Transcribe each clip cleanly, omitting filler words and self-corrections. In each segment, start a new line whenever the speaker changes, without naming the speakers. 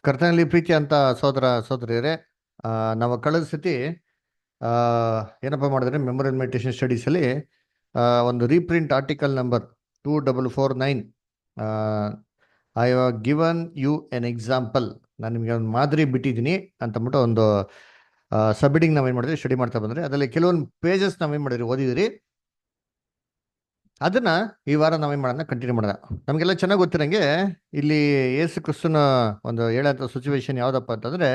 ಕರ್ತನಲ್ಲಿ ಪ್ರೀತಿ ಅಂತ ಸೋದರ ಸೋದರಿಯರೇ, ನಾವು ಕಳೆದ ಸತಿ ಆ, ಏನಪ್ಪ ಮಾಡಿದ್ರೆ ಮೆಮೊರಿಯಲ್ ಮೆಡಿಟೇಷನ್ ಸ್ಟಡೀಸಲ್ಲಿ ಒಂದು reprint article number 2449. I have given U an example. ನಾನು ನಿಮಗೆ ಒಂದು ಮಾದರಿ ಬಿಟ್ಟಿದ್ದೀನಿ ಅಂತಂದ್ಬಿಟ್ಟು ಒಂದು ಸಬ್ಮಿಟಿಂಗ್ ನಾವೇನು ಮಾಡಿದ್ರಿ ಸ್ಟಡಿ ಮಾಡ್ತಾ ಬಂದರೆ ಅದರಲ್ಲಿ ಕೆಲವೊಂದು ಪೇಜಸ್ ನಾವೇನು ಮಾಡಿದ್ರಿ ಓದಿದಿರಿ. ಅದನ್ನ ಈ ವಾರ ನಾವೇನು ಮಾಡೋಣ ಕಂಟಿನ್ಯೂ ಮಾಡೋಣ. ನಮಗೆಲ್ಲ ಚೆನ್ನಾಗಿ ಗೊತ್ತಿರಂಗೆ ಇಲ್ಲಿ ಯೇಸು ಕ್ರಿಸ್ತನ ಒಂದು ಹೇಳಂತ ಸಿಚುವೇಶನ್ ಯಾವುದಪ್ಪ ಅಂತಂದ್ರೆ,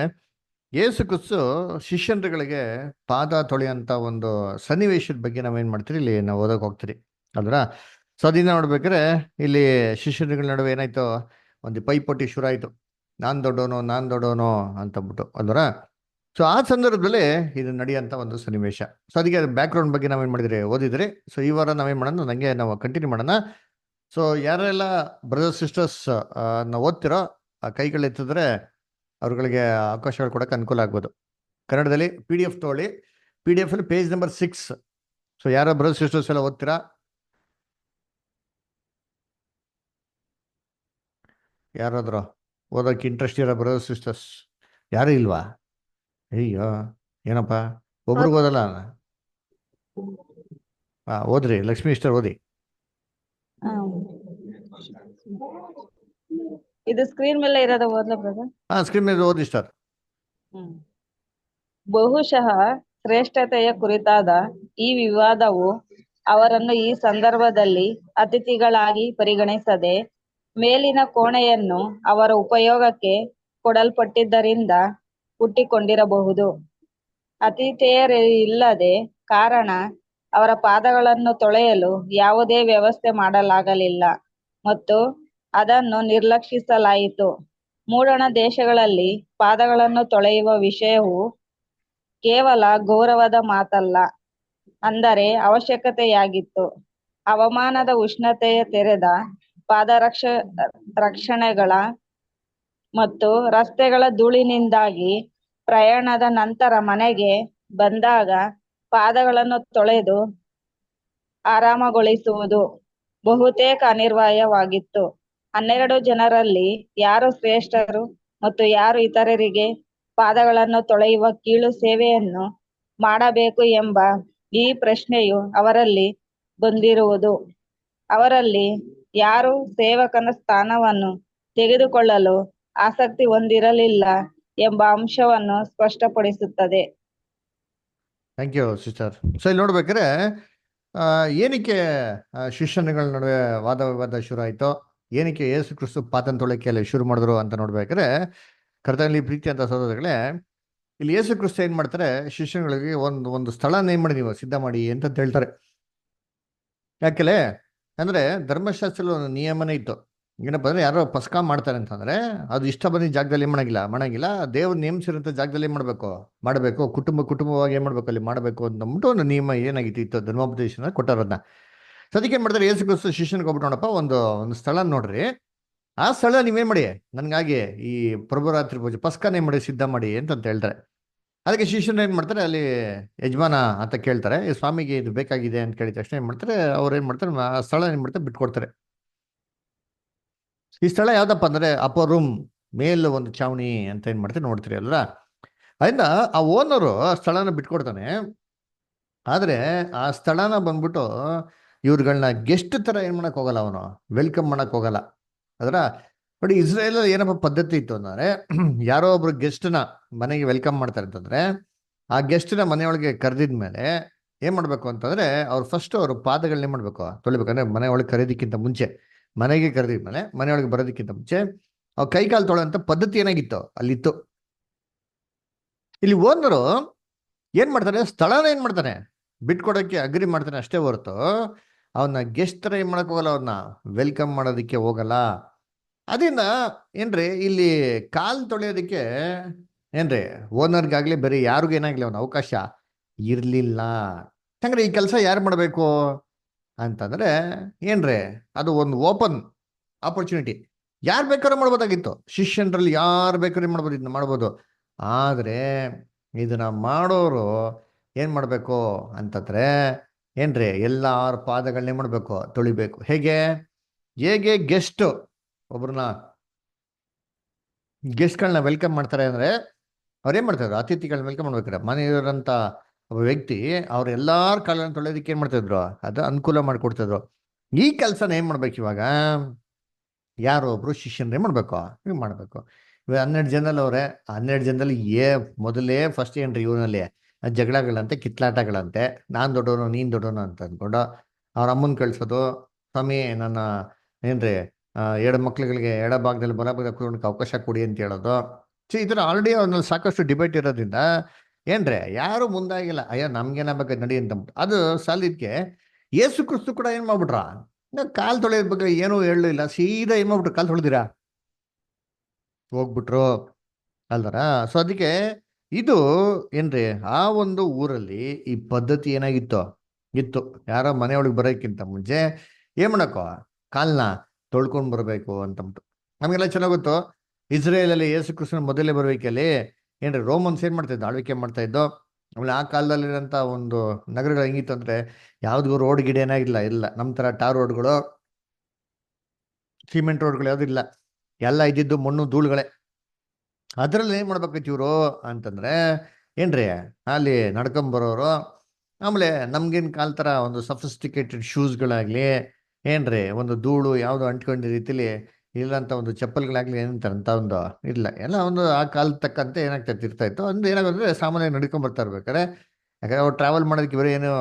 ಯೇಸು ಕ್ರಿಸ್ತು ಶಿಷ್ಯರುಗಳಿಗೆ ಪಾದ ತೊಳೆಯಂತ ಒಂದು ಸನ್ನಿವೇಶದ ಬಗ್ಗೆ ನಾವೇನ್ ಮಾಡ್ತೀರಿ ಇಲ್ಲಿ ನಾವು ಓದಕ್ ಹೋಗ್ತೀರಿ ಅಲ್ರ. ಸೊ ಅದನ್ನ ನೋಡ್ಬೇಕಾದ್ರೆ ಇಲ್ಲಿ ಶಿಷ್ಯರುಗಳ ನಡುವೆ ಏನಾಯ್ತು, ಒಂದು ಪೈಪೋಟಿ ಶುರು ಆಯ್ತು. ನಾನ್ ದೊಡ್ಡವನೋ ಅಂತಂದ್ಬಿಟ್ಟು ಅಲ್ವರ. ಸೊ ಆ ಸಂದರ್ಭದಲ್ಲಿ ಇದು ನಡೆಯಂತ ಒಂದು ಸನ್ನಿವೇಶ. ಸೊ ಅದಕ್ಕೆ ಬ್ಯಾಕ್ ಗ್ರೌಂಡ್ ಬಗ್ಗೆ ನಾವೇನ್ ಮಾಡಿದ್ರಿ ಓದಿದ್ರಿ. ಸೊ ಈ ವಾರ ನಾವೇನ್ ಮಾಡೋಣ, ನಂಗೆ ನಾವು ಕಂಟಿನ್ಯೂ ಮಾಡೋಣ. ಸೊ ಯಾರೆಲ್ಲ ಬ್ರದರ್ಸ್ ಸಿಸ್ಟರ್ಸ್ ನಾವು ಓದ್ತಿರೋ ಆ ಕೈಗಳು ಅವ್ರುಗಳಿಗೆ ಅವಕಾಶಗಳು ಕೊಡಕ್ಕೆ ಅನುಕೂಲ ಆಗ್ಬೋದು. ಕನ್ನಡದಲ್ಲಿ PDF ತಗೊಳ್ಳಿ. PDF ಅಲ್ಲಿ ಪೇಜ್ ನಂಬರ್ 6. ಸೊ ಯಾರೋ ಬ್ರದರ್ಸ್ ಸಿಸ್ಟರ್ಸ್ ಎಲ್ಲ ಓದ್ತೀರಾ? ಯಾರಾದ್ರೂ ಓದೋಕೆ ಇಂಟ್ರೆಸ್ಟ್ ಇರೋ ಬ್ರದರ್ಸ್ ಸಿಸ್ಟರ್ಸ್ ಯಾರು ಇಲ್ವಾ? ಅಯ್ಯೋ, ಏನಪ್ಪ ಒಬ್ರಿಗೆ ಓದಲ್ಲ. ಓದ್ರಿ, ಲಕ್ಷ್ಮೀ ಇಷ್ಟರ್ ಓದಿ.
ಇದು ಸ್ಕ್ರೀನ್ ಮೇಲೆ ಇರೋದ ಓದ್ಲಾ ಬ್ರದರ್?
ಸ್ಕ್ರೀನ್ ಮೇಲೆ ಓದಿ ಸರ್.
ಬಹುಶಃ ಶ್ರೇಷ್ಠತೆಯ ಕುರಿತಾದ ಈ ವಿವಾದವು ಅವರನ್ನು ಈ ಸಂದರ್ಭದಲ್ಲಿ ಅತಿಥಿಗಳಾಗಿ ಪರಿಗಣಿಸದೆ ಮೇಲಿನ ಕೋಣೆಯನ್ನು ಅವರ ಉಪಯೋಗಕ್ಕೆ ಕೊಡಲ್ಪಟ್ಟಿದ್ದರಿಂದ ಹುಟ್ಟಿಕೊಂಡಿರಬಹುದು. ಅತಿಥೇಯರಿಲ್ಲದೆ ಕಾರಣ ಅವರ ಪಾದಗಳನ್ನು ತೊಳೆಯಲು ಯಾವುದೇ ವ್ಯವಸ್ಥೆ ಮಾಡಲಾಗಲಿಲ್ಲ ಮತ್ತು ಅದನ್ನು ನಿರ್ಲಕ್ಷಿಸಲಾಯಿತು. ಮೂಡಣ ದೇಶಗಳಲ್ಲಿ ಪಾದಗಳನ್ನು ತೊಳೆಯುವ ವಿಷಯವು ಕೇವಲ ಗೌರವದ ಮಾತಲ್ಲ, ಅಂದರೆ ಅವಶ್ಯಕತೆಯಾಗಿತ್ತು. ಹವಾಮಾನದ ಉಷ್ಣತೆಯ ತೆರೆದ ರಕ್ಷಣೆಗಳ ಮತ್ತು ರಸ್ತೆಗಳ ಧೂಳಿನಿಂದಾಗಿ ಪ್ರಯಾಣದ ನಂತರ ಮನೆಗೆ ಬಂದಾಗ ಪಾದಗಳನ್ನು ತೊಳೆದು ಆರಾಮಗೊಳಿಸುವುದು ಬಹುತೇಕ ಅನಿವಾರ್ಯವಾಗಿತ್ತು. 12 ಜನರಲ್ಲಿ ಯಾರು ಶ್ರೇಷ್ಠರು ಮತ್ತು ಯಾರು ಇತರರಿಗೆ ಪಾದಗಳನ್ನು ತೊಳೆಯುವ ಕೀಳು ಸೇವೆಯನ್ನು ಮಾಡಬೇಕು ಎಂಬ ಈ ಪ್ರಶ್ನೆಯು ಅವರಲ್ಲಿ ಬಂದಿರುವುದು. ಅವರಲ್ಲಿ ಯಾರು ಸೇವಕನ ಸ್ಥಾನವನ್ನು ತೆಗೆದುಕೊಳ್ಳಲು ಆಸಕ್ತಿ ಹೊಂದಿರಲಿಲ್ಲ ಎಂಬ ಅಂಶವನ್ನು ಸ್ಪಷ್ಟಪಡಿಸುತ್ತದೆ.
Thank you sister. ಸೊ ಇಲ್ಲಿ ನೋಡ್ಬೇಕಾದ್ರೆ ಏನಕ್ಕೆ ಶಿಷ್ಯನುಗಳ ನಡುವೆ ವಾದ ವಿವಾದ ಶುರು ಆಯ್ತು, ಏನಕ್ಕೆ ಯೇಸು ಕ್ರಿಸ್ತು ಪಾದನ ತೊಳೆಕೆಲ್ಲ ಶುರು ಮಾಡಿದ್ರು ಅಂತ ನೋಡ್ಬೇಕಾದ್ರೆ, ಕರ್ತನಲ್ಲಿ ಪ್ರೀತಿ ಅಂತ ಸಹೋದರಗಳೇ, ಇಲ್ಲಿ ಯೇಸು ಕ್ರಿಸ್ತು ಏನ್ ಮಾಡ್ತಾರೆ, ಶಿಷ್ಯಗಳಿಗೆ ಒಂದು ಒಂದು ಸ್ಥಳನ ಏನ್ ಮಾಡಿ ನೀವು ಸಿದ್ಧ ಮಾಡಿ ಅಂತ ಹೇಳ್ತಾರೆ. ಯಾಕೆಲೆ ಅಂದ್ರೆ ಧರ್ಮಶಾಸ್ತ್ರದ ಒಂದು ನಿಯಮನೇ ಇತ್ತು. ಏನಪ್ಪ ಅಂದ್ರೆ ಯಾರೋ ಪಸ್ಕ ಮಾಡ್ತಾರೆ ಅಂತಂದ್ರೆ ಅದು ಇಷ್ಟ ಬಂದಿದ್ದ ಜಾಗದಲ್ಲಿ ಏನ್ ಮಾಡಂಗಿಲ್ಲ. ದೇವ್ರು ನೇಮಿಸಿರೋಂಥ ಜಾಗದಲ್ಲಿ ಏನ್ ಮಾಡಬೇಕು ಕುಟುಂಬವಾಗಿ ಏನ್ ಮಾಡ್ಬೇಕು ಅಲ್ಲಿ ಮಾಡಬೇಕು ಅಂದ್ಬಿಟ್ಟು ಒಂದು ನಿಯಮ ಏನಾಗಿತ್ತು ಇತ್ತು, ಧರ್ಮೋಪದೇಶ ಕೊಟ್ಟಾರದನ್ನ. ಸೊ ಅದಕ್ಕೆ ಏನ್ ಮಾಡ್ತಾರೆ, ಯೇಸು ಕ್ರಿಸ್ತು ಶಿಷ್ಯನಿಗೆ ಹೋಗ್ಬಿಟ್ಟು ನೋಡಪ್ಪ ಒಂದು ಒಂದು ಸ್ಥಳ ನೋಡ್ರಿ, ಆ ಸ್ಥಳ ನೀವೇನ್ ಮಾಡಿ ನನ್ಗಾಗಿ ಈ ಪ್ರಭುರಾತ್ರಿ ಪೂಜೆ ಪಸ್ಕನ ಏನ್ ಮಾಡಿ ಸಿದ್ಧ ಮಾಡಿ ಅಂತ ಹೇಳ್ತಾರೆ. ಅದಕ್ಕೆ ಶಿಷ್ಯನ ಏನ್ ಮಾಡ್ತಾರೆ, ಅಲ್ಲಿ ಯಜಮಾನ ಅಂತ ಕೇಳ್ತಾರೆ, ಈ ಸ್ವಾಮಿಗೆ ಇದು ಬೇಕಾಗಿದೆ ಅಂತ ಕೇಳಿದ ತಕ್ಷಣ ಏನ್ ಮಾಡ್ತಾರೆ, ಅವ್ರು ಏನ್ ಮಾಡ್ತಾರೆ, ಆ ಸ್ಥಳ ಏನ್ ಮಾಡ್ತಾರೆ ಬಿಟ್ಕೊಡ್ತಾರೆ. ಈ ಸ್ಥಳ ಯಾವ್ದಪ್ಪ ಅಂದ್ರೆ ಅಪ್ಪರ್ ರೂಮ್ ಮೇಲ್ ಒಂದು ಚಾವಣಿ ಅಂತ ಏನ್ ಮಾಡ್ತಾರೆ ನೋಡ್ತೀರಿ ಅಲ್ಲ. ಅದರಿಂದ ಆ ಓನರು ಆ ಸ್ಥಳನ ಬಿಟ್ಕೊಡ್ತಾನೆ. ಆದ್ರೆ ಆ ಸ್ಥಳನ ಬಂದ್ಬಿಟ್ಟು ಇವ್ರುಗಳನ್ನ ಗೆಸ್ಟ್ ತರ ಏನ್ ಮಾಡಕ್ ಹೋಗಲ್ಲ, ಅವನು ವೆಲ್ಕಮ್ ಮಾಡಕ್ ಹೋಗಲ್ಲ. ಅದರ ನೋಡಿ, ಇಸ್ರೇಲ್ ಏನಪ್ಪ ಪದ್ಧತಿ ಇತ್ತು ಅಂದ್ರೆ, ಯಾರೋ ಒಬ್ರು ಗೆಸ್ಟ್ನ ಮನೆಗೆ ವೆಲ್ಕಮ್ ಮಾಡ್ತಾರೆ ಅಂತಂದ್ರೆ ಆ ಗೆಸ್ಟ್ನ ಮನೆಯೊಳಗೆ ಕರೆದಿದ್ಮೇಲೆ ಏನ್ ಮಾಡ್ಬೇಕು ಅಂತಂದ್ರೆ, ಅವ್ರು ಫಸ್ಟ್ ಅವ್ರ ಪಾದಗಳನ್ನ ಮಾಡ್ಬೇಕು ತೊಳಿಬೇಕಂದ್ರೆ, ಮನೆಯೊಳಗೆ ಕರೆಯೋದಕ್ಕಿಂತ ಮುಂಚೆ, ಮನೆಗೆ ಕರೆದಿದ್ಮೇಲೆ ಮನೆಯೊಳಗೆ ಬರೋದಕ್ಕಿಂತ ಮುಂಚೆ ಅವ್ರು ಕೈ ಕಾಲು ತೊಳೆಯಂತ ಪದ್ಧತಿ ಏನಾಗಿತ್ತು ಅಲ್ಲಿತ್ತು. ಇಲ್ಲಿ ಓನರು ಏನ್ ಮಾಡ್ತಾರೆ, ಸ್ಥಳನ ಏನ್ ಮಾಡ್ತಾನೆ ಬಿಟ್ಕೊಡಕ್ಕೆ ಅಗ್ರಿ ಮಾಡ್ತಾನೆ ಅಷ್ಟೇ ಹೊರತು ಅವನ್ನ ಗೆಸ್ಟ್ ತರ ಏನ್ ಮಾಡಕ್ ಹೋಗಲ್ಲ, ಅವ್ರನ್ನ ವೆಲ್ಕಮ್ ಮಾಡೋದಕ್ಕೆ ಹೋಗಲ್ಲ. ಅದರಿಂದ ಏನ್ರಿ ಇಲ್ಲಿ ಕಾಲ್ ತೊಳೆಯೋದಕ್ಕೆ ಏನ್ರಿ ಓನರ್ಗಾಗ್ಲಿ ಬೇರೆ ಯಾರಿಗೂ ಏನಾಗ್ಲಿ ಅವನ ಅವಕಾಶ ಇರ್ಲಿಲ್ಲ. ಹಂಗ್ರೆ ಈ ಕೆಲಸ ಯಾರು ಮಾಡಬೇಕು ಅಂತಂದ್ರೆ ಏನ್ರಿ, ಅದು ಒಂದು ಓಪನ್ ಆಪರ್ಚುನಿಟಿ, ಯಾರು ಬೇಕಾದ್ರೂ ಮಾಡ್ಬೋದಾಗಿತ್ತು. ಶಿಷ್ಯನ್ರಲ್ಲಿ ಯಾರು ಬೇಕಾದ್ರೂ ಮಾಡ್ಬೋದು. ಆದ್ರೆ ಇದನ್ನ ಮಾಡೋರು ಏನ್ ಮಾಡ್ಬೇಕು ಅಂತಂದ್ರೆ ಏನ್ರಿ, ಎಲ್ಲಾರ ಪಾದಗಳನ್ನೇ ಮಾಡ್ಬೇಕು ತೊಳಿಬೇಕು. ಹೇಗೆ ಗೆಸ್ಟ್ ಒಬ್ರನ್ನ ಗೆಸ್ಟ್ಗಳನ್ನ ವೆಲ್ಕಮ್ ಮಾಡ್ತಾರೆ ಅಂದರೆ ಅವ್ರು ಏನು ಮಾಡ್ತಾಯಿದ್ರು, ಅತಿಥಿಗಳನ್ನ ವೆಲ್ಕಮ್ ಮಾಡ್ಬೇಕಾರೆ ಮನೆಯವರಂಥ ಒಬ್ಬ ವ್ಯಕ್ತಿ ಅವ್ರ ಎಲ್ಲಾರ ಕಾಲನ್ನು ತೊಳೆಯೋದಕ್ಕೆ ಏನು ಮಾಡ್ತಾಯಿದ್ರು, ಅದು ಅನುಕೂಲ ಮಾಡಿಕೊಡ್ತಿದ್ರು. ಈ ಕೆಲಸನ ಏನು ಮಾಡ್ಬೇಕು ಇವಾಗ, ಯಾರೋ ಒಬ್ರು ಶಿಷ್ಯನ್ರು ಏನು ಮಾಡಬೇಕು, ಹಿಂಗೆ ಮಾಡಬೇಕು. ಇವಾಗ 12 ಜನದಲ್ಲಿ ಅವರೇ, 12 ಜನದಲ್ಲಿ ಮೊದಲೇ ಫಸ್ಟ್ ಏನ್ರಿ ಇವನಲ್ಲಿ ಜಗಳಗಳಂತೆ, ಕಿತ್ಲಾಟಗಳಂತೆ, ನಾನು ದೊಡ್ಡವನು ನೀನು ದೊಡ್ಡವನು ಅಂತ ಅಂದ್ಕೊಂಡು ಅವ್ರ ಅಮ್ಮನ ಕಳ್ಸೋದು. ಸ್ವಾಮಿ ನನ್ನ ಏನ್ರಿ ಎಡ ಮಕ್ಳುಗಳಿಗೆ ಎಡ ಭಾಗದಲ್ಲಿ ಬಲ ಭಾಗದಲ್ಲಿ ಕೂತ್ಕೊಳ್ಳೋಕೆ ಅವಕಾಶ ಕೊಡಿ ಅಂತ ಹೇಳೋದು. ಈ ಥರ ಆಲ್ರೆಡಿ ಅವ್ರಲ್ಲಿ ಸಾಕಷ್ಟು ಡಿಬೇಟ್ ಇರೋದ್ರಿಂದ ಏನ್ರಿ ಯಾರು ಮುಂದಾಗಿಲ್ಲ, ಅಯ್ಯೋ ನಮ್ಗೇನಾಗಬೇಕು ನಡಿ ಅಂತಂದ್ಬಿಟ್ಟು. ಅದು ಸಾಲಿದ್ಕೆ ಯೇಸು ಕ್ರಿಸ್ತು ಕೂಡ ಏನು ಮಾಡ್ಬಿಟ್ರ, ಕಾಲು ತೊಳೆಯೋದ್ ಬಗ್ಗೆ ಏನೂ ಹೇಳಲಿಲ್ಲ ಇಲ್ಲ, ಸೀದಾ ಏನು ಮಾಡ್ಬಿಟ್ರು, ಕಾಲು ತೊಳೆದಿರಾ ಹೋಗ್ಬಿಟ್ರು ಅಲ್ದರ. ಸೊ ಅದಕ್ಕೆ ಇದು ಏನ್ರಿ ಆ ಒಂದು ಊರಲ್ಲಿ ಈ ಪದ್ಧತಿ ಏನಾಗಿತ್ತು ಇತ್ತು. ಯಾರೋ ಮನೆಯೊಳಗೆ ಬರೋಕ್ಕಿಂತ ಮುಂಚೆ ಏನ್ ಮಾಡಕ್ಕೋ, ಕಾಲ್ನ ತೊಳ್ಕೊಂಡು ಬರಬೇಕು ಅಂತಂದ್ಬಿಟ್ಟು. ನಮಗೆಲ್ಲ ಚೆನ್ನಾಗ್ ಗೊತ್ತು, ಇಸ್ರೇಲಲ್ಲಿ ಯೇಸು ಕ್ರಿಸ್ತನ ಮೊದಲೇ ಬರಬೇಕಲ್ಲಿ ಏನ್ರಿ ರೋಮನ್ಸ್ ಏನ್ ಮಾಡ್ತಾ ಇದ್ದು, ಆಳ್ವಿಕೆ ಮಾಡ್ತಾ ಇದ್ದು. ಆಮೇಲೆ ಆ ಕಾಲದಲ್ಲಿರೋಂಥ ಒಂದು ನಗರಗಳು ಹೆಂಗಿತ್ತು ಅಂದ್ರೆ ಯಾವ್ದು ರೋಡ್ ಗಿಡ ಏನಾಗಿಲ್ಲ, ಇಲ್ಲ ನಮ್ಮ ಥರ ಟಾರ್ ರೋಡ್ಗಳು ಸಿಮೆಂಟ್ ರೋಡ್ಗಳು ಯಾವ್ದು ಇಲ್ಲ, ಎಲ್ಲ ಇದ್ದಿದ್ದು ಮಣ್ಣು ಧೂಳುಗಳೇ. ಅದ್ರಲ್ಲಿ ಏನ್ ಮಾಡ್ಬೇಕಿತ್ತು ಇವರು ಅಂತಂದ್ರೆ ಏನ್ರಿ ಅಲ್ಲಿ ನಡ್ಕೊಂಬರೋರು. ಆಮೇಲೆ ನಮ್ಗೇನ್ ಕಾಲ್ ತರ ಒಂದು ಸಫಿಸ್ಟಿಕೇಟೆಡ್ ಶೂಸ್ಗಳಾಗ್ಲಿ ಏನ್ರಿ ಒಂದು ಧೂಳು ಯಾವ್ದು ಅಂಟ್ಕೊಂಡಿದ್ದ ರೀತಿಲಿ ಇಲ್ಲಂತ ಒಂದು ಚಪ್ಪಲ್ಗಳಾಗ್ಲಿ ಏನಂತಾರಂತ ಒಂದು ಇಲ್ಲ, ಎಲ್ಲ ಒಂದು ಆ ಕಾಲ ತಕ್ಕಂತೆ ಏನಾಗ್ತಾ ಇರ್ತಾ ಇತ್ತು. ಒಂದು ಏನಾಗುತ್ತೆ ಸಾಮಾನ್ಯವಾಗಿ ನಡ್ಕೊಂಡ್ ಬರ್ತಾ ಇರ್ಬೇಕಾರೆ, ಯಾಕಂದ್ರೆ ಅವ್ರು ಟ್ರಾವೆಲ್ ಮಾಡೋದಕ್ಕೆ ಬರೀ ಏನು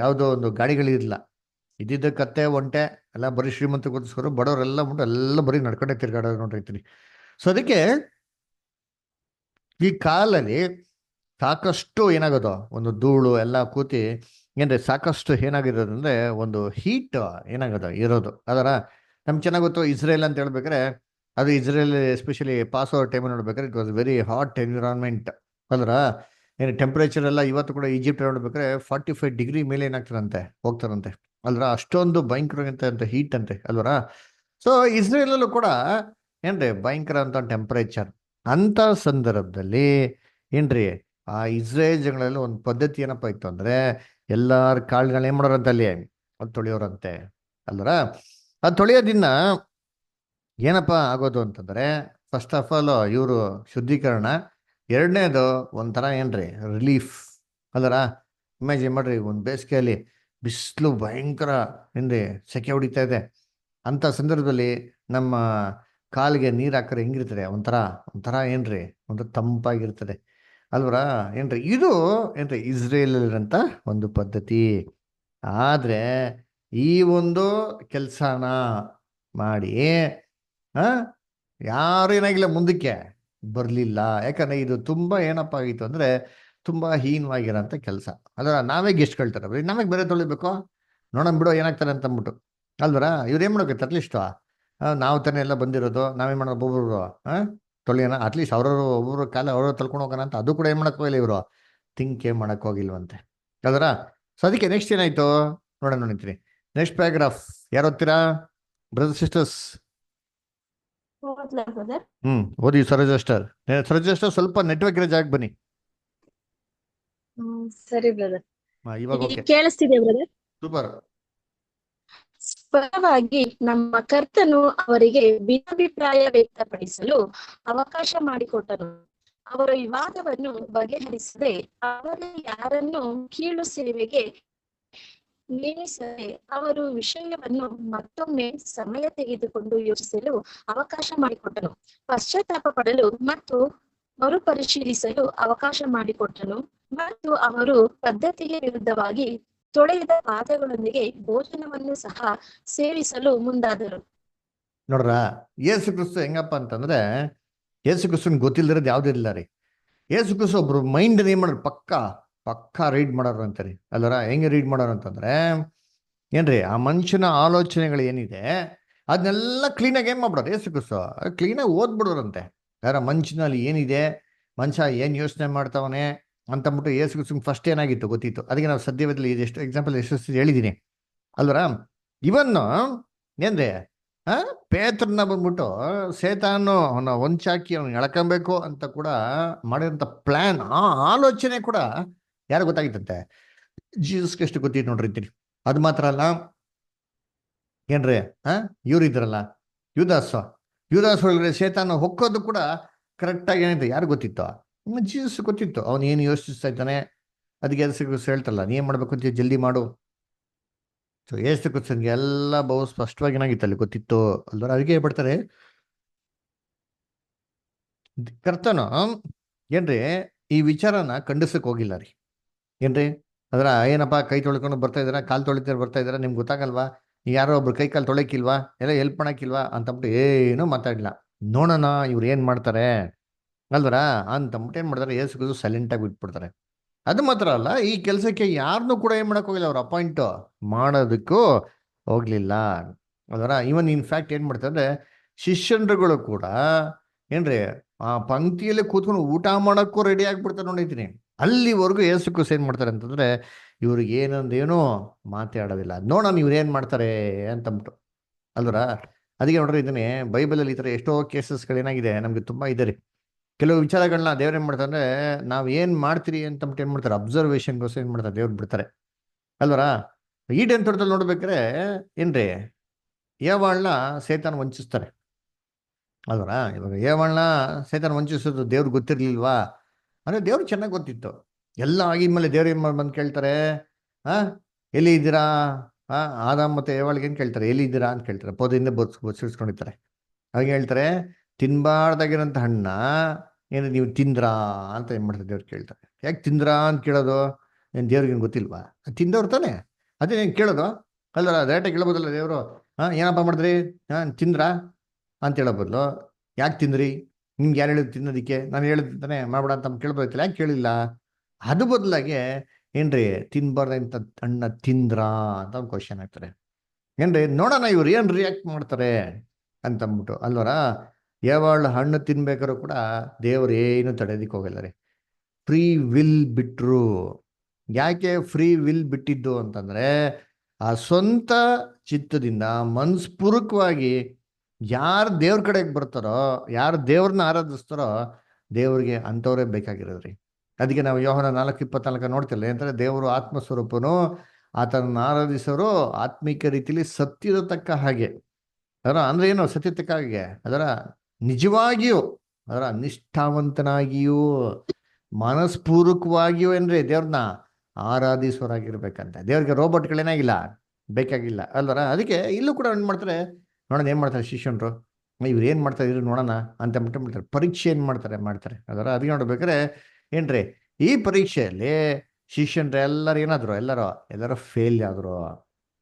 ಯಾವುದೋ ಒಂದು ಗಾಡಿಗಳಿರಲಿಲ್ಲ, ಇದ್ದಿದ್ದ ಕತ್ತೆ ಒಂಟೆ ಎಲ್ಲ ಬರೀ ಶ್ರೀಮಂತಗೋಸ್ಕರ ಬಡವರೆಲ್ಲ ಮುಂದೆ ಎಲ್ಲ ಬರೀ ನಡ್ಕೊಂಡೇ ತಿರ್ಗಾಡೋದು ನೋಡಿರ್ತೀನಿ. ಸೊ ಅದಕ್ಕೆ ಈ ಕಾಲಲ್ಲಿ ಸಾಕಷ್ಟು ಏನಾಗೋದು ಒಂದು ಧೂಳು ಎಲ್ಲ ಕೂತಿ ಏನ್ರಿ ಸಾಕಷ್ಟು ಏನಾಗಿರೋದಂದ್ರೆ ಒಂದು ಹೀಟ್ ಏನಾಗೋದು ಇರೋದು. ಅದರ ನಮ್ಗೆ ಚೆನ್ನಾಗಿ ಗೊತ್ತು ಇಸ್ರೇಲ್ ಅಂತ ಹೇಳ್ಬೇಕಾರೆ, ಅದು Israel especially pass over time ನೋಡ್ಬೇಕಾದ್ರೆ it was very hot environment ಅಲ್ರ. ಏನು ಟೆಂಪ್ರೇಚರ್ ಎಲ್ಲ ಇವತ್ತು ಕೂಡ ಈಜಿಪ್ಟ್ ನೋಡ್ಬೇಕಾದ್ರೆ 45 ಡಿಗ್ರಿ ಮೇಲೆ ಏನಾಗ್ತಾರಂತೆ ಹೋಗ್ತಾರಂತೆ ಅಲ್ರ, ಅಷ್ಟೊಂದು ಭಯಂಕರ ಅಂತ ಹೀಟ್ ಅಂತೆ ಅಲ್ವರ. ಸೊ ಇಸ್ರೇಲಲ್ಲೂ ಕೂಡ ಏನ್ರಿ ಭಯಂಕರ ಅಂತ ಟೆಂಪರೇಚರ್. ಅಂತ ಸಂದರ್ಭದಲ್ಲಿ ಏನ್ರಿ ಆ ಇಸ್ರೇಲ್ ಜನಗಳಲ್ಲಿ ಒಂದು ಪದ್ಧತಿ ಏನಪ್ಪ ಇತ್ತು ಅಂದ್ರೆ ಎಲ್ಲಾರ ಕಾಳುಗಳು ಏನ್ ಮಾಡೋರಂತ ಅಲ್ಲಿ ಅದು ತೊಳೆಯೋರಂತೆ ಅಲ್ವರ. ಅದು ತೊಳೆಯೋದಿನ್ನ ಏನಪ್ಪ ಆಗೋದು ಅಂತಂದ್ರೆ ಫಸ್ಟ್ ಆಫ್ ಆಲ್ ಇವರು ಶುದ್ಧೀಕರಣ, ಎರಡನೇದು ಒಂಥರ ಏನ್ರಿ ರಿಲೀಫ್ ಅಲ್ವರ. ಇಮ್ಯಾಜಿನ್ ಮಾಡ್ರಿ ಒಂದು ಬೇಸಿಗೆಯಲ್ಲಿ ಬಿಸಿಲು ಭಯಂಕರ ಏನ್ರಿ ಸೆಕೆ ಹೊಡಿತಾ ಇದೆ, ಅಂತ ಸಂದರ್ಭದಲ್ಲಿ ನಮ್ಮ ಕಾಲಿಗೆ ನೀರು ಹಾಕಿದ್ರೆ ಹೆಂಗಿರ್ತದೆ, ಒಂಥರ ಒಂಥರ ಏನ್ರಿ ಒಂಥರ ತಂಪಾಗಿರ್ತದೆ ಅಲ್ವರ. ಏನ್ರಿ ಇದು ಏನ್ರಿ ಇಸ್ರೇಲಲ್ಲಿರೋಂಥ ಒಂದು ಪದ್ಧತಿ. ಆದ್ರೆ ಈ ಒಂದು ಕೆಲಸನ ಮಾಡಿ ಆ ಯಾರು ಏನಾಗಿಲ್ಲ ಮುಂದಕ್ಕೆ ಬರಲಿಲ್ಲ. ಯಾಕಂದ್ರೆ ಇದು ತುಂಬಾ ಏನಪ್ಪ ಆಗಿತ್ತು ಅಂದ್ರೆ ತುಂಬಾ ಹೀನವಾಗಿರೋಂಥ ಕೆಲಸ. ಅಲ್ವರ ನಾವೇ ಗೆಸ್ಟ್ ಕೇಳ್ತಾರೆ, ಬರೀ ನಮಗೆ ಬೇರೆ ತೊಳಿಬೇಕು ನೋಡೋಣ ಬಿಡೋ ಏನಾಗ್ತಾರೆ ಅಂತ ಅಂದ್ಬಿಟ್ಟು ಅಲ್ವರ. ಇವ್ರೇನ್ ಮಾಡೋಕೆ ಅಟ್ಲೀಸ್ಟ್ ನಾವು ತಾನೇ ಎಲ್ಲ ಬಂದಿರೋದು, ನಾವೇನ್ ಮಾಡೋದು ಒಬ್ಬೊಬ್ರು ತೊಳೆಯೋಣ ಅಟ್ಲೀಸ್ಟ್ ಅವ್ರವ್ರು ಒಬ್ಬೊಬ್ರು ಕಾಲ ಅವ್ರವ್ರು ತಳ್ಕೊಂಡು ಹೋಗೋಣ ಅಂತ, ಅದು ಕೂಡ ಏನ್ ಮಾಡಕ್ ಹೋಗಿಲ್ಲ ಇವರು, ಥಿಂಕೇ ಮಾಡಕ್ ಹೋಗಿಲ್ವಂತೆ ಅಲ್ವರ. ಸೊ ಅದಕ್ಕೆ ನೆಕ್ಸ್ಟ್ ಏನಾಯ್ತು ನೋಡೋಣ ನಿಂತೀನಿ. ನೆಕ್ಸ್ಟ್ ಪ್ಯಾರಾಗ್ರಾಫ್ ಯಾರು ಓದ್ತೀರಾ ಬ್ರದರ್ ಸಿಸ್ಟರ್ಸ್?
ಬ್ರದರ್.
ಓದಿ ಸರೋಜ ಅಸ್ಟರ್. ಸರೋಜ ಅಸ್ಟರ್ ಸ್ವಲ್ಪ ನೆಟ್ವರ್ಕ್ ಇರೋ ಜಾಗಕ್ಕೆ ಬನ್ನಿ.
ಸರಿ ಬ್ರದರ್.
ಇವಾಗ ಓಕೆ,
ಕೇಳಿಸ್ತಿದೆ ಬ್ರದರ್.
ಸೂಪರ್.
ಸ್ಪಷ್ಟವಾಗಿ ನಮ್ಮ ಕರ್ತನು ಅವರಿಗೆ ಭಿನ್ನಾಭಿಪ್ರಾಯ ವ್ಯಕ್ತಪಡಿಸಲು ಅವಕಾಶ ಮಾಡಿಕೊಟ್ಟನು. ಅವರ ವಿವಾದವನ್ನು ಬಗೆಹರಿಸದೆ ಅವರಲ್ಲಿ ಯಾರನ್ನು ಕೀಳು ಸೇವೆಗೆ ನೇಮಿಸದೆ ಅವರು ವಿಷಯವನ್ನು ಮತ್ತೊಮ್ಮೆ ಸಮಯ ತೆಗೆದುಕೊಂಡು ಯೋಚಿಸಲು ಅವಕಾಶ ಮಾಡಿಕೊಟ್ಟನು. ಪಶ್ಚಾತ್ತಾಪ ಪಡಲು ಮತ್ತು ಮರುಪರಿಶೀಲಿಸಲು ಅವಕಾಶ ಮಾಡಿಕೊಟ್ಟನು. ಮತ್ತು ಅವರು ಪದ್ಧತಿಗೆ ವಿರುದ್ಧವಾಗಿ ತೊಳೆದ ಪಾದಗಳೊಂದಿಗೆ ಭೋಜನವನ್ನು ಸಹ ಸೇವಿಸಲು ಮುಂದಾದರು.
ನೋಡ್ರ ಯೇಸು ಕ್ರಿಸ್ತು ಹೆಂಗಪ್ಪ ಅಂತಂದ್ರೆ, ಯೇಸು ಕ್ರಿಸ್ತನ್ ಗೊತ್ತಿಲ್ದಿರೋದು ಯಾವ್ದು ಇಲ್ಲ ರೀ. ಯೇಸು ಕ್ರಿಸ್ತು ಒಬ್ರು ಮೈಂಡ್ ಏನ್ ಮಾಡೋರು ಪಕ್ಕಾ ರೀಡ್ ಮಾಡೋರು ಅಂತಾರೆ ಅಲ್ಲರ. ಹೆಂಗೆ ರೀಡ್ ಮಾಡೋರು ಅಂತಂದ್ರೆ ಏನ್ರಿ ಆ ಮನುಷ್ಯನ ಆಲೋಚನೆಗಳು ಏನಿದೆ ಅದನ್ನೆಲ್ಲ ಕ್ಲೀನಾಗಿ ಏನ್ ಮಾಡ್ಬಿಡೋರು ಯೇಸು ಕ್ರಿಸ್ತು ಕ್ಲೀನಾಗಿ ಓದ್ಬಿಡೋರಂತೆ. ಯಾರ ಮನುಷ್ಯನಲ್ಲಿ ಏನಿದೆ, ಮನುಷ್ಯ ಏನ್ ಯೋಚನೆ ಮಾಡ್ತಾವನೆ ಅಂತಂದ್ಬಿಟ್ಟು ಯೇಸು ಕ್ರಿಸ್ತನ್ ಫಸ್ಟ್ ಏನಾಗಿತ್ತು ಗೊತ್ತಿತ್ತು. ಅದಕ್ಕೆ ನಾವು ಸದ್ಯದಲ್ಲಿ ಎಷ್ಟು ಎಕ್ಸಾಂಪಲ್ ಎಷ್ಟು ಹೇಳಿದ್ದೀನಿ ಅಲ್ವರ. ಇವನ್ನು ಏನ್ರಿ ಪೇತ್ರನ ಬಂದ್ಬಿಟ್ಟು ಸೇತಾನು ಅವನ ಒಂಚಾಕಿ ಅವ್ನು ಎಳ್ಕೊಬೇಕು ಅಂತ ಕೂಡ ಮಾಡಿರೋಂಥ ಪ್ಲಾನ್, ಆ ಆಲೋಚನೆ ಕೂಡ ಯಾರು ಗೊತ್ತಾಗಿತ್ತಂತೆ, ಜೀಸಸ್ಗೆ ಎಷ್ಟು ಗೊತ್ತಿತ್ತು ನೋಡ್ರಿ. ಅದು ಮಾತ್ರ ಅಲ್ಲ ಏನ್ರಿ ಇವ್ರು ಇದ್ರಲ್ಲ ಯುದಾಸ್, ಯೂದಾಸ್ ಒಳಗಡೆ ಸೇತಾನ ಹೊಕ್ಕೋದು ಕೂಡ ಕರೆಕ್ಟಾಗಿ ಏನಿದೆ ಯಾರು ಗೊತ್ತಿತ್ತು? ಜೀಸಸ್ ಗೊತ್ತಿತ್ತು ಅವನು ಏನು ಯೋಚಿಸ್ತಾ ಇದ್ದಾನೆ. ಅದಕ್ಕೆ ಯೇಸು ಕ್ರಿಸ್ತ ಹೇಳ್ತಲ್ಲ, ನೀ ಏನು ಮಾಡ್ಬೇಕು ಅಂತ ಜಲ್ದಿ ಮಾಡು. ಸೊ ಯೇಸು ಕ್ರಿಸ್ತನಿಗೆ ಎಲ್ಲ ಬಹು ಸ್ಪಷ್ಟವಾಗಿ ಏನಾಗಿತ್ತು ಅಲ್ಲಿ ಗೊತ್ತಿತ್ತು ಅಲ್ವಾ. ಅದಕ್ಕೆ ಹೇಳ್ಬಿಡ್ತಾರೆ ಕರ್ತನು ಏನ್ರಿ ಈ ವಿಚಾರನ ಖಂಡಿಸಕ್ ಹೋಗಿಲ್ಲ ರೀ. ಏನ್ರಿ ಅದರ ಏನಪ್ಪ ಕೈ ತೊಳ್ಕೊಂಡು ಬರ್ತಾ ಇದಾರ, ಕಾಲು ತೊಳಿತಾರೆ ಬರ್ತಾ ಇದಾರ, ನಿಮ್ಗೆ ಗೊತ್ತಾಗಲ್ವಾ? ಯಾರೋ ಒಬ್ರು ಕೈ ಕಾಲು ತೊಳಕಿಲ್ವಾ, ಎಲ್ಲ ಹೆಲ್ಪ್ ಮಾಡಕ್ಕಿಲ್ವಾ ಅಂತಂದ್ಬಿಟ್ಟು ಏನೂ ಮಾತಾಡಿಲ್ಲ. ನೋಡೋಣ ಇವ್ರು ಏನ್ ಮಾಡ್ತಾರೆ ಅಲ್ವರ ಅಂತಂದ್ಬಿಟ್ಟು ಏನ್ ಮಾಡ್ತಾರೆ, ಯೇಸು ಕ್ರಿಸ್ತ ಸೈಲೆಂಟ್ ಆಗಿ ಬಿಟ್ಬಿಡ್ತಾರೆ. ಅದು ಮಾತ್ರ ಅಲ್ಲ, ಈ ಕೆಲಸಕ್ಕೆ ಯಾರನ್ನೂ ಕೂಡ ಏನ್ ಮಾಡಕ್ ಹೋಗಿಲ್ಲ, ಅವ್ರು ಅಪಾಯಿಂಟ್ ಮಾಡೋದಕ್ಕೂ ಹೋಗ್ಲಿಲ್ಲ ಅಲ್ವರ. ಇವನ್ ಇನ್ಫ್ಯಾಕ್ಟ್ ಏನ್ ಮಾಡ್ತಾರೆ ಅಂದ್ರೆ ಶಿಷ್ಯನ್ರುಗಳು ಕೂಡ ಏನ್ರಿ ಆ ಪಂಕ್ತಿಯಲ್ಲಿ ಕೂತ್ಕೊಂಡು ಊಟ ಮಾಡಕ್ಕೂ ರೆಡಿ ಆಗ್ಬಿಡ್ತಾರೆ ನೋಡಿದ್ದೀನಿ. ಅಲ್ಲಿವರೆಗೂ ಯೇಸು ಕ್ರಿಸ್ತ ಏನ್ ಮಾಡ್ತಾರೆ ಅಂತಂದ್ರೆ ಇವ್ರಿಗೆ ಏನಂದೇನೋ ಮಾತಾಡೋದಿಲ್ಲ. ನೋಡೋಣ ಇವ್ರು ಏನ್ ಮಾಡ್ತಾರೆ ಅಂತಂದ್ಬಿಟ್ಟು ಅಲ್ವರ. ಅದಕ್ಕೆ ನೋಡ್ರಿ ಇದನ್ನೇ ಬೈಬಲಲ್ಲಿ ಈ ಥರ ಎಷ್ಟೋ ಕೇಸಸ್ಗಳೇನಾಗಿದೆ ನಮ್ಗೆ ತುಂಬಾ ಇದೆ ರೀ. ಕೆಲವು ವಿಚಾರಗಳನ್ನ ದೇವ್ರು ಏನ್ ಮಾಡ್ತಾರೆ ಅಂದ್ರೆ ನಾವ್ ಏನ್ ಮಾಡ್ತೀರಿ ಅಂತಂದ್ಬಿಟ್ಟು ಏನ್ ಮಾಡ್ತಾರೆ, ಅಬ್ಸರ್ವೇಷನ್ಗೋಸ್ಕರ ಏನ್ ಮಾಡ್ತಾರೆ ದೇವ್ರು ಬಿಡ್ತಾರೆ ಅಲ್ವರ. ಈಡೇನ್ ತೋಟದಲ್ಲಿ ನೋಡ್ಬೇಕಾದ್ರೆ ಏನ್ರಿ ಏವಾಳ್ನ ಸೇತಾನ ವಂಚಿಸ್ತಾರೆ ಅಲ್ವರ. ಇವಾಗ ಏವಾಳ್ನ ಸೇತಾನ ವಂಚಿಸೋದು ದೇವ್ರಿಗೆ ಗೊತ್ತಿರ್ಲಿಲ್ವಾ ಅಂದ್ರೆ ದೇವ್ರು ಚೆನ್ನಾಗಿ ಗೊತ್ತಿತ್ತು. ಎಲ್ಲ ಆಗಿದ್ಮೇಲೆ ದೇವ್ರು ಏನ್ ಬಂದು ಕೇಳ್ತಾರೆ, ಆ ಎಲ್ಲಿ ಇದ್ದೀರಾ? ಆದಾಮ್ ಮತ್ತೆ ಏವಾಳಿಗೆ ಏನ್ ಕೇಳ್ತಾರೆ, ಎಲ್ಲಿ ಇದ್ದೀರಾ ಅಂತ ಕೇಳ್ತಾರೆ. ಪೊದೆಯಿಂದ ಬೊಚ್ಚಿಡ್ಸ್ಕೊಂಡಿರ್ತಾರೆ. ಹಾಗೆ ಹೇಳ್ತಾರೆ, ತಿನ್ಬಾರ್ದಾಗಿರೋಂಥ ಹಣ್ಣ ಏನು ನೀವು ತಿಂದ್ರಾ ಅಂತ ಏನ್ ಮಾಡ್ತಾರೆ ದೇವ್ರು ಕೇಳ್ತಾರೆ. ಯಾಕೆ ತಿಂದ್ರಾ ಅಂತ ಕೇಳೋದು? ಏನು ದೇವ್ರಿಗೆ ಗೊತ್ತಿಲ್ವಾ? ತಿಂದವ್ರು ತಾನೆ, ಅದೇ ನೀನು ಕೇಳೋದು ಅಲ್ಲ. ಡೈರೆಕ್ಟಾಗಿ ಕೇಳ್ಬೋದಲ್ಲ ದೇವರು, ಏನಪ್ಪ ಮಾಡಿದ್ರಿ, ತಿಂದ್ರಾ ಅಂತ ಹೇಳೋ ಬದಲು ಯಾಕೆ ತಿಂದ್ರಿ, ನಿಮ್ಗೆ ಯಾರು ಹೇಳಿದ್ರು ತಿನ್ನೋದಿಕ್ಕೆ, ನಾನು ಹೇಳಿದ್ದಾನೆ ಮಾಡ್ಬೇಡ ಅಂತ ಕೇಳ್ಬೋದಿಲ್ಲ, ಯಾಕೆ ಕೇಳಿಲ್ಲ? ಅದು ಬದಲಾಗಿ ಏನ್ರಿ ತಿನ್ಬಾರ್ದಂತ ಹಣ್ಣ ತಿಂದ್ರಾ ಅಂತ ಒಂದು ಕ್ವಶನ್ ಆಗ್ತಾರೆ. ಏನ್ರಿ ನೋಡೋಣ ಇವ್ರು ಏನ್ ರಿಯಾಕ್ಟ್ ಮಾಡ್ತಾರೆ ಅಂತಂದ್ಬಿಟ್ಟು ಅಲ್ವರ. ಯಾವಾಳ ಹಣ್ಣು ತಿನ್ಬೇಕಾದ್ರು ಕೂಡ ದೇವ್ರು ಏನು ತಡೆಯೋದಿಕ್ಕೆ ಹೋಗಲ್ಲ ರೀ. ಫ್ರೀ ವಿಲ್ ಬಿಟ್ರು. ಯಾಕೆ ಫ್ರೀ ವಿಲ್ ಬಿಟ್ಟಿದ್ದು ಅಂತಂದ್ರೆ ಆ ಸ್ವಂತ ಚಿತ್ತದಿಂದ ಮನಸ್ಪೂರ್ವಕವಾಗಿ ಯಾರು ದೇವ್ರ ಕಡೆಗೆ ಬರ್ತಾರೋ, ಯಾರು ದೇವ್ರನ್ನ ಆರಾಧಿಸ್ತಾರೋ ದೇವ್ರಿಗೆ ಅಂಥವ್ರೇ ಬೇಕಾಗಿರೋದ್ರಿ. ಅದಕ್ಕೆ ನಾವು ಯೋಹನ 4:24 ನೋಡ್ತಿಲ್ಲ ಏನಂತಾರೆ, ದೇವರು ಆತ್ಮಸ್ವರೂಪನು ಆತನನ್ನು ಆರಾಧಿಸೋರು ಆತ್ಮಿಕ ರೀತಿಯಲ್ಲಿ ಸತ್ಯದ ತಕ್ಕ ಹಾಗೆ. ಅದರ ಅಂದ್ರೆ ಏನು ಸತ್ಯ ತಕ್ಕ ಹಾಗೆ, ಅದರ ನಿಜವಾಗಿಯೂ ಅದರ ನಿಷ್ಠಾವಂತನಾಗಿಯೂ ಮನಸ್ಪೂರ್ವಕವಾಗಿಯೂ ಏನ್ರಿ ದೇವ್ರನ್ನ ಆರಾಧಿಸೋರಾಗಿರ್ಬೇಕಂತ. ದೇವ್ರಿಗೆ ರೋಬೋಟ್ಗಳೇನಾಗಿಲ್ಲ, ಬೇಕಾಗಿಲ್ಲ ಅಲ್ವರ. ಅದಕ್ಕೆ ಇಲ್ಲೂ ಕೂಡ ಏನ್ ಮಾಡ್ತಾರೆ, ನೋಡೋಣ ಏನ್ ಮಾಡ್ತಾರೆ ಶಿಷ್ಯನ್ರು, ಇವ್ರು ಏನ್ ಮಾಡ್ತಾರೆ ಇದ್ರು ನೋಡೋಣ ಅಂತ ಮಾಡ್ತಾರೆ. ಪರೀಕ್ಷೆ ಏನ್ ಮಾಡ್ತಾರೆ ಅದರ. ಅದಕ್ಕೆ ನೋಡ್ಬೇಕಾದ್ರೆ ಏನ್ರಿ ಈ ಪರೀಕ್ಷೆಯಲ್ಲಿ ಶಿಷ್ಯನ್ರು ಎಲ್ಲರೂ ಫೇಲ್ ಆದ್ರು.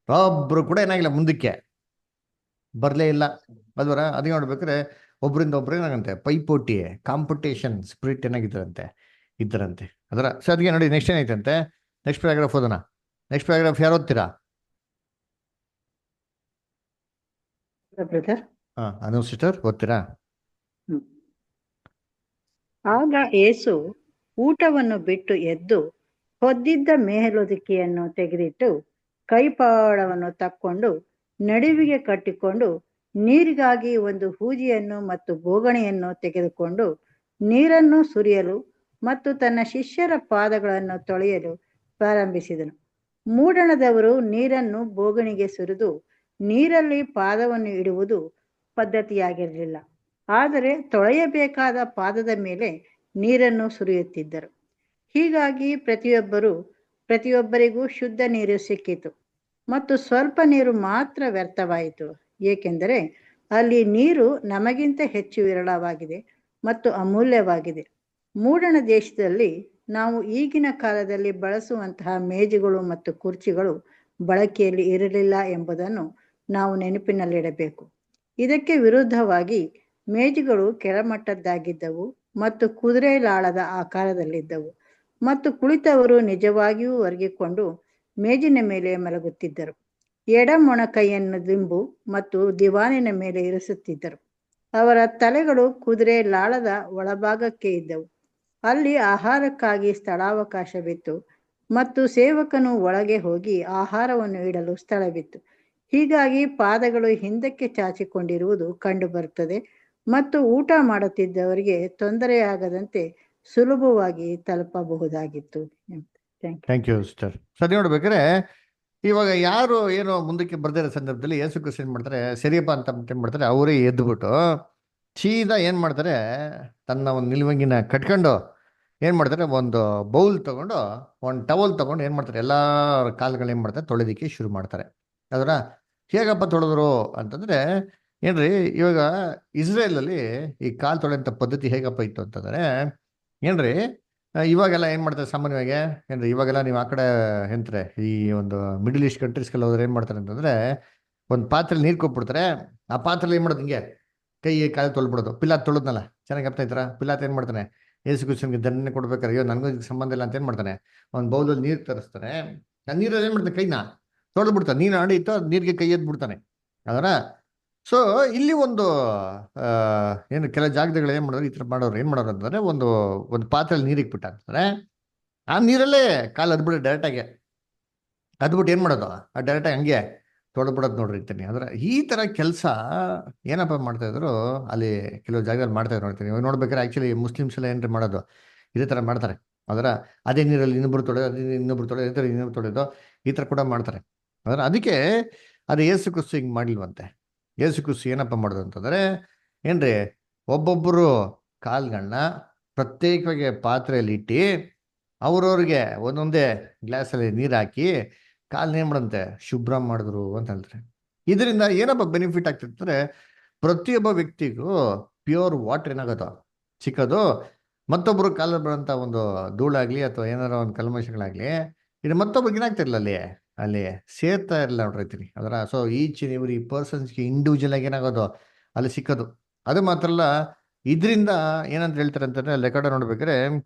ಒಬ್ರು ಕೂಡ ಏನಾಗಿಲ್ಲ, ಮುಂದಕ್ಕೆ ಬರ್ಲೇ ಇಲ್ಲ ಅಲ್ವರ. ಅದಕ್ಕೆ ನೋಡ್ಬೇಕಾದ್ರೆ ಒಬ್ರಿಂದ ಒಬ್ರು ಏನಾಗಂತೆ ಪೈಪೋಟಿ, ಕಾಂಪಿಟೇಷನ್ ಸ್ಪಿರಿಟ್ ಏನಾಗಿದ್ದರಂತೆ ಇದ್ದರಂತೆ ಅದರ. ಸೊ ಅದಕ್ಕೆ ನೋಡಿ ನೆಕ್ಸ್ಟ್ ಏನೈತಂತೆ, ನೆಕ್ಸ್ಟ್ ಪ್ಯಾರಾಗ್ರಾಫ್ ಓದೋಣ. ನೆಕ್ಸ್ಟ್ ಪ್ಯಾರಾಗ್ರಾಫ್ ಯಾರು ಓದ್ತೀರಾ?
ಬ್ರದರ್.
ಅನು ಸಿಸ್ಟರ್ ಓದ್ತೀರಾ?
ಆಗ ಏಸು ಊಟವನ್ನು ಬಿಟ್ಟು ಎದ್ದು ಹೊದ್ದಿದ್ದ ಮೇಲೊದಿಕೆಯನ್ನು ತೆಗೆದಿಟ್ಟು ಕೈಪಾಡವನ್ನು ತಕ್ಕೊಂಡು ನಡುವಿಗೆ ಕಟ್ಟಿಕೊಂಡು ನೀರಿಗಾಗಿ ಒಂದು ಹೂಜಿಯನ್ನು ಮತ್ತು ಬೋಗಣೆಯನ್ನು ತೆಗೆದುಕೊಂಡು ನೀರನ್ನು ಸುರಿಯಲು ಮತ್ತು ತನ್ನ ಶಿಷ್ಯರ ಪಾದಗಳನ್ನು ತೊಳೆಯಲು ಪ್ರಾರಂಭಿಸಿದನು. ಮೂಡಣದವರು ನೀರನ್ನು ಬೋಗಣಿಗೆ ಸುರಿದು ನೀರಲ್ಲಿ ಪಾದವನ್ನು ಇಡುವುದು ಪದ್ಧತಿಯಾಗಿರಲಿಲ್ಲ. ಆದರೆ ತೊಳೆಯಬೇಕಾದ ಪಾದದ ಮೇಲೆ ನೀರನ್ನು ಸುರಿಯುತ್ತಿದ್ದರು. ಹೀಗಾಗಿ ಪ್ರತಿಯೊಬ್ಬರಿಗೂ ಶುದ್ಧ ನೀರು ಸಿಕ್ಕಿತು ಮತ್ತು ಸ್ವಲ್ಪ ನೀರು ಮಾತ್ರ ವ್ಯರ್ಥವಾಯಿತು. ಏಕೆಂದರೆ ಅಲ್ಲಿ ನೀರು ನಮಗಿಂತ ಹೆಚ್ಚು ವಿರಳವಾಗಿದೆ ಮತ್ತು ಅಮೂಲ್ಯವಾಗಿದೆ. ಮೂಡಣ ದೇಶದಲ್ಲಿ ನಾವು ಈಗಿನ ಕಾಲದಲ್ಲಿ ಬಳಸುವಂತಹ ಮೇಜುಗಳು ಮತ್ತು ಕುರ್ಚಿಗಳು ಬಳಕೆಯಲ್ಲಿ ಇರಲಿಲ್ಲ ಎಂಬುದನ್ನು ನಾವು ನೆನಪಿನಲ್ಲಿಡಬೇಕು. ಇದಕ್ಕೆ ವಿರುದ್ಧವಾಗಿ ಮೇಜುಗಳು ಕೆಳಮಟ್ಟದ್ದಾಗಿದ್ದವು ಮತ್ತು ಕುದುರೆ ಲಾಳದ ಆಕಾರದಲ್ಲಿದ್ದವು ಮತ್ತು ಕುಳಿತವರು ನಿಜವಾಗಿಯೂ ಒರಗಿಕೊಂಡು ಮೇಜಿನ ಮೇಲೆ ಮಲಗುತ್ತಿದ್ದರು. ಎಡ ಮೊಣಕೈಯನ್ನು ದಿಂಬು ಮತ್ತು ದಿವಾನಿನ ಮೇಲೆ ಇರಿಸುತ್ತಿದ್ದರು. ಅವರ ತಲೆಗಳು ಕುದುರೆ ಲಾಳದ ಒಳಭಾಗಕ್ಕೆ ಇದ್ದವು. ಅಲ್ಲಿ ಆಹಾರಕ್ಕಾಗಿ ಸ್ಥಳಾವಕಾಶವಿತ್ತು ಮತ್ತು ಸೇವಕನು ಒಳಗೆ ಹೋಗಿ ಆಹಾರವನ್ನು ಇಡಲು ಸ್ಥಳವಿತ್ತು. ಹೀಗಾಗಿ ಪಾದಗಳು ಹಿಂದಕ್ಕೆ ಚಾಚಿಕೊಂಡಿರುವುದು ಕಂಡುಬರುತ್ತದೆ ಮತ್ತು ಊಟ ಮಾಡುತ್ತಿದ್ದವರಿಗೆ ತೊಂದರೆಯಾಗದಂತೆ ಸುಲಭವಾಗಿ ತಲುಪಬಹುದಾಗಿತ್ತು.
Thank you sister. ಸರಿ ನೋಡ್ಬೇಕಾದ್ರೆ ಇವಾಗ ಯಾರು ಏನೋ ಮುಂದಕ್ಕೆ ಬರ್ದಿರೋ ಸಂದರ್ಭದಲ್ಲಿ ಯೇಸು ಕ್ರಿಸ್ತ ಏನ್ ಮಾಡ್ತಾರೆ, ಸರಿಯಪ್ಪ ಅಂತ ಏನ್ ಮಾಡ್ತಾರೆ, ಅವರೇ ಎದ್ದುಬಿಟ್ಟು ಸೀದಾ ಏನು ಮಾಡ್ತಾರೆ, ತನ್ನ ಒಂದು ನಿಲುವಂಗಿನ ಕಟ್ಕೊಂಡು ಏನು ಮಾಡ್ತಾರೆ, ಒಂದು ಬೌಲ್ ತಗೊಂಡು ಒಂದು ಟವಲ್ ತಗೊಂಡು ಏನು ಮಾಡ್ತಾರೆ, ಎಲ್ಲ ಕಾಲುಗಳು ಏನು ಮಾಡ್ತಾರೆ ತೊಳೆದಿಕ್ಕೆ ಶುರು ಮಾಡ್ತಾರೆ. ಅದರ ಹೇಗಪ್ಪ ತೊಳೆದ್ರು ಅಂತಂದರೆ ಏನ್ರಿ, ಇವಾಗ ಇಸ್ರೇಲಲ್ಲಿ ಈ ಕಾಲು ತೊಳೆಯಂಥ ಪದ್ಧತಿ ಹೇಗಪ್ಪ ಇತ್ತು ಅಂತಂದರೆ ಏನ್ರಿ, ಇವಾಗೆಲ್ಲ ಏನು ಮಾಡ್ತಾರೆ ಸಾಮಾನ್ಯವಾಗಿ, ಏನ್ರಿ ಇವಾಗೆಲ್ಲ ನೀವು ಆ ಕಡೆ ಎಂತಾರೆ ಈ ಒಂದು ಮಿಡಲ್ ಈಸ್ಟ್ ಕಂಟ್ರೀಸ್ಗೆಲ್ಲ ಹೋದ್ರೆ ಏನು ಮಾಡ್ತಾರೆ ಅಂತಂದರೆ ಒಂದು ಪಾತ್ರೆಲಿ ನೀರು ಕೊಟ್ಬಿಡ್ತಾರೆ. ಆ ಪಾತ್ರೆಲಿ ಏನು ಮಾಡೋದು, ಹಿಂಗೆ ಕೈ ಕಾಲು ತೊಳ್ಬಿಡೋದು. ಪಿಲಾತ್ ತೊಳೆದ್ನಲ್ಲ, ಚೆನ್ನಾಗಿ ಅರ್ಥ ಆಯ್ತಾರ. ಪಿಲಾತ್ ಏನು ಮಾಡ್ತಾನೆ, ಯೇಸು ಕ್ರಿಸ್ತನಿಗೆ ದಂಡನೆ ಕೊಡ್ಬೇಕಾರೆ, ಅಯ್ಯೋ ನನಗೂ ಇದಕ್ಕೆ ಸಂಬಂಧ ಇಲ್ಲ ಅಂತ ಏನು ಮಾಡ್ತಾನೆ, ಒಂದು ಬೌಲಲ್ಲಿ ನೀರು ತರಿಸ್ತಾನೆ. ಆ ನೀರಲ್ಲಿ ಏನು ಮಾಡ್ತಾನೆ, ಕೈನ ತೊಳೆದ್ಬಿಡ್ತಾನೆ. ನೀರು ಆಡಿತ್ತು, ನೀರಿಗೆ ಕೈ ಎದ್ದು ಬಿಡ್ತಾನೆ. ಅದರ ಸೊ ಇಲ್ಲಿ ಒಂದು ಏನು ಕೆಲ ಜಾಗದಲ್ಲಿ ಏನು ಮಾಡೋರು, ಈ ಥರ ಮಾಡೋರು ಏನು ಮಾಡೋರು ಅಂತಂದರೆ ಒಂದು ಒಂದು ಪಾತ್ರೆಯಲ್ಲಿ ನೀರು ಇಕ್ಬಿಟ್ಟು ಹಾಕ್ತಾರೆ. ಆ ನೀರಲ್ಲೇ ಕಾಲು ಅದ್ಬಿಟ್ಟು ಡೈರೆಕ್ಟಾಗಿ ಅದ್ಬಿಟ್ಟು ಏನು ಮಾಡೋದು, ಆ ಡೈರೆಕ್ಟಾಗಿ ಹಂಗೆ ತೊಳೆದ್ಬಿಡೋದು ನೋಡ್ರಿ ಇರ್ತೀನಿ. ಅಂದ್ರೆ ಈ ಥರ ಕೆಲಸ ಏನಪ್ಪ ಮಾಡ್ತಾ ಇದ್ರು ಅಲ್ಲಿ ಕೆಲವು ಜಾಗದಲ್ಲಿ ಮಾಡ್ತಾ ಇದ್ರು ನೋಡ್ತೀನಿ. ಇವಾಗ ನೋಡ್ಬೇಕಾದ್ರೆ ಆ್ಯಕ್ಚುಲಿ ಮುಸ್ಲಿಮ್ಸ್ ಎಲ್ಲ ಏನ್ರಿ ಮಾಡೋದು, ಇದೇ ಥರ ಮಾಡ್ತಾರೆ. ಅದರ ಅದೇ ನೀರಲ್ಲಿ ಇನ್ನೊಬ್ರು ತೊಳೆಯೋದು, ಅದೇ ಇನ್ನೊಬ್ರು ತೊಳೆಯೋದು, ಈ ಥರ ಇನ್ನೊಬ್ರು ತೊಳೆಯೋದು, ಈ ಥರ ಕೂಡ ಮಾಡ್ತಾರೆ. ಅದರ ಅದಕ್ಕೆ ಅದು ಏಸು ಕ್ರಿಸ್ತು ಹಿಂಗೆ ಮಾಡಿಲ್ವಂತೆ. ಏಸು ಕ್ರಿಸ್ತು ಏನಪ್ಪ ಮಾಡೋದು ಅಂತಂದರೆ ಏನ್ರಿ, ಒಬ್ಬೊಬ್ಬರು ಕಾಲ್ಗಳನ್ನ ಪ್ರತ್ಯೇಕವಾಗಿ ಪಾತ್ರೆಯಲ್ಲಿ ಇಟ್ಟು ಅವ್ರವ್ರಿಗೆ ಒಂದೊಂದೇ ಗ್ಲಾಸಲ್ಲಿ ನೀರು ಹಾಕಿ ಕಾಲನ್ನ ಏನು ಮಾಡಂತೆ ಶುಭ್ರ ಮಾಡಿದ್ರು ಅಂತ ಹೇಳ್ತಾರೆ. ಇದರಿಂದ ಏನಪ್ಪ ಬೆನಿಫಿಟ್ ಆಗ್ತಿರ್ತಾರೆ, ಪ್ರತಿಯೊಬ್ಬ ವ್ಯಕ್ತಿಗೂ ಪ್ಯೂರ್ ವಾಟರ್ ಏನಾಗೋದು ಸಿಕ್ಕೋದು, ಮತ್ತೊಬ್ಬರು ಕಾಲಲ್ಲಿ ಬರೋಂಥ ಒಂದು ಧೂಳಾಗ್ಲಿ ಅಥವಾ ಏನಾರ ಒಂದು ಕಲ್ಮಶಗಳಾಗಲಿ ಇದು ಮತ್ತೊಬ್ಬರಿಗೆ ಏನಾಗ್ತಿರಲ್ಲ ಅಲ್ಲಿ ಸೇರ್ತಾ ಇರಲ್ಲ ನೋಡ್ರೈತೀನಿ. ಅದರ ಸೊ ಈಚ್ ಅಂಡ್ ಎವ್ರಿ ಪರ್ಸನ್ಸ್ಗೆ ಇಂಡಿವಿಜುವಲ್ ಆಗಿ ಏನಾಗೋದು ಅಲ್ಲಿ ಸಿಕ್ಕೋದು. ಅದು ಮಾತ್ರ ಅಲ್ಲ, ಇದರಿಂದ ಏನಂತ ಹೇಳ್ತಾರೆ ಅಂತಂದ್ರೆ ಲೆಕ್ಕ ನೋಡ್ಬೇಕಾದ್ರೆ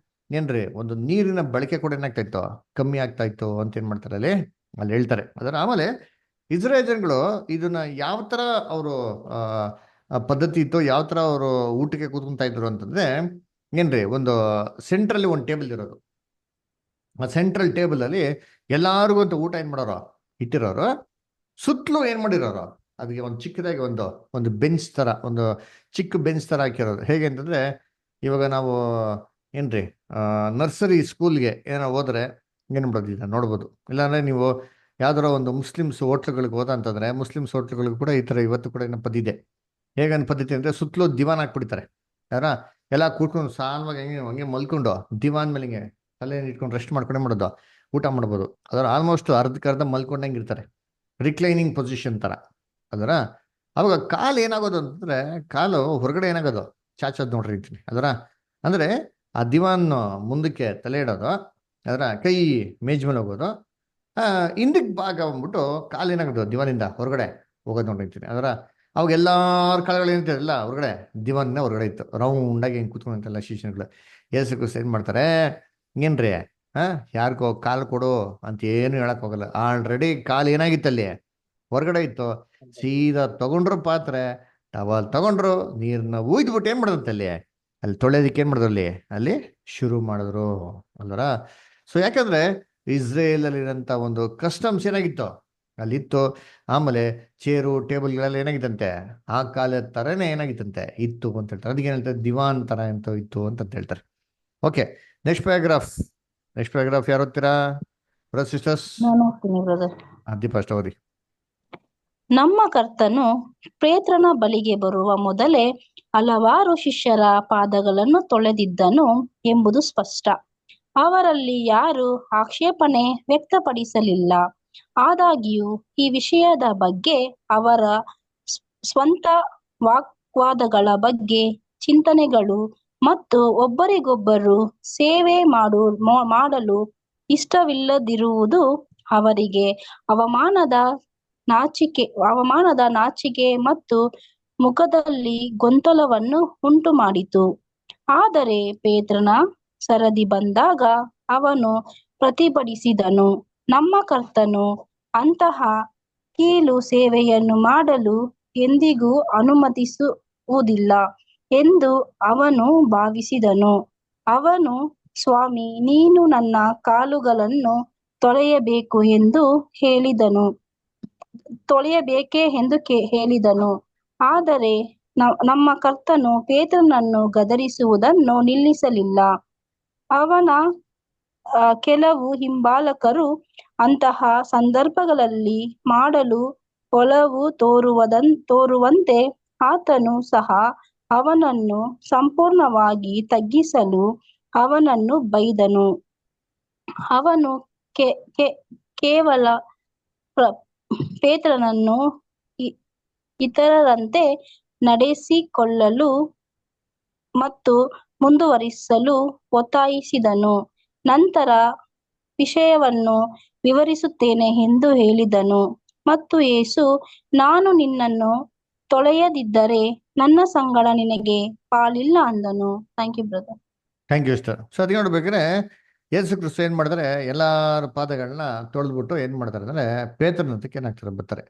ಏನ್ರಿ, ಒಂದು ನೀರಿನ ಬಳಕೆ ಕೂಡ ಏನಾಗ್ತಾ ಇತ್ತು, ಕಮ್ಮಿ ಆಗ್ತಾ ಇತ್ತು ಅಂತ ಏನ್ ಮಾಡ್ತಾರೆ ಅಲ್ಲಿ ಹೇಳ್ತಾರೆ. ಅದರ ಆಮೇಲೆ ಇಸ್ರೇಲ್ ಜನಗಳು ಇದನ್ನ ಯಾವ ತರ ಅವರು ಪದ್ಧತಿ ಇತ್ತು, ಯಾವ ತರ ಅವರು ಊಟಕ್ಕೆ ಕೂತ್ಕೊಂತಾ ಇದ್ರು ಅಂತಂದ್ರೆ ಏನ್ರಿ, ಒಂದು ಸೆಂಟ್ರಲ್ಲಿ ಒಂದು ಟೇಬಲ್ ಇರೋದು. ಆ ಸೆಂಟ್ರಲ್ ಟೇಬಲ್ ಅಲ್ಲಿ ಎಲ್ಲಾರಿಗೂ ಅಂತ ಊಟ ಏನ್ ಮಾಡೋರು ಇಟ್ಟಿರೋರು, ಸುತ್ತಲೂ ಏನ್ ಮಾಡಿರೋರು ಅದಕ್ಕೆ ಒಂದು ಚಿಕ್ಕದಾಗಿ ಒಂದು ಬೆಂಚ್ ತರ, ಒಂದು ಚಿಕ್ಕ ಬೆಂಚ್ ತರ ಹಾಕಿರೋದು. ಹೇಗೆ ಅಂತಂದ್ರೆ ಇವಾಗ ನಾವು ಏನ್ರಿ ನರ್ಸರಿ ಸ್ಕೂಲ್ಗೆ ಏನೋ ಹೋದ್ರೆ ಏನು ಮಾಡೋದಿಲ್ಲ ನೋಡ್ಬೋದು. ಇಲ್ಲಾಂದ್ರೆ ನೀವು ಯಾವ್ದಾರ ಒಂದು ಮುಸ್ಲಿಮ್ಸ್ ಹೋಟ್ಲುಗಳಿಗೆ ಹೋದ ಅಂತಂದ್ರೆ ಮುಸ್ಲಿಮ್ಸ್ ಹೋಟ್ಲುಗಳಿಗೆ ಕೂಡ ಈ ಥರ ಇವತ್ತು ಕೂಡ ಏನೋ ಪದ್ಧತಿ ಇದೆ. ಹೇಗನ್ ಪದ್ಧತಿ ಅಂದರೆ ಸುತ್ತಲೂ ದಿವಾನ್ ಹಾಕ್ಬಿಡ್ತಾರೆ. ಯಾರ ಎಲ್ಲ ಕೂತ್ಕೊಂಡು ಸಾಲವಾಗಿ ಹಂಗೆ ಮಲ್ಕೊಂಡು ದಿವಾನ್ ಮೇಲೆ ಹಿಂಗೆ ತಲೆ ಇಟ್ಕೊಂಡು ರೆಸ್ಟ್ ಮಾಡ್ಕೊಂಡೇ ಮಾಡೋದು, ಊಟ ಮಾಡ್ಬೋದು. ಅದರ ಆಲ್ಮೋಸ್ಟ್ ಅರ್ಧಕ್ಕರ್ಧ ಮಲ್ಕೊಂಡಂಗೆ ಇರ್ತಾರೆ, ರಿಕ್ಲೈನಿಂಗ್ ಪೊಸಿಷನ್ ಥರ. ಅದರ ಅವಾಗ ಕಾಲು ಏನಾಗೋದು ಅಂತಂದ್ರೆ ಕಾಲು ಹೊರಗಡೆ ಏನಾಗೋದು ಚಾಚೋದು ನೋಡ್ರಿ ಅಂತೀನಿ. ಅದರ ಅಂದರೆ ಆ ದಿವಾನ್ ಮುಂದಕ್ಕೆ ತಲೆ ಇಡೋದು, ಅದರ ಕೈ ಮೇಜ್ ಮೇಲೆ ಹೋಗೋದು, ಹಿಂದಕ್ಕೆ ಭಾಗ ಬಂದ್ಬಿಟ್ಟು ಕಾಲೇನಾಗೋದು ದಿವಾನಿಂದ ಹೊರಗಡೆ ಹೋಗೋದು ನೋಡಿರ್ತೀನಿ. ಅದರ ಅವಾಗ ಎಲ್ಲಾರ ಕಾಲುಗಳು ಏನಿರ್ತಾರಲ್ಲ ಹೊರಗಡೆ, ದಿವಾನಿಂದ ಹೊರಗಡೆ ಇತ್ತು ರೌಂಡಾಗಿ ಹೆಂಗೆ ಕೂತ್ಕೊಂಡಂತೆಲ್ಲ ಶಿಷ್ಯನುಗಳು. ಏಸು ಕ್ರಿಸ್ತ ಏನು ಮಾಡ್ತಾರೆ, ಏನ್ರಿ ಯಾರಿಗೋ ಕಾಲು ಕೊಡು ಅಂತ ಏನು ಹೇಳಕ್ ಹೋಗಲ್ಲ. ಆಲ್ರೆಡಿ ಕಾಲು ಏನಾಗಿತ್ತಲ್ಲಿ ಹೊರಗಡೆ ಇತ್ತು. ಸೀದಾ ತಗೊಂಡ್ರು ಪಾತ್ರೆ, ಟವಲ್ ತಗೊಂಡ್ರು, ನೀರನ್ನ ಊದ್ಬಿಟ್ಟು ಏನ್ ಮಾಡಿದಂತೆ ಅಲ್ಲಿ ತೊಳೆಯೋದಕ್ಕೆ ಏನ್ ಮಾಡಿದ್ರು ಅಲ್ಲಿ ಶುರು ಮಾಡಿದ್ರು ಅಲ್ವರ. ಸೊ ಯಾಕಂದ್ರೆ ಇಸ್ರೇಲ್ ಅಲ್ಲಿರೋಂಥ ಒಂದು ಕಸ್ಟಮ್ಸ್ ಏನಾಗಿತ್ತು ಅಲ್ಲಿತ್ತು. ಆಮೇಲೆ ಚೇರು ಟೇಬಲ್ಗಳೆಲ್ಲ ಏನಾಗಿತ್ತಂತೆ ಆ ಕಾಲದ ತರನೇ ಏನಾಗಿತ್ತಂತೆ ಇತ್ತು ಅಂತ ಹೇಳ್ತಾರೆ. ಅದಕ್ಕೆ ಏನ್ ಹೇಳ್ತಾರೆ, ದಿವಾನ್ ತರ ಅಂತ ಇತ್ತು ಅಂತ ಹೇಳ್ತಾರೆ. ಓಕೆ, ನೆಕ್ಸ್ಟ್ ಪ್ಯಾರಾಗ್ರಾಫ್ ಯಾರು ಓದ್ತೀರಾ ಸಿಸ್ಟರ್ಸ್? ದೀಪ ಅಷ್ಟ ಓದಿ.
ನಮ್ಮ ಕರ್ತನು ಪೇತ್ರನ ಬಳಿಗೆ ಬರುವ ಮೊದಲೇ ಹಲವಾರು ಶಿಷ್ಯರ ಪಾದಗಳನ್ನು ತೊಳೆದಿದ್ದನು ಎಂಬುದು ಸ್ಪಷ್ಟ. ಅವರಲ್ಲಿ ಯಾರು ಆಕ್ಷೇಪಣೆ ವ್ಯಕ್ತಪಡಿಸಲಿಲ್ಲ. ಆದಾಗ್ಯೂ ಈ ವಿಷಯದ ಬಗ್ಗೆ ಅವರ ಸ್ವಂತ ವಾಗ್ವಾದಗಳ ಬಗ್ಗೆ ಚಿಂತನೆಗಳು ಮತ್ತು ಒಬ್ಬರಿಗೊಬ್ಬರು ಸೇವೆ ಮಾಡಲು ಇಷ್ಟವಿಲ್ಲದಿರುವುದು ಅವರಿಗೆ ಅವಮಾನದ ನಾಚಿಕೆ ಮತ್ತು ಮುಖದಲ್ಲಿ ಗೊಂದಲವನ್ನು ಉಂಟು ಮಾಡಿತು. ಆದರೆ ಪೇತ್ರನ ಸರದಿ ಬಂದಾಗ ಅವನು ಪ್ರತಿಭಟಿಸಿದನು, ನಮ್ಮ ಕರ್ತನು ಅಂತಹ ಕೀಳು ಸೇವೆಯನ್ನು ಮಾಡಲು ಎಂದಿಗೂ ಅನುಮತಿಸುವುದಿಲ್ಲ ಎಂದು ಅವನು ಭಾವಿಸಿದನು. ಅವನು, ಸ್ವಾಮಿ, ನೀನು ನನ್ನ ಕಾಲುಗಳನ್ನು ತೊಳೆಯಬೇಕೇ ಎಂದು ಹೇಳಿದನು. ಆದರೆ ನಮ್ಮ ಕರ್ತನು ಪೇತ್ರನನ್ನು ಗದರಿಸುವುದನ್ನು ನಿಲ್ಲಿಸಲಿಲ್ಲ. ಅವನ ಕೆಲವು ಹಿಂಬಾಲಕರು ಅಂತಹ ಸಂದರ್ಭಗಳಲ್ಲಿ ಮಾಡಲು ಒಲವು ತೋರುವಂತೆ ಆತನು ಸಹ ಅವನನ್ನು ಸಂಪೂರ್ಣವಾಗಿ ತಗ್ಗಿಸಲು ಅವನನ್ನು ಬೈದನು. ಅವನು ಕೇವಲ ಪೇತ್ರನನ್ನು ಇತರರಂತೆ ನಡೆಸಿಕೊಳ್ಳಲು ಮತ್ತು ಮುಂದುವರಿಸಲು ಒತ್ತಾಯಿಸಿದನು. ನಂತರ ವಿಷಯವನ್ನು ವಿವರಿಸುತ್ತೇನೆ ಎಂದು ಹೇಳಿದನು. ಮತ್ತು ಯೇಸು, ನಾನು ನಿನ್ನನ್ನು ತೊಳೆಯದಿದ್ದರೆ ನನ್ನ ಸಂಗಡ ನಿನಗೆ ಪಾಲಿಲ್ಲ ಅಂದನು. Thank you brother.
Thank you sister. So ಅದು ನೋಡ್ಬೇಕಾದ್ರೆ ಯೇಸು ಕ್ರಿಸ್ತು ಏನು ಮಾಡ್ತಾರೆ, ಎಲ್ಲರ ಪಾದಗಳನ್ನ ತೊಳೆದ್ಬಿಟ್ಟು ಏನು ಮಾಡ್ತಾರೆ ಅಂದರೆ ಪೇತ್ರನ ಹತ್ರಕ್ಕೆ ಏನಾಗ್ತಾರೆ ಬರ್ತಾರೆ.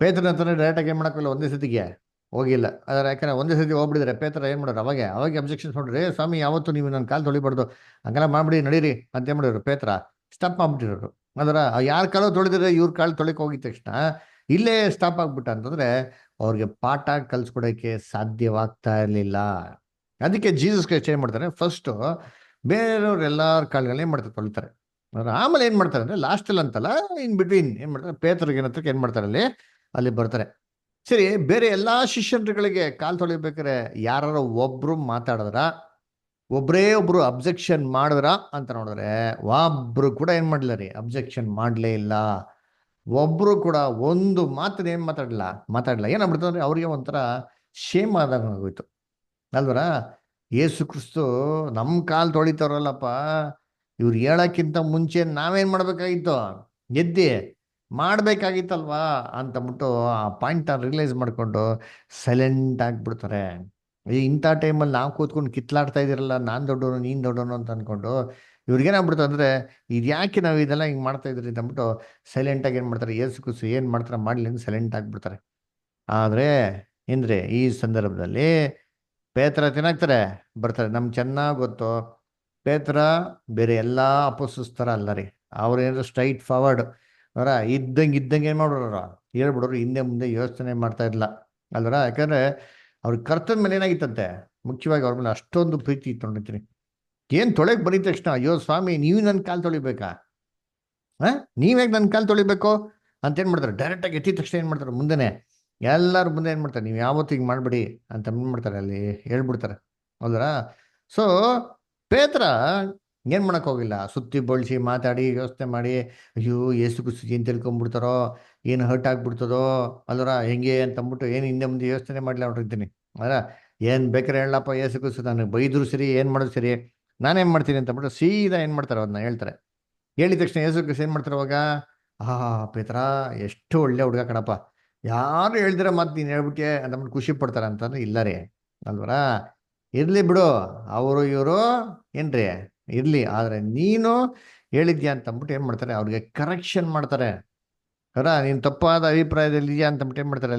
ಪೇತ್ರನ ಹತ್ರನೇ ಡೈರೆಕ್ಟಾಗಿ ಏನು ಮಾಡೋಕ್ಕಿಲ್ಲ, ಒಂದೇ ಸತಿಗೆ ಹೋಗಿಲ್ಲ. ಅದರ ಯಾಕಂದ್ರೆ ಒಂದೇ ಸತಿ ಹೋಗ್ಬಿಡಿದ್ರೆ ಪೇತ್ರ ಏನು ಮಾಡೋರು, ಅವಾಗ ಅಬ್ಜೆಕ್ಷನ್ಸ್ ನೋಡ್ರಿ, ಸ್ವಾಮಿ ಯಾವತ್ತು ನೀವು ನನ್ನ ಕಾಲು ತೊಳಿಬಾರ್ದು, ಹಂಗೆಲ್ಲ ಮಾಡ್ಬಿಡಿ ನಡೀರಿ ಅಂತ ಏನು ಮಾಡಿದ್ರು, ಪೇತ್ರ ಸ್ಟಾಪ್ ಮಾಡ್ಬಿಟ್ಟಿರೋರು. ಅದರ ಯಾರ ಕಾಲು ತೊಳೆದಿದ್ರೆ ಇವ್ರ ಕಾಲು ತೊಳಿಕ್ ಹೋಗಿದ ತಕ್ಷಣ ಇಲ್ಲೇ ಸ್ಟಾಪ್ ಆಗ್ಬಿಟ್ಟ ಅಂತಂದ್ರೆ ಅವ್ರಿಗೆ ಪಾಠ ಕಲ್ಸ್ಕೊಡೋಕ್ಕೆ ಸಾಧ್ಯವಾಗ್ತಾ ಇರಲಿಲ್ಲ. ಅದಕ್ಕೆ ಜೀಸಸ್ ಕ್ರೈಸ್ಟ್ ಏನು ಮಾಡ್ತಾರೆ, ಫಸ್ಟು ಬೇರೆಯವ್ರು ಎಲ್ಲರ ಕಾಲುಗಳನ್ನ ಏನು ಮಾಡ್ತಾರೆ, ತೊಳಿತಾರೆ. ಆಮೇಲೆ ಏನು ಮಾಡ್ತಾರೆ ಅಂದರೆ ಲಾಸ್ಟಲ್ಲಿ ಅಂತಲ್ಲ, ಇನ್ ಬಿಟ್ವೀನ್ ಏನು ಮಾಡ್ತಾರೆ, ಪೇತ್ರಗೆ ಏನಂತಕ್ಕೆ ಏನು ಮಾಡ್ತಾರೆ, ಅಲ್ಲಿ ಬರ್ತಾರೆ. ಸರಿ, ಬೇರೆ ಎಲ್ಲ ಶಿಷ್ಯರುಗಳಿಗೆ ಕಾಲು ತೊಳಿಬೇಕಾರೆ ಯಾರು ಒಬ್ರು ಮಾತಾಡಿದ್ರ, ಒಬ್ಬರೇ ಒಬ್ರು ಅಬ್ಜೆಕ್ಷನ್ ಮಾಡಿದ್ರ ಅಂತ ನೋಡಿದ್ರೆ ಒಬ್ರು ಕೂಡ ಏನು ಮಾಡಲಿಲ್ಲ ರೀ, ಅಬ್ಜೆಕ್ಷನ್ ಮಾಡಲೇ ಇಲ್ಲ. ಒಬ್ರು ಕೂಡ ಒಂದು ಮಾತನ್ನ ಏನು ಮಾತಾಡಲಿಲ್ಲ. ಏನಾಗ್ಬಿಡ್ತಂದ್ರೆ ಅವ್ರಿಗೆ ಒಂಥರ ಶೇಮ್ ಆದಾಗ ಆಗೋಯ್ತು ಅಲ್ವರ. ಯೇಸು ಕ್ರಿಸ್ತು ನಮ್ಮ ಕಾಲು ತೊಳಿತಾರಲ್ಲಪ್ಪ, ಇವ್ರು ಹೇಳೋಕ್ಕಿಂತ ಮುಂಚೆ ನಾವೇನು ಮಾಡ್ಬೇಕಾಗಿತ್ತು, ಎದ್ದಿ ಮಾಡಬೇಕಾಗಿತ್ತಲ್ವಾ ಅಂತಂದ್ಬಿಟ್ಟು ಆ ಪಾಯಿಂಟ್ ರಿಯಲೈಸ್ ಮಾಡಿಕೊಂಡು ಸೈಲೆಂಟ್ ಆಗಿಬಿಡ್ತಾರೆ. ಇಂಥ ಟೈಮಲ್ಲಿ ನಾವು ಕೂತ್ಕೊಂಡು ಕಿತ್ಲಾಡ್ತಾ ಇದ್ದೀರಲ್ಲ, ನಾನು ದೊಡ್ಡವನು ನೀನು ದೊಡ್ಡವನು ಅಂತ ಅಂದ್ಕೊಂಡು ಇವ್ರಿಗೇನಾಗ್ಬಿಡ್ತು ಅಂದರೆ ಇದು ಯಾಕೆ ನಾವು ಇದೆಲ್ಲ ಹಿಂಗೆ ಮಾಡ್ತಾ ಇದ್ರಿ ಅಂತಂದ್ಬಿಟ್ಟು ಸೈಲೆಂಟಾಗಿ ಏನು ಮಾಡ್ತಾರೆ, ಯೇಸು ಕ್ರಿಸ್ತು ಏನು ಮಾಡ್ತಾರೆ ಮಾಡಲಿ ಅಂತ ಸೈಲೆಂಟ್ ಆಗಿಬಿಡ್ತಾರೆ. ಆದರೆ ಏನ್ರಿ ಈ ಸಂದರ್ಭದಲ್ಲಿ ಪೇತ್ರ ಏನಾಗ್ತಾರೆ ಬರ್ತಾರೆ. ನಮ್ಗೆ ಚೆನ್ನಾಗಿ ಗೊತ್ತು, ಪೇತ್ರ ಬೇರೆ ಎಲ್ಲ ಅಪೋಸ್ತಲರ ಅಲ್ಲ ರೀ. ಅವ್ರೇನಾದ್ರು ಸ್ಟ್ರೈಟ್ ಫಾರ್ವರ್ಡ್ ಅವರ ಇದ್ದಂಗೆ ಏನು ಮಾಡೋರು, ಹೇಳ್ಬಿಡೋರು, ಹಿಂದೆ ಮುಂದೆ ಯೋಚನೆ ಮಾಡ್ತಾ ಇರಲಿಲ್ಲ ಅಲ್ವರ. ಯಾಕಂದರೆ ಅವ್ರಿಗೆ ಕರ್ತನ ಮೇಲೆ ಏನಾಗಿತ್ತಂತೆ, ಮುಖ್ಯವಾಗಿ ಅವ್ರ ಮೇಲೆ ಅಷ್ಟೊಂದು ಪ್ರೀತಿ ಇತ್ತು ನೋಡಿರ್ತೀನಿ. ಏನು ತೊಳೆಗೆ ಬರೀ ತಕ್ಷಣ, ಅಯ್ಯೋ ಸ್ವಾಮಿ ನೀವು ನನ್ನ ಕಾಲು ತೊಳಿಬೇಕಾ, ನೀವ್ಯಾಕೆ ನನ್ನ ಕಾಲು ತೊಳಿಬೇಕು ಅಂತ ಏನು ಮಾಡ್ತಾರೆ, ಡೈರೆಕ್ಟಾಗಿ ಎತ್ತಿದ ತಕ್ಷಣ ಏನು ಮಾಡ್ತಾರೆ, ಮುಂದೆನೆ ಎಲ್ಲರ ಮುಂದೆ ಏನು ಮಾಡ್ತಾರೆ, ನೀವು ಯಾವತ್ತೂ ಹಿಂಗೆ ಮಾಡಬೇಡಿ ಅಂತ ಏನು ಮಾಡ್ತಾರೆ, ಅಲ್ಲಿ ಹೇಳ್ಬಿಡ್ತಾರೆ ಅಲ್ವರ. ಸೊ ಪೇತ್ರ ಏನು ಮಾಡೋಕೆ ಹೋಗಿಲ್ಲ, ಸುತ್ತಿ ಬಳಸಿ ಮಾತಾಡಿ ಯೋಚನೆ ಮಾಡಿ ಅಯ್ಯೋ ಯೇಸು ಕ್ರಿಸ್ತು ಏನು ತಿಳ್ಕೊಂಬಿಡ್ತಾರೋ, ಏನು ಹರ್ಟ್ ಆಗಿಬಿಡ್ತದೋ ಅಲ್ವರ, ಹೆಂಗೆ ಅಂತಂದ್ಬಿಟ್ಟು ಏನು ಹಿಂದೆ ಮುಂದೆ ಯೋಚನೆ ಮಾಡಲಿ ಹೊರಟಿದ್ದೀನಿ ಅಲ್ಲ. ಏನು ಬೇಕಾರೆ ಹೇಳಪ್ಪ ಯೇಸು ಕ್ರಿಸ್ತು, ನನಗೆ ಬೈದ್ರು ಸರಿ, ಏನು ಮಾಡೋದು ಸರಿ, ನಾನೇನು ಮಾಡ್ತೀನಿ ಅಂತಂದ್ಬಿಟ್ಟು ಸೀದಾ ಏನು ಮಾಡ್ತಾರೆ, ಅದನ್ನ ಹೇಳ್ತಾರೆ. ಹೇಳಿದ ತಕ್ಷಣ ಯೇಸು ಕ್ರಿಸ್ತು ಏನು ಮಾಡ್ತಾರೆ ಅವಾಗ, ಪೇತ್ರ ಎಷ್ಟು ಒಳ್ಳೆ ಹುಡುಗ ಕಣಪ್ಪ, ಯಾರು ಹೇಳ್ದಿರ ಮಾತು ನೀನು ಹೇಳ್ಬಿಟ್ಟೆ ಅಂತಂದ್ಬಿಟ್ಟು ಖುಷಿ ಪಡ್ತಾರೆ ಅಂತಂದ್ರೆ ಇಲ್ಲ ರೀ ಅಲ್ವರ. ಇರಲಿ ಬಿಡು, ಅವರು ಇವರು ಏನ್ರಿ ಇರಲಿ, ಆದರೆ ನೀನು ಹೇಳಿದ್ಯಾ ಅಂತಂದ್ಬಿಟ್ಟು ಏನು ಮಾಡ್ತಾರೆ, ಅವ್ರಿಗೆ ಕರೆಕ್ಷನ್ ಮಾಡ್ತಾರೆ. ನೀನು ತಪ್ಪಾದ ಅಭಿಪ್ರಾಯದಲ್ಲಿ ಇದೆಯಾ ಅಂತಂದ್ಬಿಟ್ಟು ಏನು ಮಾಡ್ತಾರೆ,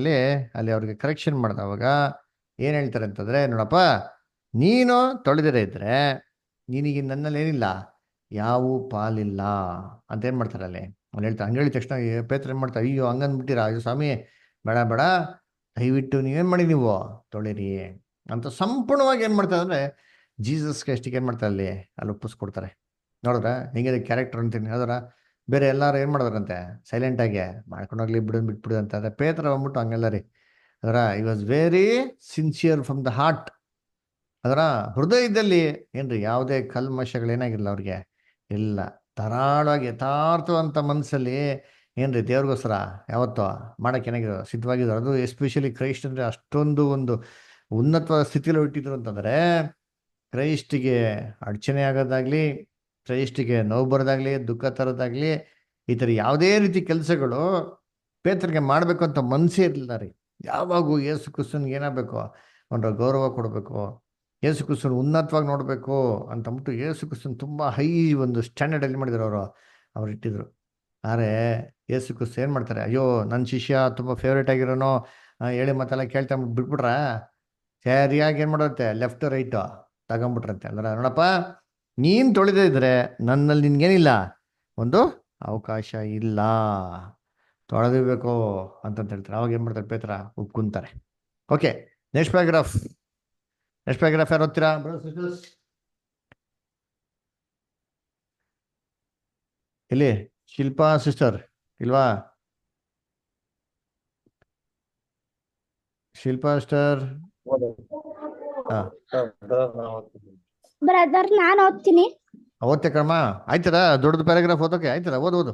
ಅಲ್ಲಿ ಅವ್ರಿಗೆ ಕರೆಕ್ಷನ್ ಮಾಡ್ದೆ. ಅವಾಗ ಏನು ಹೇಳ್ತಾರೆ ಅಂತಂದರೆ, ನೋಡಪ್ಪ ನೀನು ತೊಳೆದಿರೇ ಇದ್ದರೆ ನಿನಗೆ ನನ್ನಲ್ಲಿ ಏನಿಲ್ಲ, ಯಾವ ಪಾಲಿಲ್ಲ ಅಂತ ಏನು ಮಾಡ್ತಾರೆ ಅಲ್ಲಿ ಹೇಳ್ತಾರೆ. ಹಂಗೆ ಹೇಳಿದ ತಕ್ಷಣ ಪೇತ್ರ ಏನು ಮಾಡ್ತಾರೆ, ಅಯ್ಯೋ ಹಂಗಂದ್ಬಿಟ್ಟಿರಾ, ಅಯ್ಯೋ ಸ್ವಾಮಿ ಬೇಡ ಬೇಡ, ದಯವಿಟ್ಟು ನೀವೇನು ಮಾಡಿ, ನೀವು ತೊಳಿರಿ ಅಂತ ಸಂಪೂರ್ಣವಾಗಿ ಏನು ಮಾಡ್ತಾರೆ ಅಂದರೆ ಜೀಸಸ್ ಕ್ರೈಸ್ಟಿಗೆ ಏನು ಮಾಡ್ತಾರೆ, ಅಲ್ಲಿ ಒಪ್ಪಿಸ್ಕೊಡ್ತಾರೆ. ನೋಡಿದ್ರ ಹೆಂಗಿದೆ ಕ್ಯಾರೆಕ್ಟರ್ ಅಂತೀನಿ. ಅದರ ಬೇರೆ ಎಲ್ಲರೂ ಏನು ಮಾಡಿದ್ರಂತೆ, ಸೈಲೆಂಟಾಗಿ ಮಾಡ್ಕೊಂಡೋಗ್ಲಿ ಬಿಟ್ಬಿಡು ಅಂತ. ಅದೇ ಪೇತ್ರ ಬಂದ್ಬಿಟ್ಟು ಹಂಗೆಲ್ಲ ರೀ ಅದರ I was very sincere from the heart. ಅದರ ಹೃದಯದಲ್ಲಿ ಏನ್ರಿ ಯಾವುದೇ ಕಲ್ಮಶಗಳೇನಾಗಿರಲ್ಲ ಅವ್ರಿಗೆ ಇಲ್ಲ, ಧಾರಾಳವಾಗಿ ಯಥಾರ್ಥವಂತ ಮನಸ್ಸಲ್ಲಿ ಏನ್ರಿ ದೇವ್ರಿಗೋಸ್ಕರ ಯಾವತ್ತೋ ಮಾಡೋಕ್ಕೆ ಏನಾಗಿರೋ ಸಿದ್ಧವಾಗಿದ್ರು. ಅದು ಎಸ್ಪೆಷಲಿ ಕ್ರೈಸ್ಟ್ ಅಂದರೆ ಅಷ್ಟೊಂದು ಒಂದು ಉನ್ನತವಾದ ಸ್ಥಿತಿಯಲ್ಲಿ ಇಟ್ಟಿದ್ರು ಅಂತಂದರೆ, ಕ್ರೈಸ್ಟಿಗೆ ಅಡಚಣೆ ಆಗೋದಾಗ್ಲಿ, ಕ್ರೈಸ್ಟಿಗೆ ನೋವು ಬರೋದಾಗ್ಲಿ, ದುಃಖ ತರೋದಾಗ್ಲಿ, ಈ ಥರ ಯಾವುದೇ ರೀತಿ ಕೆಲಸಗಳು ಪೇತ್ರಗೆ ಮಾಡಬೇಕು ಅಂತ ಮನಸ್ಸೇ ಇರಲಿಲ್ಲ ರೀ. ಯಾವಾಗೂ ಯೇಸು ಕ್ರಿಸ್ತನಿಗೆ ಏನಾಗಬೇಕು, ಒಂದು ಗೌರವ ಕೊಡಬೇಕು, ಯೇಸು ಕ್ರಿಸ್ತನ ಉನ್ನತವಾಗಿ ನೋಡಬೇಕು ಅಂತಂದ್ಬಿಟ್ಟು ಯೇಸು ಕ್ರಿಸ್ತನ ತುಂಬ ಹೈ ಒಂದು ಸ್ಟ್ಯಾಂಡರ್ಡಲ್ಲಿ ಮಾಡಿದ್ರು ಅವ್ರು ಇಟ್ಟಿದ್ರು. ಆದರೆ ಯೇಸು ಕ್ರಿಸ್ತ ಏನು ಮಾಡ್ತಾರೆ, ಅಯ್ಯೋ ನನ್ನ ಶಿಷ್ಯ ತುಂಬ ಫೇವ್ರೇಟ್ ಆಗಿರೋನೋ ಹೇಳಿ ಮತ್ತೆಲ್ಲ ಕೇಳ್ತಾ ಬಿಟ್ಬಿಟ್ರೆ ಸರಿಯಾಗಿ ಏನು ಮಾಡೋತ್ತೆ, ಲೆಫ್ಟ್ ರೈಟು ತಗೊಂಬಿಟ್ರಂತೆ. ಅಂದ್ರೆ ನೋಡಪ್ಪ, ನೀನು ತೊಳೆದೇ ಇದ್ರೆ ನನ್ನಲ್ಲಿ ನಿನ್ಗೇನಿಲ್ಲ, ಒಂದು ಅವಕಾಶ ಇಲ್ಲ, ತೊಳೆದಿರ್ಬೇಕು ಅಂತಂತ ಹೇಳ್ತಾರೆ. ಅವಾಗ ಏನು ಮಾಡ್ತಾರೆ, ಪೇತ್ರ ಒಪ್ಕೊಂತಾರೆ. ಓಕೆ, ನೆಕ್ಸ್ಟ್ ಪ್ಯಾರಾಗ್ರಾಫ್ ಯಾರು ಓದ್ತೀರಾ? ಇಲ್ಲಿ ಶಿಲ್ಪಾ ಸಿಸ್ಟರ್ ಇಲ್ವಾ? ಶಿಲ್ಪಾ ಸಿಸ್ಟರ್ ಹಾ
ಬ್ರದರ್ ನಾನು ಓದ್ತೀನಿ.
ಓದ್ತೆ ಕಣಮ್ಮ. ಆಯ್ತದ ದೊಡ್ಡದು ಪ್ಯಾರಾಗ್ರಾಫ್ ಓದೋಕೆ ಆಯ್ತದ? ಓದು.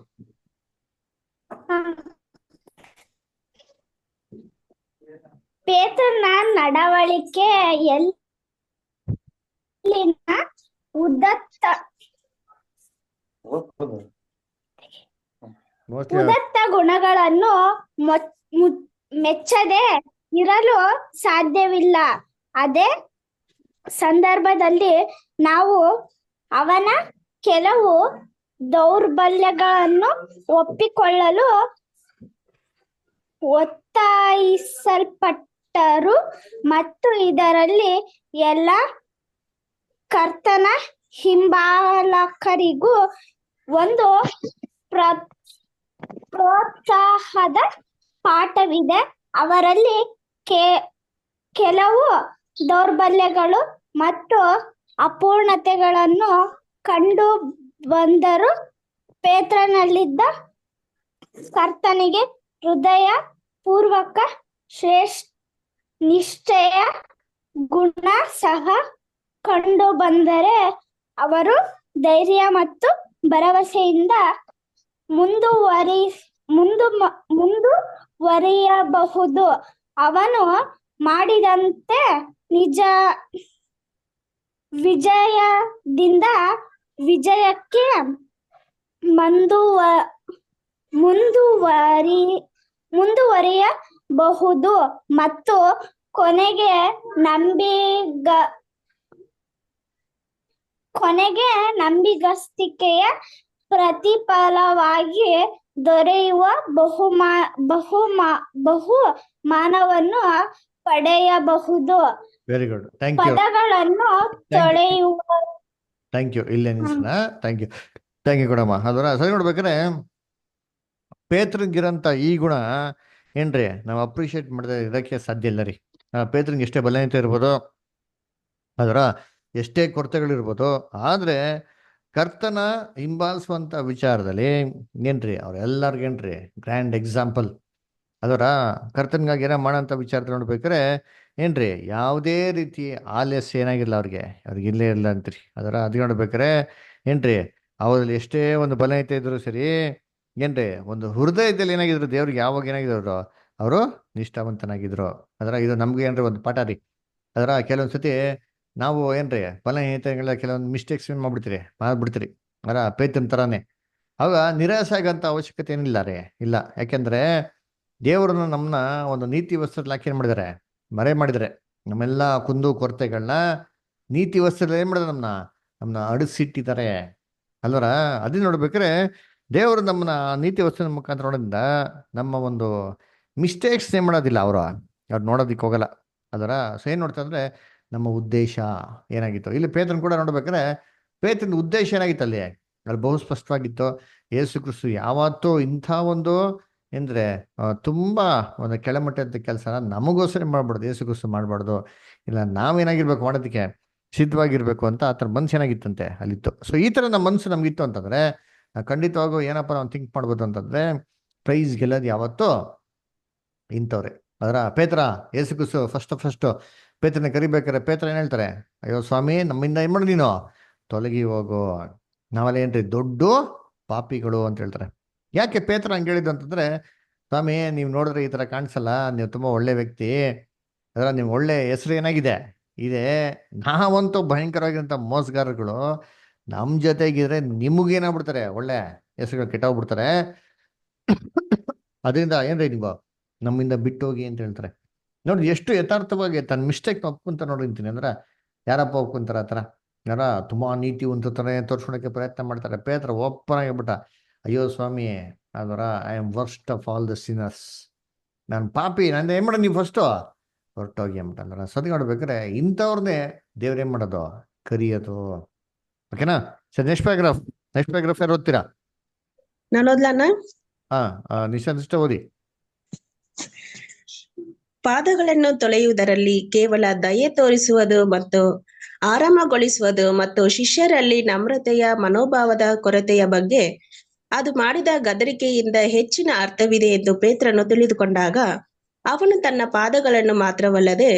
ಪೇತ್ರನ ನಡವಳಿಕೆ ಎಲ್ಲಿನ ಉದಾತ್ತ ಗುಣಗಳನ್ನು ಮೆಚ್ಚದೆ ಇರಲು ಸಾಧ್ಯವಿಲ್ಲ. ಅದೇ ಸಂದರ್ಭದಲ್ಲಿ ನಾವು ಅವನ ಕೆಲವು ದೌರ್ಬಲ್ಯಗಳನ್ನು ಒಪ್ಪಿಕೊಳ್ಳಲು ಒತ್ತಾಯಿಸಲ್ಪಟ್ಟರು ಮತ್ತು ಇದರಲ್ಲಿ ಎಲ್ಲ ಕರ್ತನ ಹಿಂಬಾಲಕರಿಗೂ ಒಂದು ಪ್ರೋತ್ಸಾಹದ ಪಾಠವಿದೆ. ಅವರಲ್ಲಿ ಕೆಲವು ದೌರ್ಬಲ್ಯಗಳು ಮತ್ತು ಅಪೂರ್ಣತೆಗಳನ್ನು ಕಂಡು ಬಂದರೂ ಪೇತ್ರನಲ್ಲಿದ್ದ ಕರ್ತನಿಗೆ ಹೃದಯ ಪೂರ್ವಕ ನಿಶ್ಚಯ ಗುಣ ಸಹ ಕಂಡು ಬಂದರೆ ಅವರು ಧೈರ್ಯ ಮತ್ತು ಭರವಸೆಯಿಂದ ಮುಂದುವರಿಯಬಹುದು. ಅವನು ಮಾಡಿದಂತೆ ವಿಜಯದಿಂದ ವಿಜಯಕ್ಕೆ ಮುಂದುವರಿಯಬಹುದು ಮತ್ತು ಕೊನೆಗೆ ನಂಬಿಗಸ್ತಿಕೆಯ ಪ್ರತಿಫಲವಾಗಿ ದೊರೆಯುವ ಬಹುಮಾನವನ್ನು ಪಡೆಯಬಹುದು.
Very good, thank you.
ಪದಗಳನ್ನು ತೊಳೆಯುವ
ಥ್ಯಾಂಕ್ ಯು. ಇಲ್ಲೇ ನಿಲ್ಸೋಣ. ಥ್ಯಾಂಕ್ ಯು ಕೊಡಮ್ಮ. ಅದರ ಸರಿ ನೋಡ್ಬೇಕಾದ್ರೆ ಪೇತ್ರನ್ಗಿರಂತ ಈ ಗುಣ ಏನ್ರಿ ನಾವು ಅಪ್ರಿಷಿಯೇಟ್ ಮಾಡದೆ ಇರೋಕ್ಕೆ ಸಾಧ್ಯ ಇಲ್ಲ ರೀ. ಪೇತ್ರನ್ಗೆ ಎಷ್ಟೇ ಬಲಹೀನತೆ ಇರ್ಬೋದು, ಅದರ ಎಷ್ಟೇ ಕೊರತೆಗಳಿರ್ಬೋದು, ಆದರೆ ಕರ್ತನ ಹಿಂಬಾಲಿಸುವಂಥ ವಿಚಾರದಲ್ಲಿ ಏನ್ರಿ ಅವ್ರೆಲ್ಲರಿಗೇನ್ರಿ ಗ್ರ್ಯಾಂಡ್ ಎಕ್ಸಾಂಪಲ್. ಅದರ ಕರ್ತನ್ಗಾಗಿ ಏನೋ ಮಾಡೋಂಥ ವಿಚಾರದಲ್ಲಿ ನೋಡ್ಬೇಕಾದ್ರೆ ಏನ್ರಿ ಯಾವುದೇ ರೀತಿ ಆಲಸ್ಯ ಏನಾಗಿಲ್ಲ ಅವ್ರಿಗೆ ಇಲ್ಲೇ ಇಲ್ಲ ಅಂತೀರಿ. ಅದರ ಅದು ನೋಡ್ಬೇಕಾರೆ ಏನ್ರಿ ಅವರಲ್ಲಿ ಎಷ್ಟೇ ಒಂದು ಬಲಹೀನತೆ ಇದ್ರು ಸರಿ ಏನ್ರಿ ಒಂದು ಹೃದಯದಲ್ಲಿ ಏನಾಗಿದ್ರು ದೇವ್ರಿಗೆ ಯಾವಾಗ ಏನಾಗಿದ್ರು ಅವರು ನಿಷ್ಠಾವಂತನಾಗಿದ್ರು. ಅದರ ಇದು ನಮ್ಗೆ ಏನ್ರಿ ಒಂದು ಪಾಠ ರೀ. ಅದರ ಕೆಲವೊಂದು ಸತಿ ನಾವು ಏನ್ರಿ ಬಲಹೀನತೆಗಳ ಕೆಲವೊಂದು ಮಿಸ್ಟೇಕ್ಸ್ ಮಾಡ್ಬಿಡ್ತೀರಿ. ಅದರ ಪೇತ್ರನ ಥರಾನೇ. ಆಗ ನಿರಾಸೆ ಆಗಂತ ಅವಶ್ಯಕತೆ ಏನಿಲ್ಲ ರೀ, ಇಲ್ಲ. ಯಾಕೆಂದ್ರೆ ದೇವರನ್ನ ನಮ್ಮನ್ನ ಒಂದು ನೀತಿ ವಸ್ತ್ರದಲ್ಲಿ ಹಾಕಿ ಏನ್ ಮಾಡಿದ್ದಾರೆ, ಮರೆ ಮಾಡಿದರೆ ನಮ್ಮೆಲ್ಲ ಕುಂದು ಕೊರತೆಗಳನ್ನ ನೀತಿ ವಸ್ತ್ರದಲ್ಲಿ ಏನ್ ಮಾಡಿದ್ರೆ ನಮ್ಮನ್ನ ಅಡಿಸಿಟ್ಟಿದ್ದಾರೆ ಅಲ್ವರ. ಅದನ್ನ ನೋಡ್ಬೇಕಾದ್ರೆ ದೇವರು ನಮ್ಮನ್ನ ನೀತಿ ವಸ್ತ್ರದ ಮುಖಾಂತರ ನೋಡೋದ್ರಿಂದ ನಮ್ಮ ಒಂದು ಮಿಸ್ಟೇಕ್ಸ್ ಏನ್ ಮಾಡೋದಿಲ್ಲ, ಅವ್ರು ನೋಡೋದಿಕ್ಕೆ ಹೋಗಲ್ಲ. ಅದರ ಸೊ ಏನ್ ನೋಡ್ತಾ ಅಂದ್ರೆ ನಮ್ಮ ಉದ್ದೇಶ ಏನಾಗಿತ್ತು. ಇಲ್ಲಿ ಪೇತ್ರನ್ ಕೂಡ ನೋಡ್ಬೇಕಾದ್ರೆ ಪೇತ್ರನ ಉದ್ದೇಶ ಏನಾಗಿತ್ತು ಅಲ್ಲಿ ಬಹು ಸ್ಪಷ್ಟವಾಗಿತ್ತು. ಯೇಸು ಕ್ರಿಸ್ತು ಯಾವತ್ತೂ ಇಂಥ ಒಂದು ಅಂದ್ರೆ ತುಂಬಾ ಒಂದು ಕೆಳಮಟ್ಟದ ಕೆಲಸನ ನಮಗೋಸ್ಕರ ಮಾಡ್ಬಾರ್ದು, ಯೇಸು ಕ್ರಿಸ್ತು ಮಾಡಬಾರ್ದು. ಇಲ್ಲ ನಾವೇನಾಗಿರ್ಬೇಕು ಮಾಡೋದಕ್ಕೆ ಸಿದ್ಧವಾಗಿರ್ಬೇಕು ಅಂತ ಆ ಥರ ಮನ್ಸು ಏನಾಗಿತ್ತಂತೆ ಅಲ್ಲಿತ್ತು. ಸೊ ಈ ಥರ ನಮ್ಮ ಮನಸ್ಸು ನಮ್ಗಿತ್ತು ಅಂತಂದ್ರೆ ಖಂಡಿತವಾಗೂ ಏನಪ್ಪ ನಾವು ಥಿಂಕ್ ಮಾಡ್ಬೋದು ಅಂತಂದ್ರೆ ಪ್ರೈಸ್ ಗೆಲ್ಲೋದು ಯಾವತ್ತೂ ಇಂಥವ್ರೆ. ಅದರ ಪೇತ್ರ ಯೇಸು ಕ್ರಿಸ್ತು ಫಸ್ಟ್ ಪೇತ್ರನ ಕರಿಬೇಕಾರೆ ಪೇತ್ರ ಏನ್ ಹೇಳ್ತಾರೆ, ಅಯ್ಯೋ ಸ್ವಾಮಿ ನಮ್ಮಿಂದ ಏನ್ ಮಾಡಿ ನೀನು ತೊಲಗಿ ಹೋಗು, ನಾವೆಲ್ಲ ಏನ್ರಿ ದೊಡ್ಡ ಪಾಪಿಗಳು ಅಂತ ಹೇಳ್ತಾರೆ. ಯಾಕೆ ಪೇತ್ರ ಹಂಗೆ ಹೇಳಿದ್ದು ಅಂತಂದ್ರೆ, ಸ್ವಾಮಿ ನೀವು ನೋಡಿದ್ರೆ ಈ ಥರ ಕಾಣಿಸಲ್ಲ, ನೀವು ತುಂಬ ಒಳ್ಳೆ ವ್ಯಕ್ತಿ, ಅದರ ನೀವು ಒಳ್ಳೆ ಹೆಸರು ಏನಾಗಿದೆ ಇದೆ, ನಾವಂತೂ ಭಯಂಕರವಾಗಿರೋಂಥ ಮೋಸಗಾರಗಳು, ನಮ್ಮ ಜೊತೆಗಿದ್ರೆ ನಿಮಗೇನಾಗ್ಬಿಡ್ತಾರೆ ಒಳ್ಳೆ ಹೆಸರುಗಳು ಕೆಟ್ಟೋಗ್ಬಿಡ್ತಾರೆ. ಅದರಿಂದ ಏನ್ರಿ ನೀವು ನಮ್ಮಿಂದ ಬಿಟ್ಟು ಹೋಗಿ ಅಂತ ಹೇಳ್ತಾರೆ. ನೋಡಿ ಎಷ್ಟು ಯಥಾರ್ಥವಾಗಿ ತನ್ನ ಮಿಸ್ಟೇಕ್ ಒಪ್ಕೊಂತ ನೋಡಿರ್ತೀನಿ. ಅಂದ್ರೆ ಯಾರಪ್ಪ ಒಪ್ಕೊಂತಾರ ಆ ಥರ? ಯಾರ ತುಂಬಾ ನೀತಿವಂತರೇ ತೋರ್ಸ್ಕೊಳಕ್ಕೆ ಪ್ರಯತ್ನ ಮಾಡ್ತಾರೆ. ಪೇತ್ರ ಓಪನ್ ಆಗಿಬಿಟ್ಟ, ಅಯ್ಯೋ ಸ್ವಾಮಿ ಅದರ I am worst of all the sinners, ನಾನು ಪಾಪಿ, ನಾನು ಏನ್ ಮಾಡೋದು, ನೀವು ಫಸ್ಟು ಹೊರಟೋಗಿ ಅಂದ್ಬಿಟ್ಟಂದ್ರೆ ಸದಿ ನೋಡ್ಬೇಕಾರೆ ಇಂಥವ್ರನ್ನೇ ದೇವ್ರೇನ್ ಮಾಡೋದು, ಕರಿಯೋದು. ಓಕೆನಾ ಸರ್? ನೆಕ್ಸ್ಟ್ ಪ್ಯಾರಾಗ್ರಾಫ್ ಯಾರು ಓದ್ತೀರಾ?
ನಾನು ಓದ್ಲಣ್ಣ?
ನಿಶಾಂತ ಓದಿ.
ಪಾದಗಳನ್ನು ತೊಳೆಯುವುದರಲ್ಲಿ ಕೇವಲ ದಯೆ ತೋರಿಸುವುದು ಮತ್ತು ಆರಾಮಗೊಳಿಸುವುದು ಮತ್ತು ಶಿಷ್ಯರಲ್ಲಿ ನಮ್ರತೆಯ ಮನೋಭಾವದ ಕೊರತೆಯ ಬಗ್ಗೆ ಅದು ಮಾಡಿದ ಗದರಿಕೆಯಿಂದ ಹೆಚ್ಚಿನ ಅರ್ಥವಿದೆ ಎಂದು ಪೇತ್ರನು ತಿಳಿದುಕೊಂಡಾಗ ಅವನು ತನ್ನ ಪಾದಗಳನ್ನು ಮಾತ್ರವಲ್ಲದೆ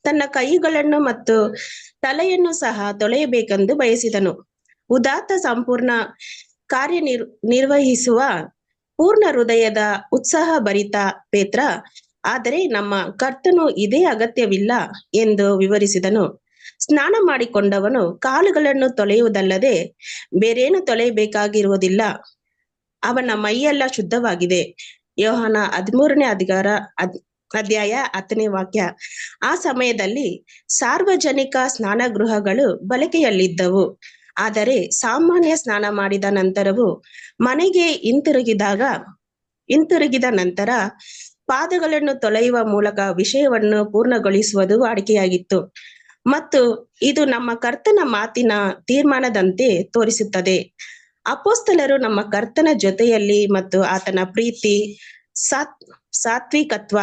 ತನ್ನ ಕೈಗಳನ್ನು ಮತ್ತು ತಲೆಯನ್ನು ಸಹ ತೊಳೆಯಬೇಕೆಂದು ಬಯಸಿದನು. ಉದಾತ್ತ ಸಂಪೂರ್ಣ ನಿರ್ವಹಿಸುವ ಪೂರ್ಣ ಹೃದಯದ ಉತ್ಸಾಹಭರಿತ ಪೇತ್ರ, ಆದರೆ ನಮ್ಮ ಕರ್ತನು ಇದೇ ಅಗತ್ಯವಿಲ್ಲ ಎಂದು ವಿವರಿಸಿದನು. ಸ್ನಾನ ಮಾಡಿಕೊಂಡವನು ಕಾಲುಗಳನ್ನು ತೊಳೆಯುವುದಲ್ಲದೆ ಬೇರೇನು ತೊಳೆಯಬೇಕಾಗಿರುವುದಿಲ್ಲ, ಅವನ ಮೈಯೆಲ್ಲ ಶುದ್ಧವಾಗಿದೆ. ಯೋಹಾನ 13ನೇ ಅಧ್ಯಾಯ 10ನೇ ವಾಕ್ಯ. ಆ ಸಮಯದಲ್ಲಿ ಸಾರ್ವಜನಿಕ ಸ್ನಾನಗೃಹಗಳು ಬಳಕೆಯಲ್ಲಿದ್ದವು. ಆದರೆ ಸಾಮಾನ್ಯ ಸ್ನಾನ ಮಾಡಿದ ನಂತರವೂ ಮನೆಗೆ ಹಿಂತಿರುಗಿದ ನಂತರ ಪಾದಗಳನ್ನು ತೊಳೆಯುವ ಮೂಲಕ ವಿಷಯವನ್ನು ಪೂರ್ಣಗೊಳಿಸುವುದು ವಾಡಿಕೆಯಾಗಿತ್ತು. ಮತ್ತು ಇದು ನಮ್ಮ ಕರ್ತನ ಮಾತಿನ ತೀರ್ಮಾನದಂತೆ ತೋರಿಸುತ್ತದೆ. ಅಪೊಸ್ತಲರು ನಮ್ಮ ಕರ್ತನ ಜೊತೆಯಲ್ಲಿ ಮತ್ತು ಆತನ ಪ್ರೀತಿ, ಸಾತ್ವಿಕತ್ವ,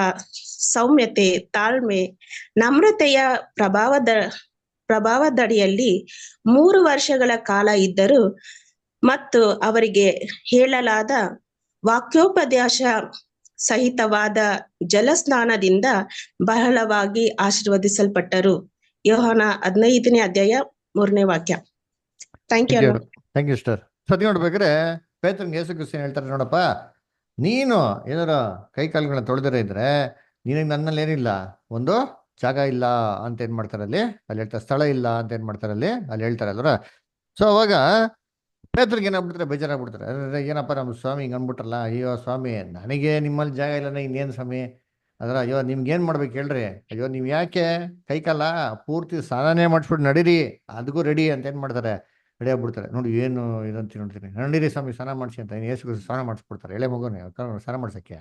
ಸೌಮ್ಯತೆ, ತಾಳ್ಮೆ, ನಮ್ರತೆಯ ಪ್ರಭಾವದಡಿಯಲ್ಲಿ 3 ವರ್ಷಗಳ ಕಾಲ ಇದ್ದರು ಮತ್ತು ಅವರಿಗೆ ಹೇಳಲಾದ ವಾಕ್ಯೋಪದೇಶ ಸಹಿತವಾದ ಜಲಸ್ನಾನದಿಂದ ಬಹಳವಾಗಿ ಆಶೀರ್ವದಿಸಲ್ಪಟ್ಟರು. ಯೋಹಾನ 15ನೇ ಅಧ್ಯಾಯ 3ನೇ ವಾಕ್ಯ. Thank you.
Thank you sister. ಸತಿ ನೋಡ್ಬೇಕಾದ್ರೆ ಪೇತ್ರನಿಗೆ ಯೇಸು ಕ್ರಿಸ್ತನು ಹೇಳ್ತಾರೆ, ನೋಡಪ್ಪ, ನೀನು ಏನಾರ ಕೈ ಕಾಲುಗಳನ್ನ ತೊಳೆದರೆ ಇದ್ರೆ ನಿನಗೆ ನನ್ನಲ್ಲಿ ಏನಿಲ್ಲ, ಒಂದು ಜಾಗ ಇಲ್ಲ ಅಂತ ಏನ್ ಮಾಡ್ತಾರೆ ಅಲ್ಲಿ ಹೇಳ್ತಾರೆ, ಸ್ಥಳ ಇಲ್ಲ ಅಂತ ಏನ್ ಮಾಡ್ತಾರೆ ಅಲ್ಲಿ ಹೇಳ್ತಾರೆ ಅಲ್ರ. ಸೊ ಅವಾಗ ಪೇತ್ರನಿಗೆ ಏನಾಗ್ಬಿಡ್ತಾರೆ, ಬೇಜಾರಾಗ್ಬಿಡ್ತಾರೆ. ಏನಪ್ಪ ನಮ್ಮ ಸ್ವಾಮಿ ಹಿಂಗೆ ಅಂದ್ಬಿಟ್ರಲ್ಲ, ಅಯ್ಯೋ ಸ್ವಾಮಿ ನನಗೆ ನಿಮ್ಮಲ್ಲಿ ಜಾಗ ಇಲ್ಲ, ಇನ್ನೇನು ಸ್ವಾಮಿ ಅಯ್ಯೋ ನಿಮ್ಗೇನ್ ಮಾಡ್ಬೇಕು ಹೇಳ್ರಿ, ಅಯ್ಯೋ ನೀವು ಯಾಕೆ ಕೈಕಾಲ ಪೂರ್ತಿ ಸ್ನಾನನೇ ಮಾಡಿಸ್ಬಿಟ್ಟು ನಡೀರಿ, ಅದಕ್ಕೂ ರೆಡಿ ಅಂತ ಏನ್ ಮಾಡ್ತಾರೆ, ರೆಡಿ ಆಗ್ಬಿಡ್ತಾರೆ. ನೋಡಿ ಏನು ಇದಂತ ನೋಡ್ತೀನಿ, ನಡೀರಿ ಸ್ವಾಮಿ ಸ್ನಾನ ಮಾಡಿಸಿ ಅಂತ ಯೇಸು ಸ್ನಾನ ಮಾಡಿಸ್ಬಿಡ್ತಾರೆ. ಎಳೆ ಮಗುನೇ ಸ್ನಾನ ಮಾಡ್ಸಕ್ಕೆ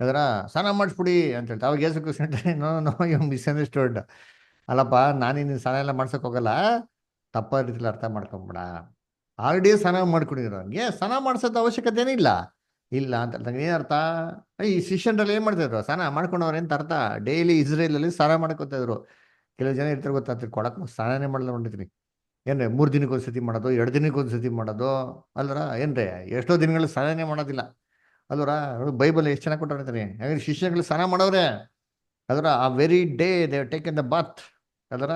ಅದರ ಸ್ನಾನ ಮಾಡಿಸ್ಬಿಡಿ ಅಂತ ಹೇಳ್ತಾರೆ. ಅವಾಗ Yesu Krista no you misunderstood, ಅಲ್ಲಪ್ಪ ನಾನು ನಿನ್ನ ಸ್ನಾನ ಎಲ್ಲ ಮಾಡ್ಸಕ್ ಹೋಗಲ್ಲ, ತಪ್ಪ ರೀತಿಲಿ ಅರ್ಥ ಮಾಡ್ಕೊಂಬಿಡ, ಆಲ್ರೆಡಿ ಸ್ನಾನ ಮಾಡ್ಕೊಂಡಿರೋ ಹಂಗೆ ಸ್ನಾನ ಮಾಡ್ಸೋದು ಅವಶ್ಯಕತೆ ಏನಿಲ್ಲ ಇಲ್ಲ ಅಂತ ಹೇಳ್ದಂಗೆ. ಏನರ್ಥ, ಈ ಶಿಷ್ಯನ್ರಲ್ಲಿ ಏನ್ ಮಾಡ್ತಿದ್ರು, ಸ್ನಾನ ಮಾಡ್ಕೊಂಡವ್ರೆ ಅಂತ ಅರ್ಥ. ಡೈಲಿ ಇಸ್ರೇಲಲ್ಲಿ ಸ್ನಾನ ಮಾಡ್ಕೊತಾ ಇದ್ರು. ಕೆಲವು ಜನ ಇರ್ತಾರೆ ಗೊತ್ತಾಗ್ತಿರ್, ಕೊಡಕ್ ಸ್ನಾನನೇ ಮಾಡಲ್ಲ ನೋಡಿರ್ತೀನಿ. ಏನ್ರಿ 3 ದಿನಕ್ಕೆ ಒಂದ್ಸತಿ ಮಾಡೋದು, 2 ದಿನಕ್ಕೆ ಒಂದ್ಸತಿ ಮಾಡೋದು ಅಲ್ರ, ಏನ್ರಿ ಎಷ್ಟೋ ದಿನಗಳು ಸ್ನಾನನೇ ಮಾಡೋದಿಲ್ಲ ಅಲ್ವರ. ಬೈಬಲ್ ಎಷ್ಟು ಚೆನ್ನಾಗಿ ಕೊಟ್ಟಿರ್ತೀನಿ, ಹಾಗೆ ಶಿಷ್ಯಗಳು ಸ್ನಾನ ಮಾಡೋರೆ ಅದರ ಆ very day they taken the bath ಅದರ.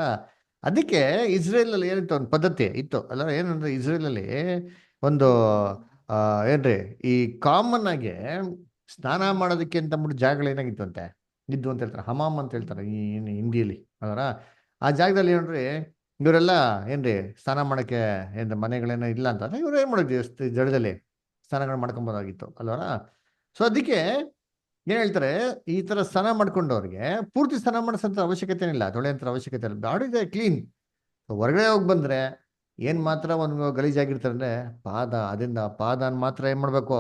ಅದಕ್ಕೆ ಇಸ್ರೇಲಲ್ಲಿ ಏನಿತ್ತು ಒಂದು ಪದ್ಧತಿ ಇತ್ತು ಅಲ್ಲ, ಏನಂದ್ರೆ ಇಸ್ರೇಲಲ್ಲಿ ಒಂದು ಏನ್ರಿ ಈ ಕಾಮನ್ ಆಗಿ ಸ್ನಾನ ಮಾಡೋದಕ್ಕೆ ಅಂತ ಅಂದ್ಬಿಟ್ಟು ಜಾಗಗಳು ಏನಾಗಿತ್ತು ಅಂತೆ ಇದ್ದು ಅಂತ ಹೇಳ್ತಾರೆ, ಹಮಾಮ್ ಅಂತ ಹೇಳ್ತಾರೆ ಈ ಹಿಂದಿಯಲ್ಲಿ ಅದರ. ಆ ಜಾಗದಲ್ಲಿ ಏನ್ರಿ ಇವರೆಲ್ಲ ಏನ್ರಿ ಸ್ನಾನ ಮಾಡೋಕ್ಕೆ ಏನ್ ಮನೆಗಳೇನೋ ಇಲ್ಲ ಅಂತ ಇವ್ರು ಏನ್ ಮಾಡೋದು, ಜಡದಲ್ಲಿ ಸ್ನಾನಗಳು ಮಾಡ್ಕೊಬೋದಾಗಿತ್ತು ಅಲ್ವರ. ಸೊ ಅದಕ್ಕೆ ಏನ್ ಹೇಳ್ತಾರೆ, ಈ ತರ ಸ್ನಾನ ಮಾಡ್ಕೊಂಡವ್ರಿಗೆ ಪೂರ್ತಿ ಸ್ನಾನ ಮಾಡಿಸೋಂಥ ಅವಶ್ಯಕತೆ ಏನಿಲ್ಲ, ತೊಳೆಯಂಥ ಅವಶ್ಯಕತೆ ಇಲ್ಲ, ಬಾಡಿ ಇದೆ ಕ್ಲೀನ್. ಹೊರಗಡೆ ಹೋಗಿ ಬಂದ್ರೆ ಏನ್ ಮಾತ್ರ ಒಂದು ಗಲೀಜಾಗಿರ್ತಾರೆ ಅಂದ್ರೆ ಪಾದ, ಅದರಿಂದ ಪಾದನ ಮಾತ್ರ ಏನ್ ಮಾಡ್ಬೇಕು,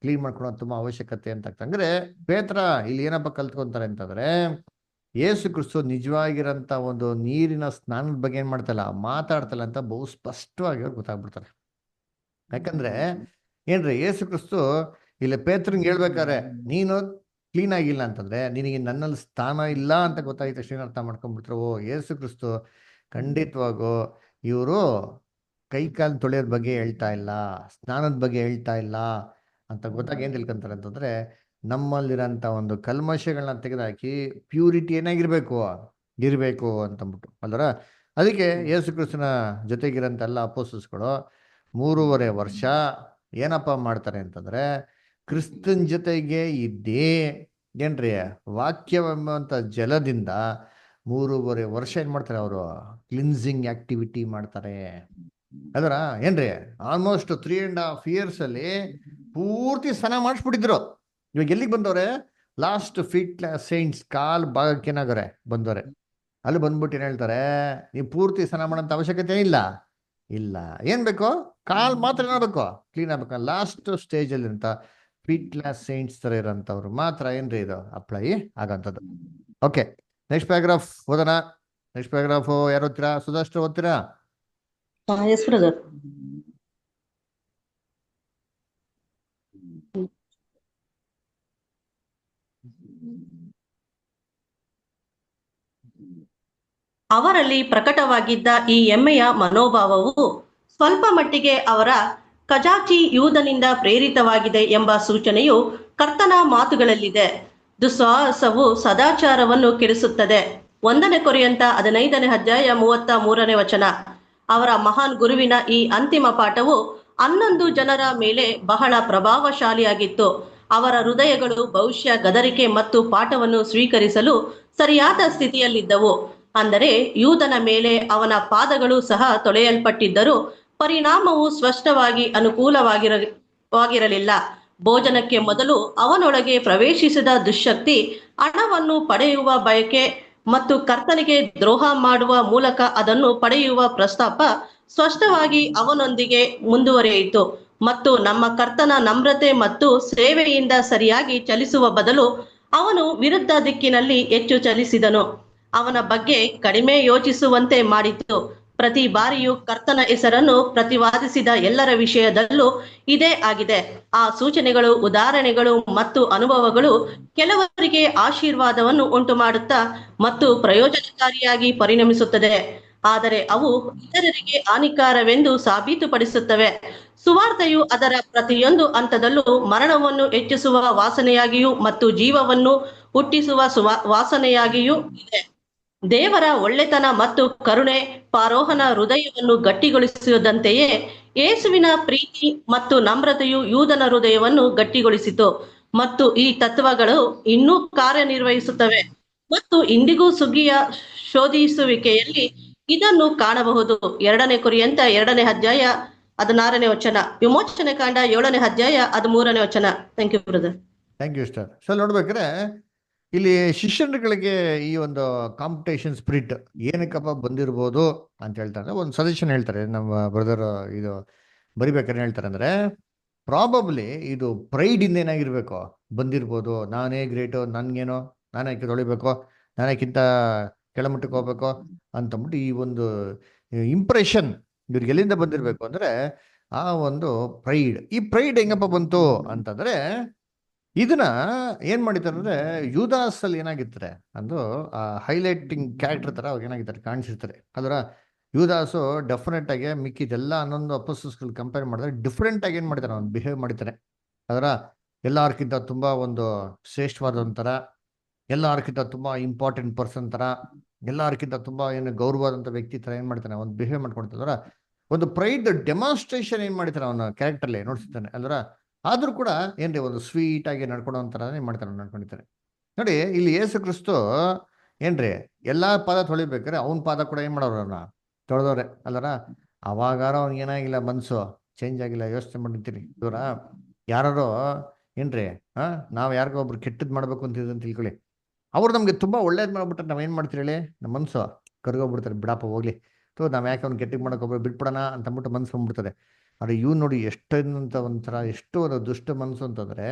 ಕ್ಲೀನ್ ಮಾಡ್ಕೊಳೋದು ತುಂಬಾ ಅವಶ್ಯಕತೆ ಅಂತ. ಅಂದ್ರೆ ಪೇತ್ರ ಇಲ್ಲಿ ಏನಪ್ಪ ಕಲ್ತ್ಕೊಂತಾರೆ ಅಂತಂದ್ರೆ, ಯೇಸು ಕ್ರಿಸ್ತು ನಿಜವಾಗಿರಂತ ಒಂದು ನೀರಿನ ಸ್ನಾನದ ಬಗ್ಗೆ ಏನ್ ಮಾಡ್ತಲ್ಲ ಮಾತಾಡ್ತಲ್ಲ ಅಂತ ಬಹು ಸ್ಪಷ್ಟವಾಗಿ ಅವ್ರು ಗೊತ್ತಾಗ್ಬಿಡ್ತಾರೆ. ಯಾಕಂದ್ರೆ ಏನ್ರಿ ಯೇಸು ಕ್ರಿಸ್ತು ಇಲ್ಲಿ ಪೇತ್ರನ್ಗೆ ಹೇಳ್ಬೇಕಾರೆ, ನೀನು ಕ್ಲೀನ್ ಆಗಿಲ್ಲ ಅಂತಂದ್ರೆ ನಿನಗೆ ನನ್ನಲ್ಲಿ ಸ್ಥಾನ ಇಲ್ಲ ಅಂತ ಗೊತ್ತಾಗಿದ್ದ ತಕ್ಷಣ ಅರ್ಥ ಮಾಡ್ಕೊಂಡ್ಬಿಟ್ರು, ಓ ಯೇಸು ಕ್ರಿಸ್ತು ಖಂಡಿತವಾಗೂ ಇವರು ಕೈ ಕಾಲು ತೊಳೆಯೋದ್ ಬಗ್ಗೆ ಹೇಳ್ತಾ ಇಲ್ಲ, ಸ್ನಾನದ ಬಗ್ಗೆ ಹೇಳ್ತಾ ಇಲ್ಲ ಅಂತ ಗೊತ್ತಾಗ ಏನ್ ತಿಳ್ಕೊಂತಾರೆ ಅಂತಂದ್ರೆ, ನಮ್ಮಲ್ಲಿರೋಂಥ ಒಂದು ಕಲ್ಮಶಗಳನ್ನ ತೆಗೆದಾಕಿ ಪ್ಯೂರಿಟಿ ಇರಬೇಕು ಅಂತಂದ್ಬಿಟ್ಟು ಅಲ್ವರ. ಅದಕ್ಕೆ ಯೇಸು ಕ್ರಿಸ್ತನ ಜೊತೆಗಿರೋಂಥ ಎಲ್ಲ ಅಪೋಸ್ತಲರು 3.5 ವರ್ಷ ಏನಪ್ಪ ಮಾಡ್ತಾರೆ ಅಂತಂದ್ರೆ, ಕ್ರಿಸ್ತನ್ ಜೊತೆಗೆ ಇದ್ದೇ ಏನ್ರಿ ವಾಕ್ಯವೆಂಬಂತ ಜಲದಿಂದ 3.5 ವರ್ಷ ಏನ್ ಮಾಡ್ತಾರೆ, ಅವರು ಕ್ಲಿನ್ಸಿಂಗ್ ಆಕ್ಟಿವಿಟಿ ಮಾಡ್ತಾರೆ ಅದರ. ಏನ್ರಿ ಆಲ್ಮೋಸ್ಟ್ 3.5 years ಅಲ್ಲಿ ಪೂರ್ತಿ ಸ್ನಾನ ಮಾಡಿಸ್ಬಿಟ್ಟಿದ್ರು. ಇವಾಗ ಎಲ್ಲಿಗೆ ಬಂದವ್ರೆ, ಲಾಸ್ಟ್ ಫೀಟ್ ಸೈಂಟ್ಸ್ ಕಾಲ್ ಭಾಗಕ್ಕೆ ಏನಾಗರೆ ಬಂದವ್ರೆ. ಅಲ್ಲಿ ಬಂದ್ಬಿಟ್ಟು ಏನ್ ಹೇಳ್ತಾರೆ, ನೀವು ಪೂರ್ತಿ ಸ್ನಾನ ಮಾಡೋಂಥ ಅವಶ್ಯಕತೆ ಇಲ್ಲ, ಏನ್ ಬೇಕು, ಕಾಲ್ ಮಾತ್ರ ಏನಾಗಬೇಕು, ಕ್ಲೀನ್ ಆಗ್ಬೇಕು. ಲಾಸ್ಟ್ ಸ್ಟೇಜ್ ಅಲ್ಲಿ ಅಂತ ಫೀಟ್ ಸೈಂಟ್ಸ್ ತರ ಇರೋಂಥವ್ರು ಮಾತ್ರ ಏನ್ರಿ ಇದು ಅಪ್ಲೈ ಆಗಂಥದ್ದು. ಓಕೆ, ನೆಕ್ಸ್ಟ್ ಪ್ಯಾರಾಗ್ರಾಫ್ ಓದೋಣ. ನೆಕ್ಸ್ಟ್ ಪ್ಯಾರಾಗ್ರಾಫ್ ಯಾರು ಓದ್ತೀರಾ? ಸುಧಾಷ್ಟ್ರ ಓದ್ತೀರಾ?
Yes brother.
ಅವರಲ್ಲಿ ಪ್ರಕಟವಾಗಿದ್ದ ಈ ಹೆಮ್ಮೆಯ ಮನೋಭಾವವು ಸ್ವಲ್ಪ ಮಟ್ಟಿಗೆ ಅವರ ಕಜಾಚಿ ಯೂದನಿಂದ ಪ್ರೇರಿತವಾಗಿದೆ ಎಂಬ ಸೂಚನೆಯು ಕರ್ತನ ಮಾತುಗಳಲ್ಲಿದೆ. ದುಸ್ಸಾಹಸವು ಸದಾಚಾರವನ್ನು ಕೆಡಿಸುತ್ತದೆ, 1 ಕೊರಿಂಥ 15:33 ಅವರ ಮಹಾನ್ ಗುರುವಿನ ಈ ಅಂತಿಮ ಪಾಠವು 11 ಜನರ ಮೇಲೆ ಬಹಳ ಪ್ರಭಾವಶಾಲಿಯಾಗಿತ್ತು. ಅವರ ಹೃದಯಗಳು ಬಹುಶಃ ಗದರಿಕೆ ಮತ್ತು ಪಾಠವನ್ನು ಸ್ವೀಕರಿಸಲು ಸರಿಯಾದ ಸ್ಥಿತಿಯಲ್ಲಿದ್ದವು. ಅಂದರೆ ಯೂದನ ಮೇಲೆ ಅವನ ಪಾದಗಳು ಸಹ ತೊಳೆಯಲ್ಪಟ್ಟಿದ್ದರೂ ಪರಿಣಾಮವು ಸ್ಪಷ್ಟವಾಗಿ ಅನುಕೂಲವಾಗಿರಲಿಲ್ಲ. ಭೋಜನಕ್ಕೆ ಮೊದಲು ಅವನೊಳಗೆ ಪ್ರವೇಶಿಸಿದ ದುಶ್ಶಕ್ತಿ, ಹಣವನ್ನು ಪಡೆಯುವ ಬಯಕೆ ಮತ್ತು ಕರ್ತನಿಗೆ ದ್ರೋಹ ಮಾಡುವ ಮೂಲಕ ಅದನ್ನು ಪಡೆಯುವ ಪ್ರಸ್ತಾಪ ಸ್ಪಷ್ಟವಾಗಿ ಅವನೊಂದಿಗೆ ಮುಂದುವರಿಯಿತು. ಮತ್ತು ನಮ್ಮ ಕರ್ತನ ನಮ್ರತೆ ಮತ್ತು ಸೇವೆಯಿಂದ ಸರಿಯಾಗಿ ಚಲಿಸುವ ಬದಲು ಅವನು ವಿರುದ್ಧ ದಿಕ್ಕಿನಲ್ಲಿ ಹೆಚ್ಚು ಚಲಿಸಿದನು. ಅವನ ಬಗ್ಗೆ ಕಡಿಮೆ ಯೋಚಿಸುವಂತೆ ಮಾಡಿತು. ಪ್ರತಿ ಬಾರಿಯೂ ಕರ್ತನ ಹೆಸರನ್ನು ಪ್ರತಿವಾದಿಸಿದ ಎಲ್ಲರ ವಿಷಯದಲ್ಲೂ ಇದೇ ಆಗಿದೆ. ಆ ಸೂಚನೆಗಳು, ಉದಾಹರಣೆಗಳು ಮತ್ತು ಅನುಭವಗಳು ಕೆಲವರಿಗೆ ಆಶೀರ್ವಾದವನ್ನು ಉಂಟು ಮಾಡುತ್ತಾ ಮತ್ತು ಪ್ರಯೋಜನಕಾರಿಯಾಗಿ ಪರಿಣಮಿಸುತ್ತದೆ, ಆದರೆ ಅವು ಇತರರಿಗೆ ಹಾನಿಕಾರವೆಂದು ಸಾಬೀತುಪಡಿಸುತ್ತವೆ. ಸುವಾರ್ತೆಯು ಅದರ ಪ್ರತಿಯೊಂದು ಹಂತದಲ್ಲೂ ಮರಣವನ್ನು ಹೆಚ್ಚಿಸುವ ವಾಸನೆಯಾಗಿಯೂ ಮತ್ತು ಜೀವವನ್ನು ಹುಟ್ಟಿಸುವ ವಾಸನೆಯಾಗಿಯೂ ಇದೆ. ದೇವರ ಒಳ್ಳೆತನ ಮತ್ತು ಕರುಣೆ ಫರೋಹನ ಹೃದಯವನ್ನು ಗಟ್ಟಿಗೊಳಿಸಿದಂತೆಯೇ ಯೇಸುವಿನ ಪ್ರೀತಿ ಮತ್ತು ನಮ್ರತೆಯು ಯೂದನ ಹೃದಯವನ್ನು ಗಟ್ಟಿಗೊಳಿಸಿತು. ಮತ್ತು ಈ ತತ್ವಗಳು ಇನ್ನೂ ಕಾರ್ಯನಿರ್ವಹಿಸುತ್ತವೆ ಮತ್ತು ಇಂದಿಗೂ ಸುಗ್ಗಿಯ ಶೋಧಿಸುವಿಕೆಯಲ್ಲಿ ಇದನ್ನು ಕಾಣಬಹುದು. 2 ಕೊರಿಂಥ 2:16 ವಿಮೋಚನೆ ಕಾಂಡ 7:13. Thank you brother.
Thank you sister. So ನೋಡ್ಬೇಕಾದ್ರೆ ಇಲ್ಲಿ ಶಿಷ್ಯರುಗಳಿಗೆ ಈ ಒಂದು ಕಾಂಪಿಟೇಷನ್ ಸ್ಪಿರಿಟ್ ಏನಕ್ಕಪ್ಪ ಬಂದಿರ್ಬೋದು ಅಂತ ಹೇಳ್ತಾರೆ. ಒಂದು ಸಜೆಷನ್ ಹೇಳ್ತಾರೆ ನಮ್ಮ ಬ್ರದರ್, ಇದು ಬರಿಬೇಕಾದ್ರೆ ಹೇಳ್ತಾರೆ ಅಂದ್ರೆ ಪ್ರಾಬಬ್ಲಿ ಇದು ಪ್ರೈಡ್ ಇಂದ ಏನಾಗಿರ್ಬೇಕು ಬಂದಿರ್ಬೋದು. ನಾನೇ ಗ್ರೇಟು, ನನ್ಗೇನೋ ನಾನೇ ತೊಳಿಬೇಕು, ನಾನೇಕ್ಕಿಂತ ಕೆಳಮಟ್ಟಕ್ಕೆ ಹೋಗ್ಬೇಕು ಅಂತಂದ್ಬಿಟ್ಟು ಈ ಒಂದು ಇಂಪ್ರೆಷನ್ ಇವ್ರಿಗೆ ಎಲ್ಲಿಂದ ಬಂದಿರಬೇಕು ಅಂದ್ರೆ ಆ ಒಂದು ಪ್ರೈಡ್. ಈ ಪ್ರೈಡ್ ಹೆಂಗಪ್ಪ ಬಂತು ಅಂತಂದ್ರೆ ಇದನ್ನ ಏನ್ ಮಾಡಿದ್ದಾರೆ ಅಂದ್ರೆ ಯೂದಾಸ್ ಅಲ್ಲಿ ಏನಾಗಿರ್ತಾರೆ ಅಂದು ಹೈಲೈಟಿಂಗ್ ಕ್ಯಾರೆಕ್ಟರ್ ತರ ಅವ್ರು ಏನಾಗಿರ್ತಾರೆ ಕಾಣಿಸಿರ್ತಾರೆ. ಅದರ ಯೂದಾಸು ಡೆಫಿನೆಟ್ ಆಗಿ ಮಿಕ್ಕಿದೆಲ್ಲ 11 ಅಪೋಸ್ಟಲ್ಸ್ಗಳು ಕಂಪೇರ್ ಮಾಡಿದ್ರೆ ಡಿಫ್ರೆಂಟ್ ಆಗಿ ಏನ್ ಮಾಡಿದ್ದಾರೆ, ಅವ್ನು ಬಿಹೇವ್ ಮಾಡಿದ್ದಾರೆ. ಅದರ ಎಲ್ಲಾರ್ಕಿಂತ ತುಂಬಾ ಒಂದು ಶ್ರೇಷ್ಠವಾದಂತರ, ಎಲ್ಲಾರ್ಕಿಂತ ತುಂಬಾ ಇಂಪಾರ್ಟೆಂಟ್ ಪರ್ಸನ್ ತರ, ಎಲ್ಲಾರ್ಕಿಂತ ತುಂಬಾ ಏನು ಗೌರವವಾದಂತ ವ್ಯಕ್ತಿ ತರ ಏನ್ ಮಾಡ್ತಾನೆ, ಒಂದು ಬಿಹೇವ್ ಮಾಡ್ಕೊಳ್ತಿದ್ರ ಒಂದು ಪ್ರೈಡ್ ಡೆಮಾನ್ಸ್ಟ್ರೇಷನ್ ಏನ್ ಮಾಡ್ತಾನೆ ಅವನ ಕ್ಯಾರೆಕ್ಟರ್ಲಿ ನೋಡ್ಸಿದ್ದಾನೆ. ಅಲ್ರ ಆದ್ರೂ ಕೂಡ ಏನ್ರಿ ಒಂದು ಸ್ವೀಟ್ ಆಗಿ ನಡ್ಕೊಳೋ ಒಂಥರ ಏನ್ ಮಾಡ್ತಾನೆ ನಡ್ಕೊಂಡಿರ್ತಾರೆ. ನೋಡಿ ಇಲ್ಲಿ ಯೇಸು ಕ್ರಿಸ್ತು ಏನ್ರಿ ಎಲ್ಲಾ ಪಾದ ತೊಳಿಬೇಕಾರೆ ಅವನ ಪಾದ ಕೂಡ ಏನ್ ಮಾಡೋರು ಅವ್ರನ್ನ ತೊಳೆದವ್ರೆ ಅಲ್ಲರ. ಅವಾಗಾರ ಅವ್ನಿಗೆ ಏನಾಗಿಲ್ಲ, ಮನ್ಸು ಚೇಂಜ್ ಆಗಿಲ್ಲ. ಯೋಚನೆ ಮಾಡಿರ್ತೀರಿ ಇವರ ಯಾರೋ ಏನ್ರಿ ನಾವ್ ಯಾರಿಗೋ ಒಬ್ರು ಕೆಟ್ಟದ್ ಮಾಡ್ಬೇಕು ಅಂತ ತಿಳ್ಕೊಳ್ಳಿ, ಅವ್ರು ನಮ್ಗೆ ತುಂಬಾ ಒಳ್ಳೇದ್ ಮಾಡ್ಬಿಟ್ರೆ ನಾವ್ ಏನ್ ಮಾಡ್ತೀರಿ ಹೇಳಿ, ನಮ್ಮ ಮನ್ಸು ಕರ್ಗೋಗ್ಬಿಡ್ತಾರೆ. ಬಿಡಪ್ಪ ಹೋಗ್ಲಿ ನಾವ್ ಯಾಕೆ ಅವ್ನು ಕೆಟ್ಟದ್ ಮಾಡಕ್ ಹೋಗ್ಬಿಟ್ಟು ಬಿಟ್ಬಿಡೋಣ ಅಂತಂದ್ಬಿಟ್ಟು ಮನ್ಸು ಬಂದ್ಬಿಡ್ತಾರೆ. ಆದ್ರೆ ಇವ್ ನೋಡಿ ಎಷ್ಟಂತ ಒಂಥರ ಎಷ್ಟು ಒಂದು ದುಷ್ಟ ಮನ್ಸು ಅಂತಂದ್ರೆ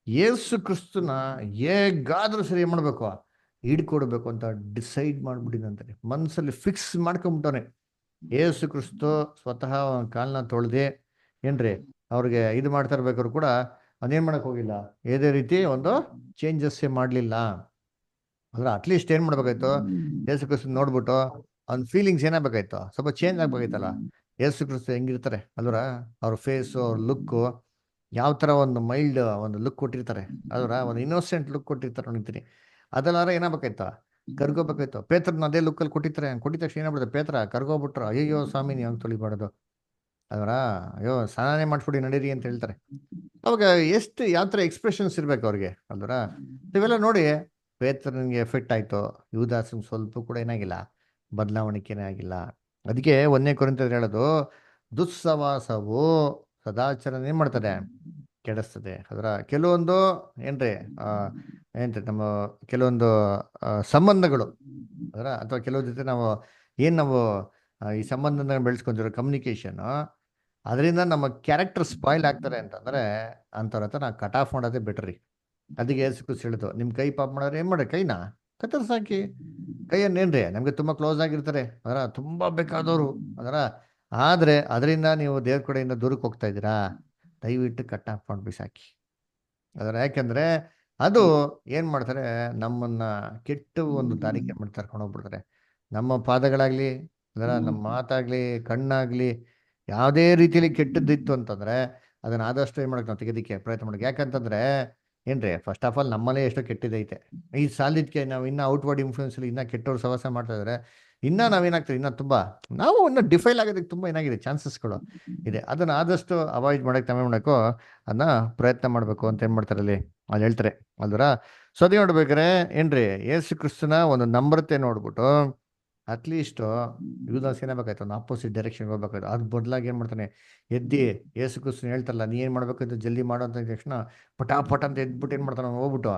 ಯೇಸು ಕ್ರಿಸ್ತನ ಹೇಗಾದ್ರೂ ಸರಿ ಏನ್ ಮಾಡ್ಬೇಕು, ಹಿಡ್ಕೊಡ್ಬೇಕು ಅಂತ ಡಿಸೈಡ್ ಮಾಡ್ಬಿಟ್ಟಿದಂತಾರೆ. ಮನ್ಸಲ್ಲಿ ಫಿಕ್ಸ್ ಮಾಡ್ಕೊಂಡ್ಬಿಟ್ಟವನೆ. ಯೇಸು ಕ್ರಿಸ್ತು ಸ್ವತಃ ಕಾಲ್ನ ತೊಳೆದೆ ಏನ್ರಿ ಅವ್ರಿಗೆ ಇದು ಮಾಡ್ತಾ ಇರ್ಬೇಕಾದ್ರು ಕೂಡ ಅದೇನ್ ಮಾಡಕ್ ಹೋಗಿಲ್ಲ, ಯಾವುದೇ ರೀತಿ ಒಂದು ಚೇಂಜಸ್ ಮಾಡ್ಲಿಲ್ಲ. ಅಂದ್ರೆ ಅಟ್ಲೀಸ್ಟ್ ಏನ್ ಮಾಡ್ಬೇಕಾಯ್ತು, ಯೇಸು ಕ್ರಿಸ್ತು ನೋಡ್ಬಿಟ್ಟು ಅವ್ನ ಫೀಲಿಂಗ್ಸ್ ಏನಾಗಬೇಕಾಯ್ತು, ಸ್ವಲ್ಪ ಚೇಂಜ್ ಆಗ್ಬೇಕಾಯ್ತಲ್ಲ. ಯೇಸು ಕ್ರಿಸ್ತು ಹೆಂಗಿರ್ತಾರೆ ಅಲ್ವರ, ಅವ್ರ ಫೇಸು ಅವ್ರ ಲುಕ್ಕು ಯಾವ ತರ ಒಂದು ಮೈಲ್ಡ್ ಒಂದು ಲುಕ್ ಕೊಟ್ಟಿರ್ತಾರೆ ಅಲ್ವರ, ಒಂದು ಇನ್ನೋಸೆಂಟ್ ಲುಕ್ ಕೊಟ್ಟಿರ್ತಾರೆ ನೋಡ್ತೀನಿ. ಅದೆಲ್ಲಾರ ಏನಾಗಬೇಕಾಯ್ತು, ಕರ್ಗೋಬೇಕಾಯ್ತು. ಪೇತ್ರನ ಅದೇ ಲುಕ್ಕಲ್ಲಿ ಕೊಟ್ಟಿರ್ತಾರೆ. ಕೊಟ್ಟಿದ ತಕ್ಷಣ ಏನಾಗ್ಬಿಡುತ್ತೆ, ಪೇತ್ರ ಕರ್ಗೋಗ್ಬಿಟ್ರು. ಅಯ್ಯೋ ಸ್ವಾಮಿ ನೀವು ತೊಳಿಬಾರ್ದು ಅದರ, ಅಯ್ಯೋ ಸ್ನಾನೇ ಮಾಡಿಸ್ಬಿಡಿ ನಡೀರಿ ಅಂತ ಹೇಳ್ತಾರೆ. ಅವಾಗ ಎಷ್ಟು ಯಾವ ಥರ ಎಕ್ಸ್ಪ್ರೆಷನ್ಸ್ ಇರ್ಬೇಕು ಅವ್ರಿಗೆ ಅಲ್ವರ. ಇವೆಲ್ಲ ನೋಡಿ ಪೇತ್ರನಿಗೆ ಎಫೆಕ್ಟ್ ಆಯ್ತು, ಯೂದಾಸನ್ ಸ್ವಲ್ಪ ಕೂಡ ಏನಾಗಿಲ್ಲ, ಬದಲಾವಣೆನೇ ಆಗಿಲ್ಲ. ಅದಕ್ಕೆ 1 ಕೊರಿಂಥ ಹೇಳೋದು, ದುಸ್ಸವಾಸವು ಸದಾಚರಣೆ ಏನ್ ಮಾಡ್ತದೆ, ಕೆಡಿಸ್ತದೆ. ಅದರ ಕೆಲವೊಂದು ಏನ್ರಿ ಏನ್ರಿ ನಮ್ಮ ಕೆಲವೊಂದು ಸಂಬಂಧಗಳು ಅದರ ಅಥವಾ ಕೆಲವ್ರ ಜೊತೆ ನಾವು ಈ ಸಂಬಂಧನ ಬೆಳೆಸ್ಕೊಂತಿರೋ ಕಮ್ಯುನಿಕೇಶನ್, ಅದರಿಂದ ನಮ್ಮ ಕ್ಯಾರೆಕ್ಟರ್ ಸ್ಪಾಯ್ಲ್ ಆಗ್ತಾರೆ ಅಂತಂದ್ರೆ ಅಂಥವ್ರ ಹತ್ರ ನಾವು ಕಟ್ ಆಫ್ ಮಾಡೋದೇ ಬೆಟ್ರಿ. ಅದಕ್ಕೆ ಯೇಸು ಕ್ರಿಸ್ತು ಹೇಳಿದ್ರು, ನಿಮ್ ಕೈ ಪಾಪ ಮಾಡೋರು ಏನ್ ಮಾಡ್ರಿ, ಕೈನ ಕತ್ತರ್ಸಾಕಿ. ಕೈಯನ್ನೇನ್ರಿ ನಮ್ಗೆ ತುಂಬಾ ಕ್ಲೋಸ್ ಆಗಿರ್ತಾರೆ ಅದರ, ತುಂಬಾ ಬೇಕಾದವರು ಅದರ, ಆದ್ರೆ ಅದರಿಂದ ನೀವು ದೇವ್ರ ಕಡೆಯಿಂದ ದೂರಕ್ಕೆ ಹೋಗ್ತಾ ಇದ್ದೀರಾ, ದಯವಿಟ್ಟು ಕಟ್ ಆಫ್ ಮಾಡಿ ಬಿಸಾಕಿ ಅದರ. ಯಾಕೆಂದ್ರೆ ಅದು ಏನ್ ಮಾಡ್ತಾರೆ, ನಮ್ಮನ್ನ ಕೆಟ್ಟ ಒಂದು ದಾರಿಗೆ ಮಾಡ್ತಾ ಕರ್ಕೊಂಡು ಹೋಗ್ಬಿಡ್ತಾರೆ. ನಮ್ಮ ಪಾದಗಳಾಗ್ಲಿ ಅದರ, ನಮ್ಮ ಮಾತಾಗ್ಲಿ ಕಣ್ಣಾಗ್ಲಿ ಯಾವುದೇ ರೀತಿಯಲ್ಲಿ ಕೆಟ್ಟದ್ದಿತ್ತು ಅಂತಂದ್ರೆ ಅದನ್ನ ಆದಷ್ಟು ಏನ್ ಮಾಡಕ್ ನಾವು ತೆಗೆದಿಕ್ಕೆ ಪ್ರಯತ್ನ ಮಾಡಕ್ಕೆ. ಯಾಕಂತಂದ್ರೆ ಏನ್ರಿ ಫಸ್ಟ್ ಆಫ್ ಆಲ್ ನಮ್ಮಲ್ಲೇ ಎಷ್ಟೋ ಕೆಟ್ಟಿದೈತೆ. ಈ ಸಾಲಿದ್ಕೆ ನಾವು ಇನ್ನೂ ಔಟ್ವರ್ಡ್ ಇನ್ಫ್ಲೂಯೆನ್ಸಲ್ಲಿ ಇನ್ನೂ ಕೆಟ್ಟವ್ರು ಸಹವಾಸ ಮಾಡ್ತಾ ಇದ್ದಾರೆ. ಇನ್ನೂ ನಾವೇನಾಗ್ತೀವಿ, ಇನ್ನೂ ತುಂಬ ನಾವು ಇನ್ನೂ ಡಿಫೈಲ್ ಆಗೋದಕ್ಕೆ ತುಂಬ ಏನಾಗಿದೆ ಚಾನ್ಸಸ್ಗಳು ಇದೆ. ಅದನ್ನು ಆದಷ್ಟು ಅವಾಯ್ಡ್ ಮಾಡೋಕ್ಕೆ ತಾವೇ ಮಾಡಬೇಕು, ಅದನ್ನ ಪ್ರಯತ್ನ ಮಾಡಬೇಕು ಅಂತ ಏನು ಮಾಡ್ತಾರೆ ಅಲ್ಲಿ ಹೇಳ್ತಾರೆ ಅಲ್ವರ. ಸೊ ಅದೇ ನೋಡ್ಬೇಕಾರೆ ಏನ್ರಿ ಯೇಸು ಕ್ರಿಸ್ತನ ಒಂದು ನಮ್ರತೆ ನೋಡ್ಬಿಟ್ಟು ಅಟ್ಲೀಸ್ಟು ಯೂದಾಸ್ ಏನಾಗಬೇಕಾಯ್ತು, ಒಂದು ಆಪೋಸಿಟ್ ಡೈರೆಕ್ಷನ್ಗೆ ಹೋಗ್ಬೇಕಾಯ್ತು. ಅದ್ರ ಬದಲಾಗಿ ಏನು ಮಾಡ್ತಾನೆ, ಎದ್ದಿ ಯೇಸು ಕ್ರಿಸ್ತನ ಹೇಳ್ತಾರಲ್ಲ ನೀ ಏನು ಮಾಡ್ಬೇಕು ಜಲ್ದಿ ಮಾಡೋ ಅಂತ ತಕ್ಷಣ ಪಟಾಪಟ್ ಅಂತ ಎದ್ಬಿಟ್ಟು ಏನು ಮಾಡ್ತಾನೆ ಹೋಗ್ಬಿಟ್ಟು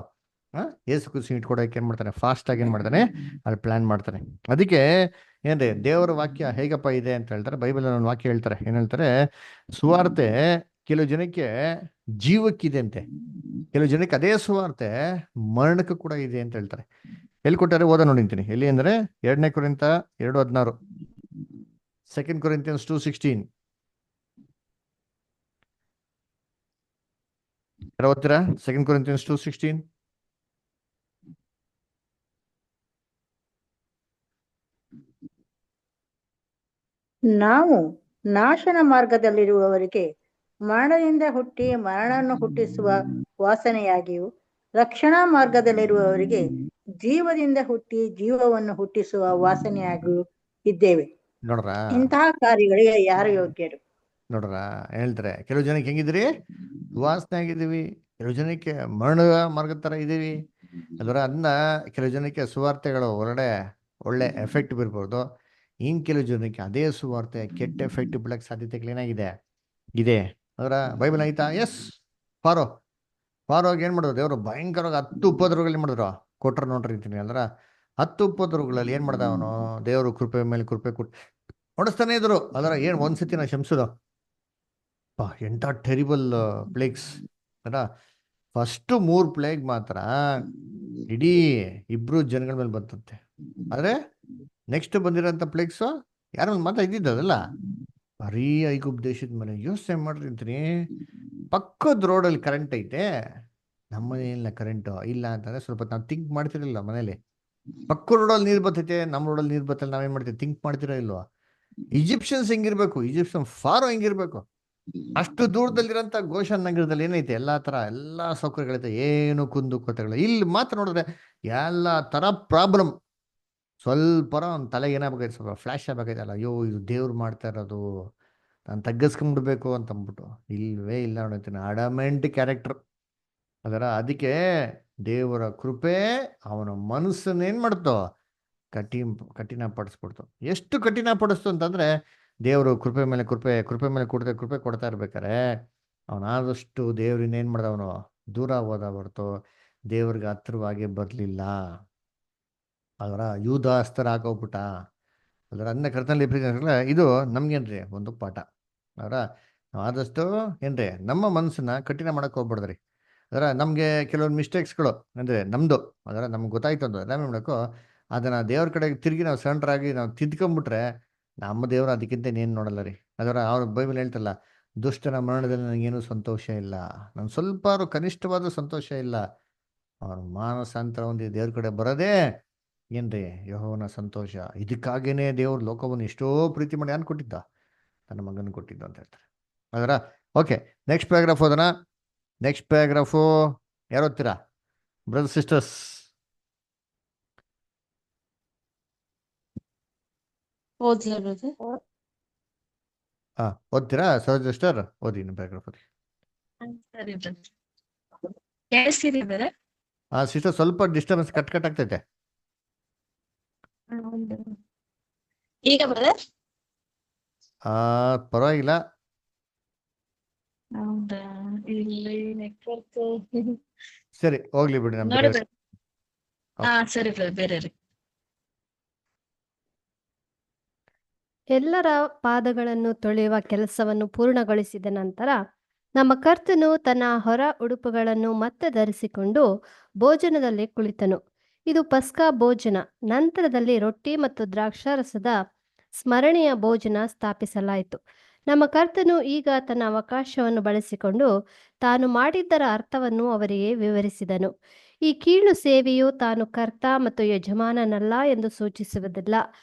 ಯೇಸು ಕ್ರಿಸ್ತನ ಇಟ್ಕೊಡೋಕೆ ಏನು ಮಾಡ್ತಾನೆ, ಫಾಸ್ಟಾಗಿ ಏನು ಮಾಡ್ತಾನೆ ಅಲ್ಲಿ ಪ್ಲ್ಯಾನ್ ಮಾಡ್ತಾನೆ. ಅದಕ್ಕೆ ಏನ್ರಿ ದೇವರ ವಾಕ್ಯ ಹೇಗಪ್ಪ ಇದೆ ಅಂತ ಹೇಳ್ತಾರೆ, ಬೈಬಲ್ ಒಂದು ವಾಕ್ಯ ಹೇಳ್ತಾರೆ. ಏನು ಹೇಳ್ತಾರೆ, ಸುವಾರ್ತೆ ಕೆಲವು ಜನಕ್ಕೆ ಜೀವಕ್ಕಿದೆ ಅಂತೆ, ಕೆಲವು ಜನಕ್ಕೆ ಅದೇ ಸುವಾರ್ತೆ ಮರಣಕ್ಕೂ ಕೂಡ ಇದೆ ಅಂತ ಹೇಳ್ತಾರೆ. ಎಲ್ಲಿ ಕೊಟ್ಟಾರೆ ಓದ ನೋಡಿಂತೀನಿ, ಎಲ್ಲಿ ಅಂದರೆ 2 ಕೊರಿಂಥ 2:16, 2 Corinthians 2:16. ಯಾರು ಓದ್ತೀರಾ? 2 Corinthians 2:16.
ನಾವು ನಾಶನ ಮಾರ್ಗದಲ್ಲಿರುವವರಿಗೆ ಮರಣದಿಂದ ಹುಟ್ಟಿ ಮರಣವನ್ನು ಹುಟ್ಟಿಸುವ ವಾಸನೆಯಾಗಿಯೂ, ರಕ್ಷಣಾ ಮಾರ್ಗದಲ್ಲಿರುವವರಿಗೆ ಜೀವದಿಂದ ಹುಟ್ಟಿ ಜೀವವನ್ನು ಹುಟ್ಟಿಸುವ ವಾಸನೆಯಾಗಿಯೂ ಇದ್ದೇವೆ.
ನೋಡ್ರ
ಇಂತಹ ಕಾರ್ಯಗಳಿಗೆ ಯಾರು ಯೋಗ್ಯರು?
ನೋಡ್ರ ಹೇಳ್ತಾರೆ, ಕೆಲವು ಜನಕ್ಕೆ ಹೆಂಗಿದ್ರಿ, ಸುವಾಸನೆ ಆಗಿದ್ದೀವಿ, ಕೆಲವು ಜನಕ್ಕೆ ಮರಣ ಮಾರ್ಗದ ಥರ ಇದ್ದೀವಿ. ಅದರ ಅದನ್ನ ಕೆಲವು ಜನಕ್ಕೆ ಸುವಾರ್ತೆಗಳು ಹೊರಗಡೆ ಒಳ್ಳೆ ಎಫೆಕ್ಟ್ ಬೀರ್ಬೋದು, ಇನ್ನು ಕೆಲವು ಜನಕ್ಕೆ ಅದೇ ಸುವಾರ್ತೆ ಕೆಟ್ಟ ಎಫೆಕ್ಟ್ ಬೀಳಕ್ಕೆ ಸಾಧ್ಯತೆಗಳೇನಾಗಿದೆ ಇದೆ. ಅದರ ಬೈಬಲ್ ಆಯ್ತಾ? ಎಸ್. ಫಾರೋಗೆ ಏನು ಮಾಡಿದ್ರು ದೇವರು, ಭಯಂಕರವಾಗಿ 10 ಉಪದ್ರವಗಳು ಮಾಡಿದ್ರು ಕೊಟ್ರು ನೋಡ್ರಿ ಅಂತೀನಿ. ಅಂದ್ರೆ 10 ಉಪದ್ರವಗಳಲ್ಲಿ ಏನು ಮಾಡ್ದ ಅವನು, ದೇವರು ಕೃಪೆ ಮೇಲೆ ಕೃಪೆ ಕೊಟ್ಟು ಹೊಡಿಸ್ತಾನೆ ಇದ್ರು. ಅದರ ಏನು ಒಂದ್ಸತಿ ನಾ ಶಂಸೋದು ಎಂಥ ಟೆರಿಬಲ್ ಪ್ಲೇಗ್ಸ್ ಅಲ್ಲ. ಫಸ್ಟ್ 3 ಪ್ಲೇಗ್ ಮಾತ್ರ ಇಡೀ ಇಬ್ರು ಜನಗಳ ಮೇಲೆ ಬರ್ತಂತೆ. ಆದರೆ ನೆಕ್ಸ್ಟ್ ಬಂದಿರೋಂಥ ಪ್ಲೇಗ್ಸು ಯಾರ ಮೇಲೆ ಮಾತ್ರ ಇದ್ದಿದ್ದಲ್ಲ, ಬರೀ ಐಗುಪ್ತ ದೇಶದ ಮೇಲೆ. ಯೋಚನೆ ಮಾಡ್ರಿ ಅಂತೀನಿ, ಪಕ್ಕದ ರೋಡಲ್ಲಿ ಕರೆಂಟ್ ಐತೆ, ನಮ್ಮ ಮನೆಯಲ್ಲ ಕರೆಂಟು ಇಲ್ಲ ಅಂತಂದ್ರೆ ಸ್ವಲ್ಪ ನಾವು ಥಿಂಕ್ ಮಾಡ್ತಿರಲಿಲ್ಲ. ಮನೇಲಿ ಪಕ್ಕ ರೋಡಲ್ಲಿ ನೀರು ಬರ್ತೈತೆ, ನಮ್ಮ ರೋಡಲ್ಲಿ ನೀರು ಬರ್ತಲ್ಲ, ನಾವೇನು ಮಾಡ್ತೀವಿ, ಥಿಂಕ್ ಮಾಡ್ತಿರೋ ಇಲ್ವಾ? ಈಜಿಪ್ಷಿಯನ್ಸ್ ಹೆಂಗಿರ್ಬೇಕು, ಈಜಿಪ್ಷಿಯನ್ ಫಾರೋ ಹೆಂಗಿರ್ಬೇಕು, ಅಷ್ಟು ದೂರದಲ್ಲಿರೋಂಥ ಗೋಷನ್ ನಗರದಲ್ಲಿ ಏನೈತೆ, ಎಲ್ಲ ಥರ ಎಲ್ಲ ಸೌಕರ್ಯಗಳೈತೆ, ಏನು ಕುಂದು ಕೊರತೆಗಳು. ಇಲ್ಲಿ ಮಾತ್ರ ನೋಡಿದ್ರೆ ಎಲ್ಲ ಥರ ಪ್ರಾಬ್ಲಮ್. ಸ್ವಲ್ಪರ ಒಂದು ತಲೆಗೆ ಏನಾಗಬೇಕಾಯ್ತು, ಸ್ವಲ್ಪ ಫ್ಲ್ಯಾಶ್ ಆಗಬೇಕಾಯ್ತಲ್ಲ, ಅಯ್ಯೋ ಇದು ದೇವ್ರು ಮಾಡ್ತಾ ಇರೋದು, ನಾನು ತಗ್ಗಿಸ್ಕೊಂಡ್ಬಿಡ್ಬೇಕು ಅಂತ ಅಂದ್ಬಿಟ್ಟು. ಇಲ್ವೇ ಇಲ್ಲ ನೋಡ್ತೀನಿ, ಅಡಮೆಂಟ್ ಕ್ಯಾರೆಕ್ಟರ್. ಅದಕ್ಕೆ ದೇವರ ಕೃಪೆ ಅವನ ಮನಸ್ಸನ್ನೇನು ಮಾಡ್ತೋ, ಕಠಿಣಪಡಿಸ್ಬಿಡ್ತು. ಎಷ್ಟು ಕಠಿಣಪಡಿಸ್ತು ಅಂತಂದರೆ, ದೇವರು ಕೃಪೆ ಮೇಲೆ ಕೃಪೆ ಕೊಡ್ತಾ ಇರ್ಬೇಕಾರೆ ಅವನಾದಷ್ಟು ದೇವ್ರಿಂದ ಏನು ಮಾಡ್ದ, ಅವನು ದೂರ ಹೋದ ಹೊರತು ದೇವ್ರಿಗೆ ಹತ್ರವಾಗಿ ಬರಲಿಲ್ಲ. ಅದರ ಯೂದಾಸ್ತರ ಹಾಕೋಗ್ಬಿಟ್ಟ. ಅದನ್ನ ಕರ್ತನಲ್ಲಿ ಇದು ನಮ್ಗೇನ್ರಿ ಒಂದು ಪಾಠ. ಅದರ ಆದಷ್ಟು ಏನ್ರಿ ನಮ್ಮ ಮನಸ್ಸನ್ನ ಕಠಿಣ ಮಾಡಕ್ಕೆ ಹೋಗ್ಬಿಡ್ದ್ರಿ. ನಮಗೆ ಕೆಲವೊಂದು ಮಿಸ್ಟೇಕ್ಸ್ಗಳು ಅಂದರೆ ನಮ್ಮದು ನಮ್ಗೆ ಗೊತ್ತಾಯ್ತು ಅಂದ್ರೆ ನಾವೇನು ಮಾಡಬೇಕು, ಅದನ್ನು ದೇವ್ರ ಕಡೆಗೆ ತಿರುಗಿ ನಾವು ಸೆಂಟ್ರಾಗಿ ನಾವು ತಿದ್ಕೊಂಬಿಟ್ರೆ ನಮ್ಮ ದೇವರು ಅದಕ್ಕಿಂತ ಇನ್ನೇನು ನೋಡಲ್ಲ ರೀ. ಅವ್ರ ಬೈಬಲ್ ಹೇಳ್ತಲ್ಲ, ದುಷ್ಟನ ಮರಣದಲ್ಲಿ ನನಗೇನು ಸಂತೋಷ ಇಲ್ಲ, ನಾನು ಸ್ವಲ್ಪ ಕನಿಷ್ಠವಾದ ಸಂತೋಷ ಇಲ್ಲ. ಅವನ ಮಾನಸಾಂತರ ಒಂದು ದೇವ್ರ ಕಡೆ ಬರೋದೇ ಏನ್ರಿ ಯೆಹೋವನ ಸಂತೋಷ. ಇದಕ್ಕಾಗೇನೆ ದೇವ್ರ ಲೋಕವನ್ನು ಎಷ್ಟೋ ಪ್ರೀತಿ ಮಾಡಿ ಏನು ಕೊಟ್ಟಿದ್ದ, ತನ್ನ ಮಗನ ಕೊಟ್ಟಿದ್ದ ಅಂತ ಹೇಳ್ತಾರೆ. ಓಕೆ, ನೆಕ್ಸ್ಟ್ ಪ್ಯಾರಾಗ್ರಾಫ್ ಓದೋಣ. ನೆಕ್ಸ್ಟ್ ಪ್ಯಾರಾಗ್ರಾಫು ಯಾರು ಓದ್ತೀರಾ ಬ್ರದರ್ ಸಿಸ್ಟರ್ಸ್? ಓದ್ತೀರಾ ಸರೋಜ ಸಿಸ್ಟರ್? ಓದಿ ಇನ್ನು ಪ್ಯಾರಾಗ್ರಾಫ್ ಓದಿ. ಸಿಸ್ಟರ್ ಸ್ವಲ್ಪ ಡಿಸ್ಟರ್ಬೆನ್ಸ್ ಕಟ್ ಆಗ್ತೈತೆ.
ಈಗ ಬ್ರದರ್
ಪರವಾಗಿಲ್ಲ.
ಹೌದಾ, ಇಲ್ಲಿ ನೆಟ್ವರ್ಕ್
ಸರಿ ಹೋಗ್ಲಿ ಬಿಡಿ.
ನೋಡಿ ಸರಿ ಬ್ರದರ್, ಬೇರೆ ರೀ.
ಎಲ್ಲರ ಪಾದಗಳನ್ನು ತೊಳೆಯುವ ಕೆಲಸವನ್ನು ಪೂರ್ಣಗೊಳಿಸಿದ ನಂತರ ನಮ್ಮ ಕರ್ತನು ತನ್ನ ಹೊರ ಉಡುಪುಗಳನ್ನು ಮತ್ತೆ ಧರಿಸಿಕೊಂಡು ಭೋಜನದಲ್ಲಿ ಕುಳಿತನು. ಇದು ಪಸ್ಕಾ ಭೋಜನ. ನಂತರದಲ್ಲಿ ರೊಟ್ಟಿ ಮತ್ತು ದ್ರಾಕ್ಷಾರಸದ ಸ್ಮರಣೆಯ ಭೋಜನ ಸ್ಥಾಪಿಸಲಾಯಿತು. ನಮ್ಮ ಕರ್ತನು ಈಗ ತನ್ನ ಅವಕಾಶವನ್ನು ಬಳಸಿಕೊಂಡು ತಾನು ಮಾಡಿದ್ದರ ಅರ್ಥವನ್ನು ಅವರಿಗೆ ವಿವರಿಸಿದನು. ಈ ಕೀಳು ಸೇವೆಯು ತಾನು ಕರ್ತ ಮತ್ತು ಯಜಮಾನನಲ್ಲ ಎಂದು ಸೂಚಿಸುವುದಿಲ್ಲ,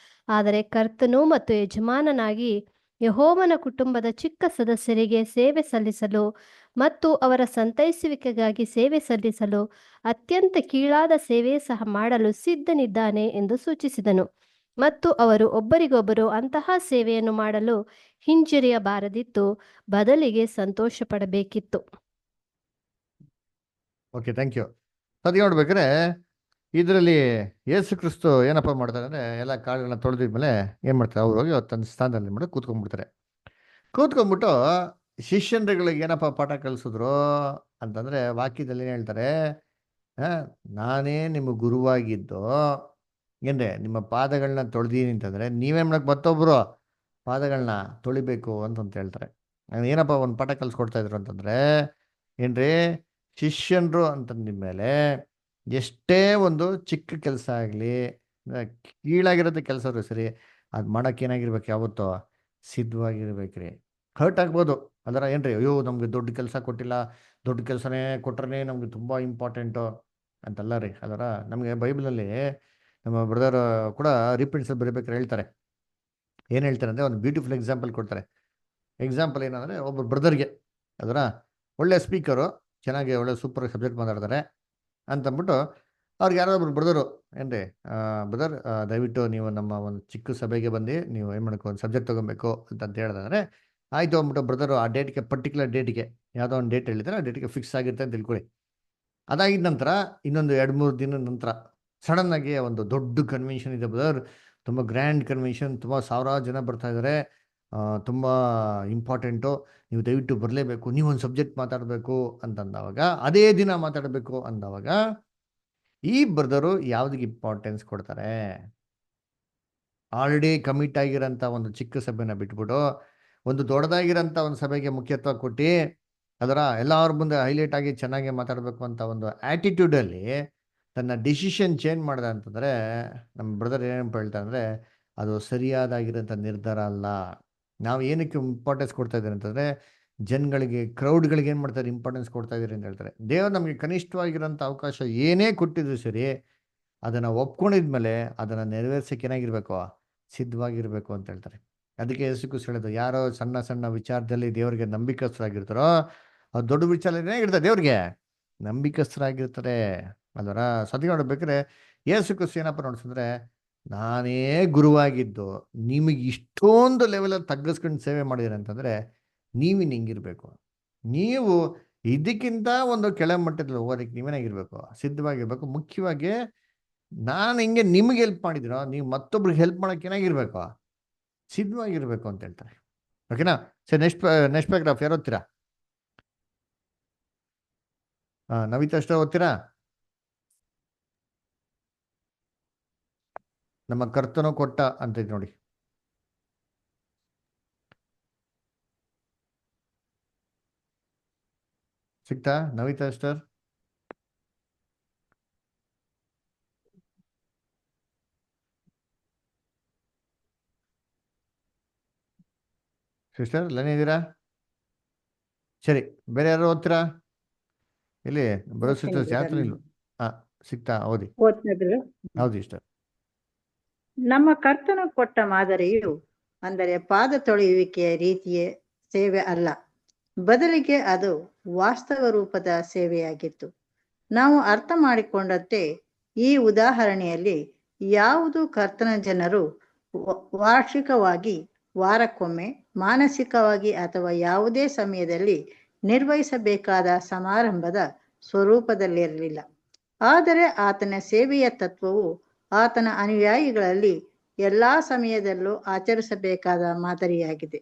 ಆದರೆ ಕರ್ತನು ಮತ್ತು ಯಜಮಾನನಾಗಿ ಯೆಹೋವನ ಕುಟುಂಬದ ಚಿಕ್ಕ ಸದಸ್ಯರಿಗೆ ಸೇವೆ ಸಲ್ಲಿಸಲು ಮತ್ತು ಅವರ ಸಂತೈಸುವಿಕೆಗಾಗಿ ಸೇವೆ ಸಲ್ಲಿಸಲು ಅತ್ಯಂತ ಕೀಳಾದ ಸೇವೆ ಸಹ ಮಾಡಲು ಸಿದ್ಧನಿದ್ದಾನೆ ಎಂದು ಸೂಚಿಸಿದನು. ಮತ್ತು ಅವರು ಒಬ್ಬರಿಗೊಬ್ಬರು ಅಂತಹ ಸೇವೆಯನ್ನು ಮಾಡಲು ಹಿಂಜರಿಯಬಾರದಿತ್ತು, ಬದಲಿಗೆ ಸಂತೋಷ ಪಡಬೇಕಿತ್ತು.
Okay, thank you. ಅದು ನೋಡ್ಬೇಕಾದ್ರೆ ಇದರಲ್ಲಿ ಯೇಸು ಕ್ರಿಸ್ತು ಏನಪ್ಪ ಮಾಡ್ತಾರೆ ಅಂದರೆ, ಎಲ್ಲ ಕಾಳುಗಳನ್ನ ತೊಳೆದಿದ್ಮೇಲೆ ಏನು ಮಾಡ್ತಾರೆ, ಅವ್ರು ಹೋಗಿ ತನ್ನ ಸ್ಥಾನದಲ್ಲಿ ಮಾಡಿ ಕೂತ್ಕೊಂಡ್ಬಿಡ್ತಾರೆ. ಕೂತ್ಕೊಂಡ್ಬಿಟ್ಟು ಶಿಷ್ಯಂದ್ರಗಳಿಗೆ ಏನಪ್ಪ ಪಾಠ ಕಲಿಸಿದ್ರು ಅಂತಂದರೆ, ವಾಕ್ಯದಲ್ಲಿ ಏನು ಹೇಳ್ತಾರೆ, ನಾನೇ ನಿಮ್ಮ ಗುರುವಾಗಿದ್ದು ಏನ್ರೆ ನಿಮ್ಮ ಪಾದಗಳನ್ನ ತೊಳೆದೀನಿ ಅಂತಂದರೆ ನೀವೇನು ಮಾಡಕ್ಕೆ ಮತ್ತೊಬ್ಬರು ಪಾದಗಳನ್ನ ತೊಳಿಬೇಕು ಅಂತಂತ ಹೇಳ್ತಾರೆ. ಏನಪ್ಪ ಒಂದು ಪಾಠ ಕಲಿಸ್ಕೊಡ್ತಾ ಇದ್ರು ಅಂತಂದರೆ, ಏನ್ರಿ ಶಿಷ್ಯನ್ರು ಅಂತಂದಿದ್ಮೇಲೆ ಎಷ್ಟೇ ಒಂದು ಚಿಕ್ಕ ಕೆಲಸ ಆಗಲಿ, ಕೀಳಾಗಿರೋದು ಕೆಲಸ ಸರಿ, ಅದು ಮಾಡೋಕೆ ಏನಾಗಿರ್ಬೇಕು, ಯಾವತ್ತೋ ಸಿದ್ಧವಾಗಿರ್ಬೇಕ್ರಿ. ಹರ್ಟ್ ಆಗ್ಬೋದು ಅದರ, ಏನ್ರಿ ಅಯ್ಯೋ ನಮಗೆ ದೊಡ್ಡ ಕೆಲಸ ಕೊಟ್ಟಿಲ್ಲ, ದೊಡ್ಡ ಕೆಲಸನೇ ಕೊಟ್ರೆ ನಮಗೆ ತುಂಬ ಇಂಪಾರ್ಟೆಂಟು ಅಂತಲ್ಲ ರೀ. ಅದರ ನಮಗೆ ಬೈಬಲಲ್ಲಿ ನಮ್ಮ ಬ್ರದರ್ ಕೂಡ ರಿಪೀಟ್ಸ್ ಬರೀಬೇಕಾದ್ರೆ ಹೇಳ್ತಾರೆ. ಏನು ಹೇಳ್ತಾರೆ ಅಂದರೆ, ಒಂದು ಬ್ಯೂಟಿಫುಲ್ ಎಕ್ಸಾಂಪಲ್ ಕೊಡ್ತಾರೆ. ಎಕ್ಸಾಂಪಲ್ ಏನಂದರೆ, ಒಬ್ಬ ಬ್ರದರ್ಗೆ ಅದರ ಒಳ್ಳೆ ಸ್ಪೀಕರು, ಚೆನ್ನಾಗಿ ಒಳ್ಳೆ ಸೂಪರ್ ಸಬ್ಜೆಕ್ಟ್ ಮಾತಾಡ್ತಾರೆ ಅಂತಂದ್ಬಿಟ್ಟು ಅವ್ರಿಗೆ ಯಾರೋ ಒಬ್ರು ಬ್ರದರು, ಏನ್ರಿ ಬ್ರದರ್ ದಯವಿಟ್ಟು ನೀವು ನಮ್ಮ ಒಂದು ಚಿಕ್ಕ ಸಭೆಗೆ ಬಂದು ನೀವು ಏನು ಮಾಡ್ಕೊ ಒಂದು ಸಬ್ಜೆಕ್ಟ್ ತೊಗೊಬೇಕು ಅಂತ ಹೇಳಿದ್ರೆ, ಆಯಿತು ಅಂದ್ಬಿಟ್ಟು ಬ್ರದರು ಆ ಡೇಟ್ಗೆ, ಪರ್ಟಿಕ್ಯುಲರ್ ಡೇಟ್ಗೆ ಯಾವುದೋ ಒಂದು ಡೇಟ್ ಹೇಳಿದ್ರೆ ಆ ಡೇಟ್ಗೆ ಫಿಕ್ಸ್ ಆಗಿರುತ್ತೆ ಅಂತ ತಿಳ್ಕೊಳ್ಳಿ. ಅದಾಗಿದ್ದ ನಂತರ ಇನ್ನೊಂದು 2-3 ದಿನದ ನಂತರ ಸಡನ್ನಾಗಿ ಒಂದು ದೊಡ್ಡ ಕನ್ವೆನ್ಷನ್ ಇದೆ ಬ್ರದರ್, ತುಂಬ ಗ್ರ್ಯಾಂಡ್ ಕನ್ವೆನ್ಷನ್, ತುಂಬ ಸಾವಿರಾರು ಜನ ಬರ್ತಾ ಇದ್ದಾರೆ, ತುಂಬ ಇಂಪಾರ್ಟೆಂಟು, ನೀವು ದಯವಿಟ್ಟು ಬರಲೇಬೇಕು, ನೀವೊಂದು ಸಬ್ಜೆಕ್ಟ್ ಮಾತಾಡಬೇಕು ಅಂತಂದವಾಗ, ಅದೇ ದಿನ ಮಾತಾಡಬೇಕು ಅಂದವಾಗ ಈ ಬ್ರದರು ಯಾವುದಕ್ಕೆ ಇಂಪಾರ್ಟೆನ್ಸ್ ಕೊಡ್ತಾರೆ? ಆಲ್ರೆಡಿ ಕಮಿಟ್ ಆಗಿರೋಂಥ ಒಂದು ಚಿಕ್ಕ ಸಭೆನ ಬಿಟ್ಬಿಟ್ಟು ಒಂದು ದೊಡ್ಡದಾಗಿರೋಂಥ ಒಂದು ಸಭೆಗೆ ಮುಖ್ಯತ್ವ ಕೊಟ್ಟು ಅದರ ಎಲ್ಲರ ಮುಂದೆ ಹೈಲೈಟ್ ಆಗಿ ಚೆನ್ನಾಗಿ ಮಾತಾಡಬೇಕು ಅಂತ ಒಂದು ಆ್ಯಟಿಟ್ಯೂಡಲ್ಲಿ ತನ್ನ ಡಿಸಿಷನ್ ಚೇಂಜ್ ಮಾಡಿದೆ ಅಂತಂದರೆ, ನಮ್ಮ ಬ್ರದರ್ ಏನಪ್ಪ ಹೇಳ್ತಾರೆ ಅಂದರೆ, ಅದು ಸರಿಯಾದಾಗಿರೋಂಥ ನಿರ್ಧಾರ ಅಲ್ಲ. ನಾವು ಏನಕ್ಕೆ ಇಂಪಾರ್ಟೆನ್ಸ್ ಕೊಡ್ತಾ ಇದ್ದೀರಿ ಅಂತಂದರೆ, ಜನಗಳಿಗೆ, ಕ್ರೌಡ್ಗಳಿಗೆ ಏನು ಮಾಡ್ತಾರೆ, ಇಂಪಾರ್ಟೆನ್ಸ್ ಕೊಡ್ತಾ ಇದ್ದೀರಿ ಅಂತ ಹೇಳ್ತಾರೆ. ದೇವರು ನಮಗೆ ಕನಿಷ್ಠವಾಗಿರೋಂಥ ಅವಕಾಶ ಏನೇ ಕೊಟ್ಟಿದ್ರು ಸರಿ, ಅದನ್ನು ಒಪ್ಕೊಂಡಿದ್ಮೇಲೆ ಅದನ್ನು ನೆರವೇರ್ಸೋಕೆ ಏನಾಗಿರಬೇಕು, ಸಿದ್ಧವಾಗಿರಬೇಕು ಅಂತ ಹೇಳ್ತಾರೆ. ಅದಕ್ಕೆ ಯೇಸು ಕ್ರಿಸ್ತ ಹೇಳೋದು, ಯಾರೋ ಸಣ್ಣ ಸಣ್ಣ ವಿಚಾರದಲ್ಲಿ ದೇವರಿಗೆ ನಂಬಿಕಸ್ಥರಾಗಿರ್ತಾರೋ ಅದು ದೊಡ್ಡ ವಿಚಾರ ಏನಾಗಿರ್ತಾರೆ, ದೇವ್ರಿಗೆ ನಂಬಿಕಸ್ಥರಾಗಿರ್ತಾರೆ. ಅದರ ಸದ್ಯ ನೋಡ್ಬೇಕಾದ್ರೆ ಯೇಸು ಕ್ರಿಸ್ತ ಏನಪ್ಪ ನೋಡ್ಸಿದ್ರೆ, ನಾನೇ ಗುರುವಾಗಿದ್ದು ನಿಮಗೆ ಇಷ್ಟೊಂದು ಲೆವೆಲಲ್ಲಿ ತಗ್ಗಿಸ್ಕೊಂಡು ಸೇವೆ ಮಾಡಿದ್ರೆ ಅಂತಂದರೆ ನೀವಿನ್ನು ಹಿಂಗಿರ್ಬೇಕು. ನೀವು ಇದಕ್ಕಿಂತ ಒಂದು ಕೆಳ ಮಟ್ಟದಲ್ಲಿ ಹೋಗೋದಕ್ಕೆ ನೀವೇನಾಗಿರ್ಬೇಕು, ಸಿದ್ಧವಾಗಿರ್ಬೇಕು. ಮುಖ್ಯವಾಗಿ ನಾನು ಹಿಂಗೆ ನಿಮ್ಗೆ ಹೆಲ್ಪ್ ಮಾಡಿದಿರೋ, ನೀವು ಮತ್ತೊಬ್ರಿಗೆ ಹೆಲ್ಪ್ ಮಾಡೋಕೆ ಏನಾಗಿರ್ಬೇಕು, ಸಿದ್ಧವಾಗಿರ್ಬೇಕು ಅಂತ ಹೇಳ್ತಾರೆ. ಓಕೆನಾ? ಸರಿ, ನೆಕ್ಸ್ಟ್ ಪ್ಯಾರಾಗ್ರಾಫ್ ಯಾರು ಓದ್ತೀರಾ? ನವಿತಾ ಅಷ್ಟೇ ಓದ್ತೀರಾ? ನಮ್ಮ ಕರ್ತನು ಕೊಟ್ಟ ಅಂತ ನೋಡಿ. ಸಿಕ್ತಾ ನವಿತಾ ಸಿಸ್ಟರ್? ಸಿಸ್ಟರ್ ಇದ್ದೀರಾ? ಸರಿ, ಬೇರೆ ಯಾರು ಓದ್ತೀರಾ? ಇಲ್ಲಿ ಬರೋ ಸಿಸ್ಟರ್ಸ್ ಯಾತ್ರ ಇಲ್ಲ. ಸಿಕ್ತಾ? ಓದಿ. ಹೌದು ಇಷ್ಟ.
ನಮ್ಮ ಕರ್ತನು ಕೊಟ್ಟ ಮಾದರಿಯು ಅಂದರೆ ಪಾದ ತೊಳೆಯುವಿಕೆಯ ರೀತಿಯ ಸೇವೆ ಅಲ್ಲ, ಬದಲಿಗೆ ಅದು ವಾಸ್ತವ ರೂಪದ ಸೇವೆಯಾಗಿತ್ತು. ನಾವು ಅರ್ಥ ಮಾಡಿಕೊಂಡಂತೆ ಈ ಉದಾಹರಣೆಯಲ್ಲಿ ಯಾವುದು ಕರ್ತನ ಜನರು ವಾರ್ಷಿಕವಾಗಿ, ವಾರಕ್ಕೊಮ್ಮೆ, ಮಾನಸಿಕವಾಗಿ ಅಥವಾ ಯಾವುದೇ ಸಮಯದಲ್ಲಿ ನಿರ್ವಹಿಸಬೇಕಾದ ಸಮಾರಂಭದ ಸ್ವರೂಪದಲ್ಲಿರಲಿಲ್ಲ. ಆದರೆ ಆತನ ಸೇವೆಯ ತತ್ವವು ಆತನ ಅನುಯಾಯಿಗಳಲ್ಲಿ ಎಲ್ಲಾ ಸಮಯದಲ್ಲೂ ಆಚರಿಸಬೇಕಾದ ಮಾದರಿಯಾಗಿದೆ.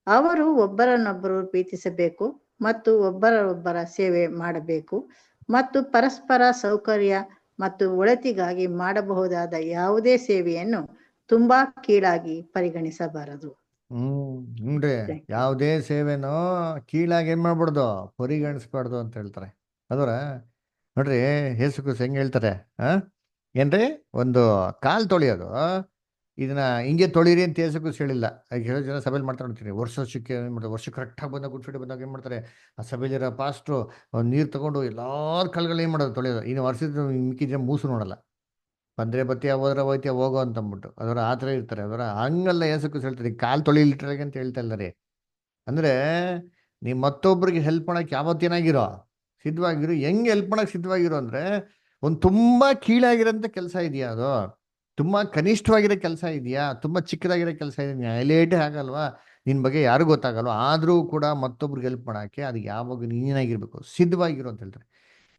ಅವರು ಒಬ್ಬರನ್ನೊಬ್ಬರು ಪ್ರೀತಿಸಬೇಕು ಮತ್ತು ಒಬ್ಬರೊಬ್ಬರ ಸೇವೆ ಮಾಡಬೇಕು ಮತ್ತು ಪರಸ್ಪರ ಸೌಕರ್ಯ ಮತ್ತು ಒಳಿತಿಗಾಗಿ ಮಾಡಬಹುದಾದ ಯಾವುದೇ ಸೇವೆಯನ್ನು ತುಂಬಾ ಕೀಳಾಗಿ ಪರಿಗಣಿಸಬಾರದು.
ನೋಡ್ರಿ, ಯಾವುದೇ ಸೇವೆನೋ ಕೀಳಾಗಿ ಏನ್ ಮಾಡ್ಬಾರ್ದು, ಪರಿಗಣಿಸ್ಬಾರ್ದು ಅಂತ ಹೇಳ್ತಾರೆ. ಅದರ ನೋಡ್ರಿ, ಯೇಸು ಕ್ರಿಸ್ತ ಹೆಂಗ್ ಹೇಳ್ತಾರೆ, ಏನ್ರಿ ಒಂದು ಕಾಲ್ ತೊಳೆಯೋದು, ಇದನ್ನ ಹಿಂಗೆ ತೊಳಿರಿ ಅಂತ ಯೇಸು ಕ್ರಿಸ್ತ ಹೇಳಿಲ್ಲ. ಈಗ ಹೇಳೋ ಜನ ಸಭೆಯಲ್ಲಿ ಮಾಡ್ತಾ ನೋಡ್ತೀನಿ, ವರ್ಷಕ್ಕೆ ಏನು ಮಾಡ್ತಾರೆ, ವರ್ಷ ಕರೆಕ್ಟಾಗಿ ಬಂದಾಗ ಗುಡ್ ಫ್ರೈಡೆ ಬಂದಾಗ ಏನು ಮಾಡ್ತಾರೆ, ಆ ಸಭೆಯಲ್ಲಿರೋ ಪಾಸ್ಟ್ರು ನೀರು ತಗೊಂಡು ಎಲ್ಲಾರ ಕಾಲ್ಗಳು ಏನು ಮಾಡೋದು, ತೊಳೆಯೋದು. ಇನ್ನು ವರ್ಷದ ಮಿಕ್ಕಿದ್ರೆ ಮೂಸು ನೋಡಲ್ಲ, ಬಂದರೆ ಬತ್ತಿ ಹೋದ್ರೆ ಹೋಯ್ತೀಯ ಹೋಗೋ ಅಂತಂದ್ಬಿಟ್ಟು ಅದರ ಆ ಥರ ಇರ್ತಾರೆ. ಅದರ ಹಂಗಲ್ಲ ಯೇಸು ಕ್ರಿಸ್ತ ಹೇಳ್ತಾರೆ, ಕಾಲು ತೊಳಿಲಿಟ್ರಾಗೆ ಅಂತ ಹೇಳ್ತಾ ಇಲ್ಲ ರೀ. ಅಂದರೆ ನೀವು ಮತ್ತೊಬ್ರಿಗೆ ಹೆಲ್ಪ್ ಮಾಡಕ್ಕೆ ಯಾವತ್ತೇನಾಗಿರೋ ಸಿದ್ಧವಾಗಿರು. ಹೆಂಗೆ ಹೆಲ್ಪ್ ಮಾಡಕ್ಕೆ ಸಿದ್ಧವಾಗಿರು ಅಂದರೆ, ಒಂದು ತುಂಬ ಕೀಳಾಗಿರೋಂಥ ಕೆಲಸ ಇದೆಯಾ, ಅದು ತುಂಬ ಕನಿಷ್ಠವಾಗಿರೋ ಕೆಲಸ ಇದೆಯಾ, ತುಂಬ ಚಿಕ್ಕದಾಗಿರೋ ಕೆಲಸ ಇದೆಯಾ, ಹೈಲೈಟೇ ಆಗಲ್ವಾ, ನಿನ್ನ ಬಗ್ಗೆ ಯಾರು ಗೊತ್ತಾಗಲ್ವ, ಆದರೂ ಕೂಡ ಮತ್ತೊಬ್ರಿಗೆ ಹೆಲ್ಪ್ ಮಾಡೋಕ್ಕೆ ಅದು ಯಾವಾಗ ನೀನಾಗಿರ್ಬೇಕು, ಸಿದ್ಧವಾಗಿರು ಅಂತ ಹೇಳ್ತಾರೆ.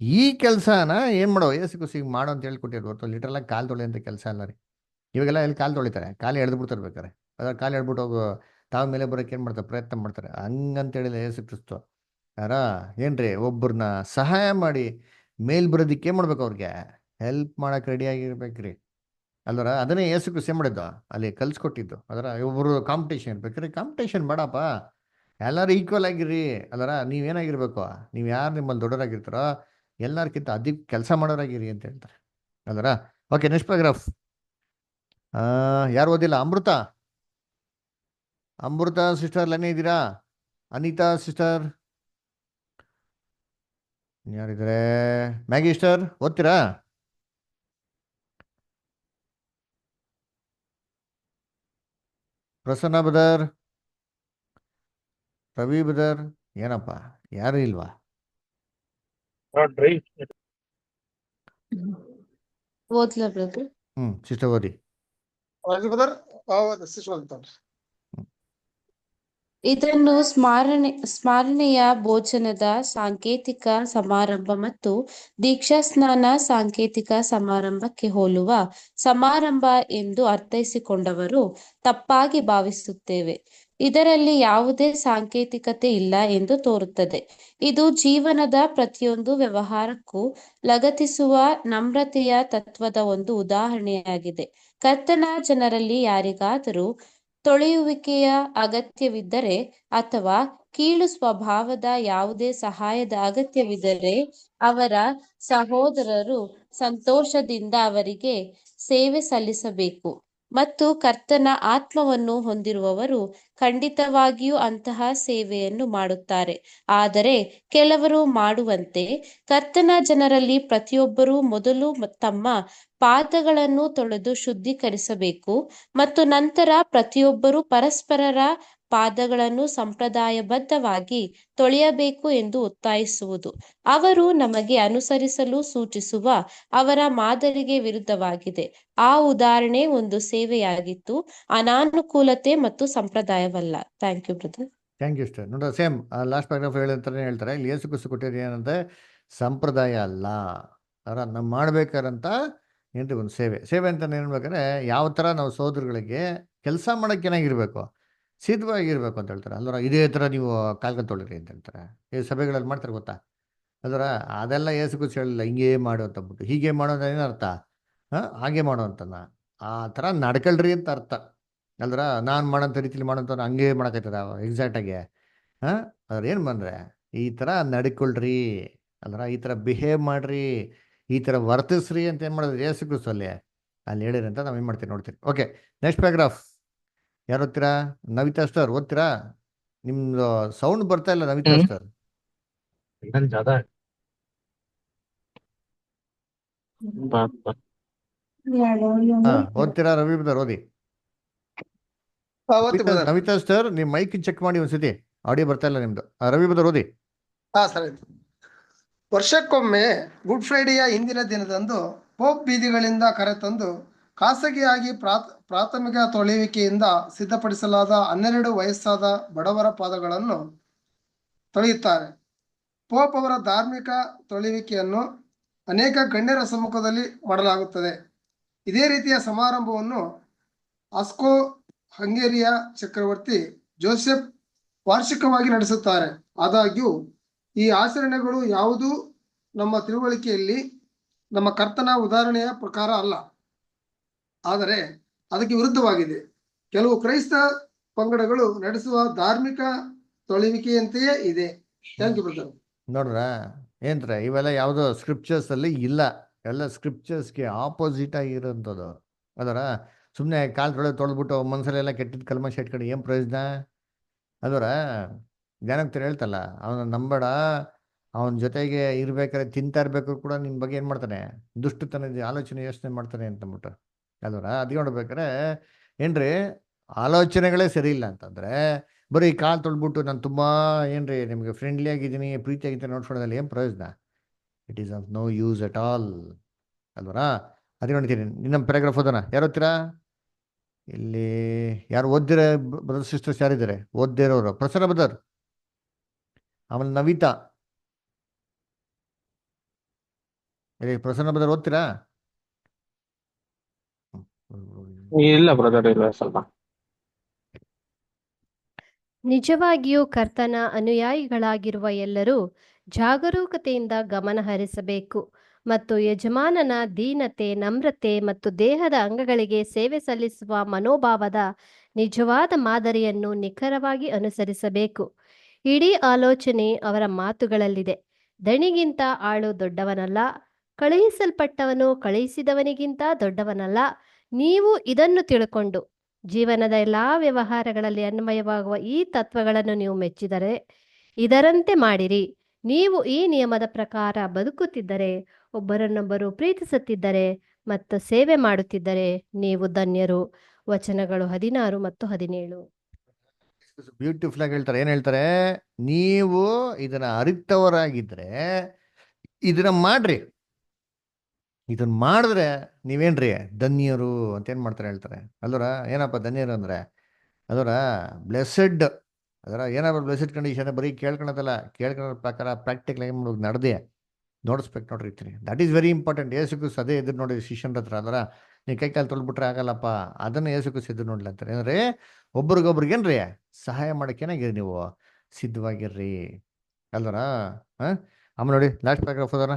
ಈ ಕೆಲಸನ ಏನು ಮಾಡೋ ಏಸು ಕುಸಿಗೆ ಮಾಡೋ ಅಂತ ಹೇಳ್ಕೊಟ್ಟಿರೋ ಹೊರತು ಲಿಟ್ರಲಾಗಿ ಕಾಲು ತೊಳೆ ಅಂತ ಕೆಲಸ ಅಲ್ಲ ರೀ. ಇವಾಗೆಲ್ಲ ಎಲ್ಲಿ ಕಾಲು ತೊಳಿತಾರೆ, ಕಾಲು ಎಳೆದು ಬಿಡ್ತಾರೆ ಬೇಕಾರೆ, ಅದ್ರ ಕಾಲು ಎಳ್ಬಿಟ್ಟು ಹೋಗು ತಾವು ಮೇಲೆ ಬರೋಕೆ ಏನು ಮಾಡ್ತಾರೆ, ಪ್ರಯತ್ನ ಮಾಡ್ತಾರೆ. ಹಂಗಂತೇಳಿಲ್ಲ ಏಸು ಕ್ರಿಸ್ತು ಯಾರ ಏನ್ರಿ, ಒಬ್ಬರನ್ನ ಸಹಾಯ ಮಾಡಿ ಮೇಲ್ ಬರೋದಕ್ಕೆ ಏನು ಮಾಡ್ಬೇಕು, ಅವ್ರಿಗೆ ಹೆಲ್ಪ್ ಮಾಡಕ್ಕೆ ರೆಡಿಯಾಗಿರ್ಬೇಕ್ರಿ ಅಲ್ವರ. ಅದನ್ನೇ ಏಸು ಕ್ರಿಸ್ತು ಏನು ಮಾಡಿದ್ದು ಅಲ್ಲಿ ಕಲ್ಸ್ಕೊಟ್ಟಿದ್ದು. ಅದರ ಒಬ್ಬರು ಕಾಂಪಿಟೇಷನ್ ಇರ್ಬೇಕ್ರಿ, ಕಾಂಪಿಟೇಷನ್ ಬೇಡಪ್ಪ, ಎಲ್ಲರೂ ಈಕ್ವಲ್ ಆಗಿರಿ ಅಲ್ವರ. ನೀವೇನಾಗಿರ್ಬೇಕು, ನೀವು ಯಾರು ನಿಮ್ಮಲ್ಲಿ ದೊಡ್ಡವರಾಗಿರ್ತಾರೋ ಎಲ್ಲರಿಗಿಂತ ಅದಕ್ಕೆ ಕೆಲಸ ಮಾಡೋರಾಗಿರಿ ಅಂತ ಹೇಳ್ತಾರೆ ಅಲ್ವರ. Okay, next paragraph. ಯಾರು ಓದಿಲ್ಲ? ಅಮೃತ ಸಿಸ್ಟರ್ ಲೈನೇ ಇದ್ದೀರಾ? ಅನಿತಾ ಸಿಸ್ಟರ್ ಯಾರಿದ್ದಾರೆ? ಮ್ಯಾಗಿ ಸಿಸ್ಟರ್ ಓದ್ತೀರಾ? ಪ್ರಸನ್ನ ಬದರ್, ರವಿ ಬದರ್, ಏನಪ್ಪ ಯಾರು ಇಲ್ವಾ?
ಓದ್ಲಾ ಬ್ರದರ್?
ಸಿಸ್ಟರ್ ಓದಿ.
ಇದನ್ನು ಸ್ಮರಣೆಯ ಭೋಜನದ ಸಾಂಕೇತಿಕ ಸಮಾರಂಭ ಮತ್ತು ದೀಕ್ಷಾಸ್ನಾನ ಸಾಂಕೇತಿಕ ಸಮಾರಂಭಕ್ಕೆ ಹೋಲುವ ಸಮಾರಂಭ ಎಂದು ಅರ್ಥೈಸಿಕೊಂಡವರು ತಪ್ಪಾಗಿ ಭಾವಿಸುತ್ತೇವೆ. ಇದರಲ್ಲಿ ಯಾವುದೇ ಸಾಂಕೇತಿಕತೆ ಇಲ್ಲ ಎಂದು ತೋರುತ್ತದೆ. ಇದು ಜೀವನದ ಪ್ರತಿಯೊಂದು ವ್ಯವಹಾರಕ್ಕೂ ಲಗತ್ತಿಸುವ ನಮ್ರತೆಯ ತತ್ವದ ಒಂದು ಉದಾಹರಣೆಯಾಗಿದೆ. ಕರ್ತನ ಜನರಲ್ಲಿ ಯಾರಿಗಾದರೂ ತೊಳೆಯುವಿಕೆಯ ಅಗತ್ಯವಿದ್ದರೆ ಅಥವಾ ಕೀಳು ಸ್ವಭಾವದ ಯಾವುದೇ ಸಹಾಯದ ಅಗತ್ಯವಿದ್ದರೆ ಅವರ ಸಹೋದರರು ಸಂತೋಷದಿಂದ ಅವರಿಗೆ ಸೇವೆ ಸಲ್ಲಿಸಬೇಕು ಮತ್ತು ಕರ್ತನ ಆತ್ಮವನ್ನು ಹೊಂದಿರುವವರು ಖಂಡಿತವಾಗಿಯೂ ಅಂತಹ ಸೇವೆಯನ್ನು ಮಾಡುತ್ತಾರೆ. ಆದರೆ ಕೆಲವರು ಮಾಡುವಂತೆ ಕರ್ತನ ಜನರಲ್ಲಿ ಪ್ರತಿಯೊಬ್ಬರೂ ಮೊದಲು ತಮ್ಮ ಪಾದಗಳನ್ನು ತೊಳೆದು ಶುದ್ಧೀಕರಿಸಬೇಕು ಮತ್ತು ನಂತರ ಪ್ರತಿಯೊಬ್ಬರೂ ಪರಸ್ಪರರ ಪಾದಗಳನ್ನು ಸಂಪ್ರದಾಯಬದ್ಧವಾಗಿ ತೊಳೆಯಬೇಕು ಎಂದು ಒತ್ತಾಯಿಸುವುದು ಅವರು ನಮಗೆ ಅನುಸರಿಸಲು ಸೂಚಿಸುವ ಅವರ ಮಾದರಿಗೆ ವಿರುದ್ಧವಾಗಿದೆ. ಆ ಉದಾಹರಣೆ ಒಂದು ಸೇವೆಯಾಗಿತ್ತು, ಅನಾನುಕೂಲತೆ ಮತ್ತು ಸಂಪ್ರದಾಯವಲ್ಲ. Thank you brother.
Thank you sister. ನೋಡ್ರ ಸೇಮ್ ಲಾಸ್ಟ್ ಪ್ಯಾರಾಗ್ರಾಫ್ ಹೇಳ್ತಾರೆ, ಇಲ್ಲಿ ಯೇಸು ಕ್ರಿಸ್ತು ಕೊಟ್ಟಿದ್ದು ಏನಂದ್ರೆ ಸಂಪ್ರದಾಯ ಅಲ್ಲ, ಅದರ ನಾವು ಮಾಡ್ಬೇಕಾರಂತ ಏನ್ರಿ ಒಂದು ಸೇವೆ ಅಂತ ಹೇಳ್ಬೇಕಾದ್ರೆ ಯಾವ ಥರ ನಾವು ಸೋದರಗಳಿಗೆ ಕೆಲಸ ಮಾಡೋಕ್ಕೆ ಏನಾಗಿರ್ಬೇಕು, ಸಿದ್ಧವಾಗಿರ್ಬೇಕು ಅಂತ ಹೇಳ್ತಾರೆ ಅಲ್ವರ. ಇದೇ ಥರ ನೀವು ಕಾಲ್ಕ ತೊಳಿರಿ ಅಂತ ಹೇಳ್ತಾರೆ. ಈ ಸಭೆಗಳಲ್ಲಿ ಮಾಡ್ತಾರೆ ಗೊತ್ತಾ ಅಲ್ವರ. ಅದೆಲ್ಲ ಯೇಸು ಕ್ರಿಸ್ತು ಹೇಳಿಲ್ಲ ಹಿಂಗೇ ಮಾಡು ಅಂತ ಅಂದ್ಬಿಟ್ಟು. ಹೀಗೆ ಮಾಡೋದು ಏನರ್ಥ, ಹಾಗೆ ಮಾಡೋ ಅಂತನ ಆ ಥರ ನಡ್ಕೊಳ್ರಿ ಅಂತ ಅರ್ಥ ಅಲ್ವರ. ನಾನು ಮಾಡೋಂಥ ರೀತಿಲಿ ಮಾಡೋಂಥ ಹಂಗೆ ಮಾಡೋಕೈತದ ಎಕ್ಸಾಕ್ಟಾಗಿ ಅದ್ರ ಏನು ಬಂದರೆ ಈ ಥರ ನಡ್ಕೊಳ್ರಿ ಅಲ್ವರ, ಈ ಥರ ಬಿಹೇವ್ ಮಾಡ್ರಿ, ಈ ಥರ ವರ್ತಿಸ್ರಿ ಅಂತ ಏನು ಮಾಡಿದ್ರೆ ಯೇಸು ಕ್ರಿಸ್ತು ಅಲ್ಲಿ ಹೇಳಿರಿ ಅಂತ ನಾವು ಏನು ಮಾಡ್ತೀವಿ ನೋಡ್ತೀವಿ. ಓಕೆ, ನೆಕ್ಸ್ಟ್ ಪ್ಯಾರಾಗ್ರಾಫ್ ಯಾರು ಓದ್ತೀರಾ? ನವಿತಾ ಸ್ಟರ್ ಓದ್ತೀರಾ? ನಿಮ್ದು ಸೌಂಡ್ ಬರ್ತಾ ಇಲ್ಲ ನವಿತಾ ಸ್ಟರ್. ಓದ್ತೀರಾ? ರವಿ ಬ್ರದರ್ ಓದಿ. ನವಿತಾ ಸ್ಟರ್ ನಿಮ್ ಮೈಕ್ ಚೆಕ್ ಮಾಡಿ ಒಂದ್ಸತಿ, ಆಡಿಯೋ ಬರ್ತಾ ಇಲ್ಲ ನಿಮ್ದು. ರವಿ ಬ್ರದರ್ ಓದಿ.
ಸರಿ. ವರ್ಷಕ್ಕೊಮ್ಮೆ ಗುಡ್ ಫ್ರೈಡೆಯ ಹಿಂದಿನ ದಿನದಂದು ಪೋಪ್ ಬೀದಿಗಳಿಂದ ಕರೆತಂದು ಖಾಸಗಿಯಾಗಿ ಪ್ರಾಥಮಿಕ ತೊಳೆಯುವಿಕೆಯಿಂದ ಸಿದ್ಧಪಡಿಸಲಾದ 12 ವಯಸ್ಸಾದ ಬಡವರ ಪಾದಗಳನ್ನು ತೊಳೆಯುತ್ತಾರೆ. ಪೋಪ್ ಅವರ ಧಾರ್ಮಿಕ ತೊಳೆಯುವಿಕೆಯನ್ನು ಅನೇಕ ಗಣ್ಯರ ಸಮ್ಮುಖದಲ್ಲಿ ಮಾಡಲಾಗುತ್ತದೆ. ಇದೇ ರೀತಿಯ ಸಮಾರಂಭವನ್ನು ಆಸ್ಕೋ ಹಂಗೇರಿಯ ಚಕ್ರವರ್ತಿ ಜೋಸೆಫ್ ವಾರ್ಷಿಕವಾಗಿ ನಡೆಸುತ್ತಾರೆ. ಆದಾಗ್ಯೂ ಈ ಆಚರಣೆಗಳು ಯಾವುದೂ ನಮ್ಮ ತಿಳುವಳಿಕೆಯಲ್ಲಿ ನಮ್ಮ ಕರ್ತನ ಉದಾಹರಣೆಯ ಪ್ರಕಾರ ಅಲ್ಲ, ಆದರೆ ಅದಕ್ಕೆ ವಿರುದ್ಧವಾಗಿದೆ. ಕೆಲವು ಕ್ರೈಸ್ತ ಪಂಗಡಗಳು ನಡೆಸುವ ಧಾರ್ಮಿಕ ತೊಳೆಯುವಿಕೆಯಂತೆಯೇ ಇದೆ. Thank you brother.
ನೋಡ್ರ ಏನ್ರ ಇವೆಲ್ಲ ಯಾವುದೋ ಸ್ಕ್ರಿಪ್ಚರ್ಸ್ ಅಲ್ಲಿ ಇಲ್ಲ, ಎಲ್ಲ ಸ್ಕ್ರಿಪ್ಚರ್ಸ್ಗೆ ಆಪೋಸಿಟ್ ಆಗಿರೋಂಥದ್ದು ಅದರ. ಸುಮ್ಮನೆ ಕಾಲು ತೊಳೆದ್ಬಿಟ್ಟು ಮನಸ್ಸಲ್ಲೆಲ್ಲ ಕೆಟ್ಟಿದ್ದು ಕಲ್ಮಶ ಇಟ್ಕೊಂಡು ಏನು ಪ್ರಯೋಜನ ಅದರ. ಜ್ಞಾನೋಕ್ತರು ಹೇಳ್ತಲ್ಲ, ಅವನ ನಂಬೇಡ, ಅವನ ಜೊತೆಗೆ ಇರ್ಬೇಕಾದ್ರೆ ತಿಂತಾ ಇರ್ಬೇಕು ಕೂಡ ನಿನ್ನ ಬಗ್ಗೆ ಏನು ಮಾಡ್ತಾನೆ, ದುಷ್ಟತನದ ಆಲೋಚನೆ ಯೋಚನೆ ಮಾಡ್ತಾನೆ ಅಂತಂದ್ಬಿಟ್ಟು ಅಲ್ವರ. ಅದು ನೋಡ್ಬೇಕಾರೆ ಏನ್ರಿ ಆಲೋಚನೆಗಳೇ ಸರಿ ಇಲ್ಲ ಅಂತಂದ್ರೆ ಬರೀ ಕಾಲು ತೊಳ್ಬಿಟ್ಟು ನಾನು ತುಂಬ ಏನ್ರಿ ನಿಮಗೆ ಫ್ರೆಂಡ್ಲಿ ಆಗಿದ್ದೀನಿ ಪ್ರೀತಿ ಆಗಿದ್ದೀನಿ ನೋಡ್ಕೊಳ್ಳೋದ್ರಲ್ಲಿ ಏನು ಪ್ರಯೋಜನ? It is of no use at all ಅಲ್ವರಾ? ಅದೇ ನೋಡ್ತೀನಿ ಇನ್ನೊಂದು ಪ್ಯಾರಾಗ್ರಾಫ್ ಓದೋಣ. ಯಾರು ಓದ್ತೀರಾ ಇಲ್ಲಿ? ಯಾರು ಓದ್ದಿರ ಬ್ರದರ್ ಸಿಸ್ಟರ್ಸ್ ಯಾರಿದ್ದಾರೆ ಓದ್ದಿರೋರು? ಪ್ರಸನ್ನ ಬದರ್, ಆಮೇಲೆ ನವಿತಾ. ಪ್ರಸನ್ನ ಬದರ್ ಓದ್ತೀರಾ?
ಇಲ್ಲ ಬ್ರದರ್, ಇಲ್ಲ ಸ್ವಲ್ಪ.
ನಿಜವಾಗಿಯೂ ಕರ್ತನ ಅನುಯಾಯಿಗಳಾಗಿರುವ ಎಲ್ಲರೂ ಜಾಗರೂಕತೆಯಿಂದ ಗಮನ ಹರಿಸಬೇಕು ಮತ್ತು ಯಜಮಾನನ ದೀನತೆ, ನಮ್ರತೆ ಮತ್ತು ದೇಹದ ಅಂಗಗಳಿಗೆ ಸೇವೆ ಸಲ್ಲಿಸುವ ಮನೋಭಾವದ ನಿಜವಾದ ಮಾದರಿಯನ್ನು ನಿಖರವಾಗಿ ಅನುಸರಿಸಬೇಕು. ಇಡೀ ಆಲೋಚನೆ ಅವರ ಮಾತುಗಳಲ್ಲಿದೆ. ದಣಿಗಿಂತ ಆಳು ದೊಡ್ಡವನಲ್ಲ, ಕಳುಹಿಸಲ್ಪಟ್ಟವನು ಕಳುಹಿಸಿದವನಿಗಿಂತ ದೊಡ್ಡವನಲ್ಲ. ನೀವು ಇದನ್ನು ತಿಳ್ಕೊಂಡು ಜೀವನದ ಎಲ್ಲಾ ವ್ಯವಹಾರಗಳಲ್ಲಿ ಅನ್ವಯವಾಗುವ ಈ ತತ್ವಗಳನ್ನು ನೀವು ಮೆಚ್ಚಿದರೆ ಇದರಂತೆ ಮಾಡಿರಿ. ನೀವು ಈ ನಿಯಮದ ಪ್ರಕಾರ ಬದುಕುತ್ತಿದ್ದರೆ, ಒಬ್ಬರನ್ನೊಬ್ಬರು ಪ್ರೀತಿಸುತ್ತಿದ್ದರೆ ಮತ್ತು ಸೇವೆ ಮಾಡುತ್ತಿದ್ದರೆ ನೀವು ಧನ್ಯರು. ವಚನಗಳು 16 ಮತ್ತು 17.
ಬ್ಯೂಟಿಫುಲ್ ಆಗಿ ಹೇಳ್ತಾರೆ. ಏನ್ ಹೇಳ್ತಾರೆ? ನೀವು ಇದನ್ನ ಅರಿತವರಾಗಿದ್ರೆ ಇದನ್ನ ಮಾಡ್ರಿ. ಇದನ್ನ ಮಾಡಿದ್ರೆ ನೀವೇನ್ರಿ ಧನ್ಯರು ಅಂತ ಏನ್ ಮಾಡ್ತಾರೆ ಹೇಳ್ತಾರೆ ಅಲ್ವರ? ಏನಪ್ಪ ಧನ್ಯರು ಅಂದ್ರೆ ಅದರ ಬ್ಲೆಸ್ಸೆಡ್. ಅದರ ಏನಪ್ಪ ಬ್ಲೆಸ್ಸೆಡ್ ಕಂಡೀಷನ್? ಬರೀ ಕೇಳ್ಕೊಳೋದಲ್ಲ, ಕೇಳ್ಕೊಳೋ ಪ್ರಕಾರ ಪ್ರಾಕ್ಟಿಕಲ್ ಆಗಿ ನಡೆದೇ ನೋಡಿಸ್ಬೇಕು ನೋಡ್ರಿ. That is very important. ಏಸು ಕ್ರಿಸ್ತು ಅದೇ ಎದುರು ನೋಡಿ ಶಿಷ್ಯನ ಹತ್ರ ಅದರ ನೀವು ಕೈ ಕಾಲು ತೊಳ್ಬಿಟ್ರೆ ಆಗಲ್ಲಪ್ಪ, ಅದನ್ನು ಏಸು ಕ್ರಿಸ್ತು ಎದುರು ನೋಡ್ಲಿ ಅಂತಾರೆ. ಅಂದ್ರೆ ಒಬ್ರಿಗೊಬ್ರಿಗೇನ್ರಿ ಸಹಾಯ ಮಾಡೋಕ್ಕೇನಾಗಿರಿ ನೀವು ಸಿದ್ಧವಾಗಿರ್ರಿ ಅಲ್ವರ? ಆಮೇಲೆ ನೋಡಿ ಲಾಸ್ಟ್ ಪ್ಯಾರಾಗ್ರಾಫ್ ಅದರ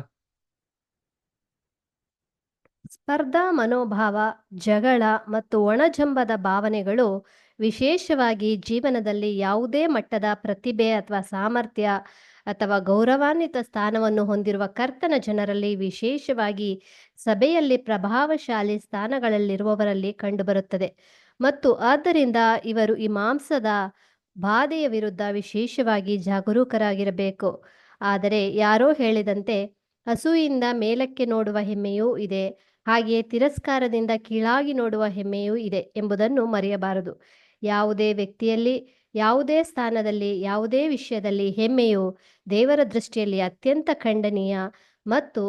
ಸ್ಪರ್ಧಾ ಮನೋಭಾವ, ಜಗಳ ಮತ್ತು ಒಣಜಂಬದ ಭಾವನೆಗಳು ವಿಶೇಷವಾಗಿ ಜೀವನದಲ್ಲಿ ಯಾವುದೇ ಮಟ್ಟದ ಪ್ರತಿಭೆ ಅಥವಾ ಸಾಮರ್ಥ್ಯ ಅಥವಾ ಗೌರವಾನ್ವಿತ ಸ್ಥಾನವನ್ನು ಹೊಂದಿರುವ ಕರ್ತನ ಜನರಲ್ಲಿ, ವಿಶೇಷವಾಗಿ ಸಭೆಯಲ್ಲಿ ಪ್ರಭಾವಶಾಲಿ ಸ್ಥಾನಗಳಲ್ಲಿರುವವರಲ್ಲಿ ಕಂಡುಬರುತ್ತದೆ. ಮತ್ತು ಆದ್ದರಿಂದ ಇವರು ಈ ಮಾಂಸದ ಬಾಧೆಯ ವಿರುದ್ಧ ವಿಶೇಷವಾಗಿ ಜಾಗರೂಕರಾಗಿರಬೇಕು. ಆದರೆ ಯಾರೋ ಹೇಳಿದಂತೆ ಅಸೂಯಿಂದ ಮೇಲಕ್ಕೆ ನೋಡುವ ಹೆಮ್ಮೆಯೂ ಇದೆ, ಹಾಗೆಯೇ ತಿರಸ್ಕಾರದಿಂದ ಕೀಳಾಗಿ ನೋಡುವ ಹೆಮ್ಮೆಯೂ ಇದೆ ಎಂಬುದನ್ನು ಮರೆಯಬಾರದು. ಯಾವುದೇ ವ್ಯಕ್ತಿಯಲ್ಲಿ, ಯಾವುದೇ ಸ್ಥಾನದಲ್ಲಿ, ಯಾವುದೇ ವಿಷಯದಲ್ಲಿ ಹೆಮ್ಮೆಯು ದೇವರ ದೃಷ್ಟಿಯಲ್ಲಿ ಅತ್ಯಂತ ಖಂಡನೀಯ ಮತ್ತು